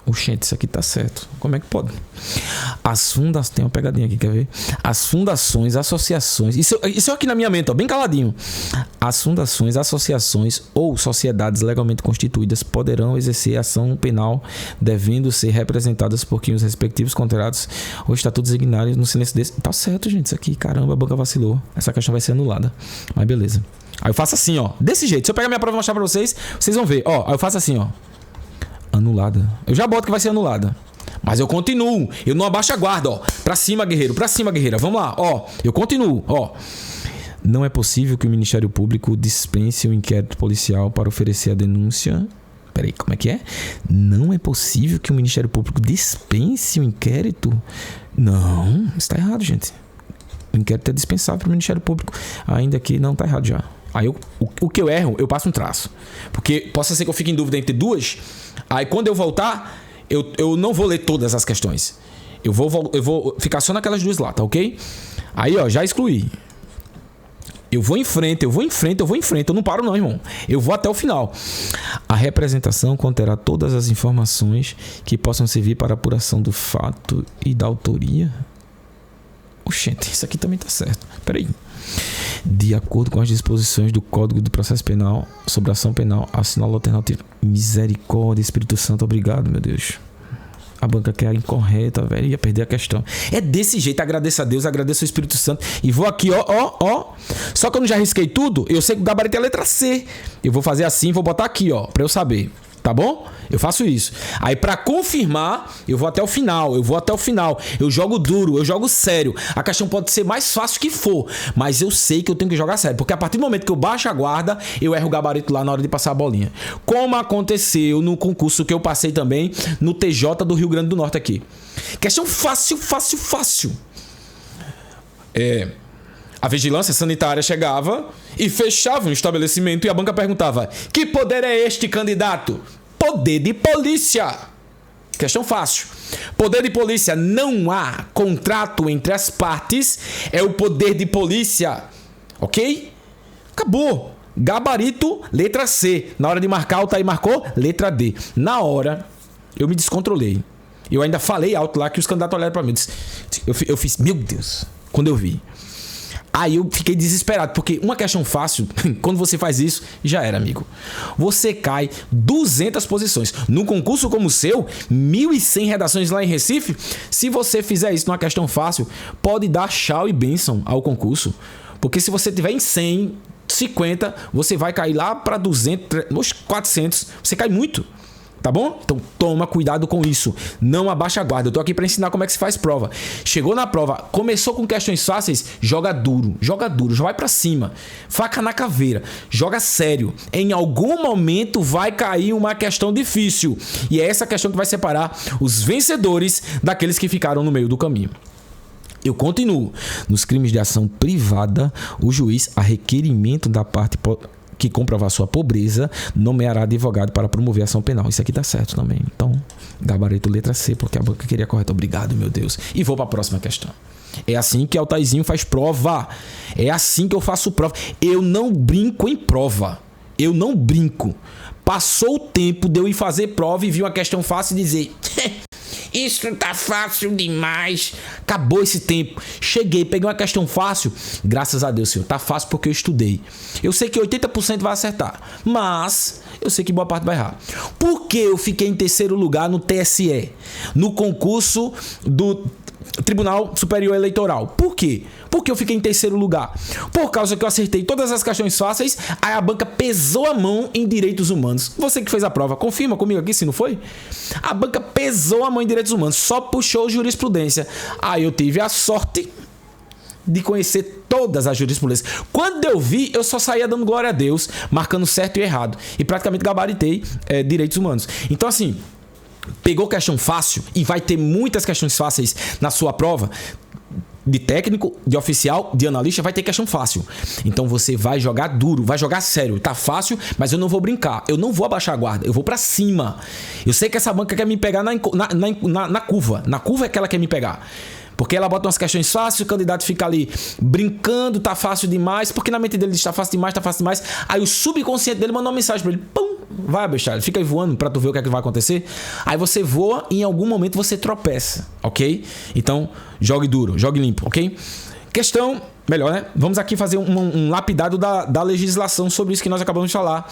Oxente, isso aqui tá certo. Como é que pode? As fundações... Tem uma pegadinha aqui, quer ver? As fundações, associações... Isso aqui na minha mente, ó, bem caladinho. As fundações, associações ou sociedades legalmente constituídas poderão exercer ação penal devendo ser representadas por quem os respectivos contratos ou estatutos designarem no silêncio desse... Tá certo, gente. Isso aqui, caramba, a banca vacilou. Essa questão vai ser anulada. Mas beleza. Aí eu faço assim, ó. Desse jeito. Se eu pegar minha prova e mostrar pra vocês, vocês vão ver. Ó, aí eu faço assim, ó. Anulada. Eu já boto que vai ser anulada. Mas eu continuo. Eu não abaixo a guarda, ó. Pra cima, guerreiro. Pra cima, guerreira. Vamos lá, ó. Eu continuo, ó. Não é possível que o Ministério Público dispense o inquérito policial para oferecer a denúncia. Peraí, como é que é? Não é possível que o Ministério Público dispense o inquérito? Não, isso tá errado, gente. O inquérito é dispensável para o Ministério Público. Ainda que não tá errado já. Aí o que eu erro, eu passo um traço. Porque possa ser que eu fique em dúvida entre duas. Aí quando eu voltar, eu não vou ler todas as questões. Eu vou ficar só naquelas duas lá, tá ok? Aí, ó, já excluí. Eu vou em frente, eu não paro não, irmão. Eu vou até o final. A representação conterá todas as informações que possam servir para a apuração do fato e da autoria. Oxente, isso aqui também tá certo. Peraí. De acordo com as disposições do Código do Processo Penal sobre a ação penal, assinala a alternativa. Misericórdia, Espírito Santo, obrigado, meu Deus. A banca que é incorreta, velho, ia perder a questão. É desse jeito, agradeço a Deus, agradeço ao Espírito Santo. E vou aqui, ó. Só que eu não já risquei tudo, eu sei que o gabarito é a letra C. Eu vou fazer assim, vou botar aqui, ó, pra eu saber. Tá bom? Eu faço isso. Aí pra confirmar, eu vou até o final. Eu jogo duro, eu jogo sério. A questão pode ser mais fácil que for, mas eu sei que eu tenho que jogar sério. Porque a partir do momento que eu baixo a guarda, eu erro o gabarito lá na hora de passar a bolinha. Como aconteceu no concurso que eu passei também no TJ do Rio Grande do Norte aqui. Questão fácil. A vigilância sanitária chegava e fechava um estabelecimento e a banca perguntava: que poder é este, candidato? Poder de polícia. Questão fácil. Poder de polícia, não há contrato entre as partes, é o poder de polícia. Ok? Acabou. Gabarito, letra C. Na hora de marcar, o Altair marcou letra D. Na hora, eu me descontrolei. Eu ainda falei alto lá que os candidatos olharam pra mim. Eu fiz, meu Deus, quando eu vi. Aí eu fiquei desesperado, porque uma questão fácil, quando você faz isso, já era, amigo. Você cai 200 posições. Num concurso como o seu, 1.100 redações lá em Recife, se você fizer isso numa questão fácil, pode dar tchau e bênção ao concurso. Porque se você tiver em 150, você vai cair lá para 200, 400, você cai muito. Tá bom? Então toma cuidado com isso. Não abaixa a guarda. Eu tô aqui para ensinar como é que se faz prova. Chegou na prova, começou com questões fáceis, joga duro, já vai para cima. Faca na caveira, joga sério. Em algum momento vai cair uma questão difícil. E é essa questão que vai separar os vencedores daqueles que ficaram no meio do caminho. Eu continuo. Nos crimes de ação privada, o juiz, a requerimento da parte que comprovar sua pobreza, nomeará advogado para promover a ação penal. Isso aqui tá certo também. Então, gabarito letra C, porque a banca queria correto. Obrigado, meu Deus. E vou para a próxima questão. É assim que Altaizinho faz prova. É assim que eu faço prova. Eu não brinco em prova. Eu não brinco. Passou o tempo de eu ir fazer prova e vi uma questão fácil e dizer... Isso tá fácil demais. Acabou esse tempo. Cheguei, peguei uma questão fácil. Graças a Deus, Senhor. Tá fácil porque eu estudei. Eu sei que 80% vai acertar. Mas eu sei que boa parte vai errar. Por que eu fiquei em terceiro lugar no TSE? No concurso do Tribunal Superior Eleitoral. Por quê? Porque eu fiquei em terceiro lugar. Por causa que eu acertei todas as questões fáceis, aí a banca pesou a mão em direitos humanos. Você que fez a prova, confirma comigo aqui se não foi? A banca pesou a mão em direitos humanos, só puxou jurisprudência. Aí eu tive a sorte de conhecer todas as jurisprudências. Quando eu vi, eu só saía dando glória a Deus, marcando certo e errado. E praticamente gabaritei direitos humanos. Então assim... Pegou questão fácil e vai ter muitas questões fáceis na sua prova. De técnico, de oficial, de analista, vai ter questão fácil. Então você vai jogar duro, vai jogar sério. Tá fácil, mas eu não vou brincar. Eu não vou abaixar a guarda, eu vou pra cima. Eu sei que essa banca quer me pegar na curva. Na curva é que ela quer me pegar. Porque ela bota umas questões fáceis, o candidato fica ali brincando, tá fácil demais. Porque na mente dele está fácil demais, tá fácil demais. Aí o subconsciente dele manda uma mensagem pra ele. Pum! Vai, bestalho. Fica aí voando pra tu ver o que é que vai acontecer. Aí você voa e em algum momento você tropeça, ok? Então, jogue duro, jogue limpo, ok? Questão, melhor, né? Vamos aqui fazer um lapidado da legislação sobre isso que nós acabamos de falar.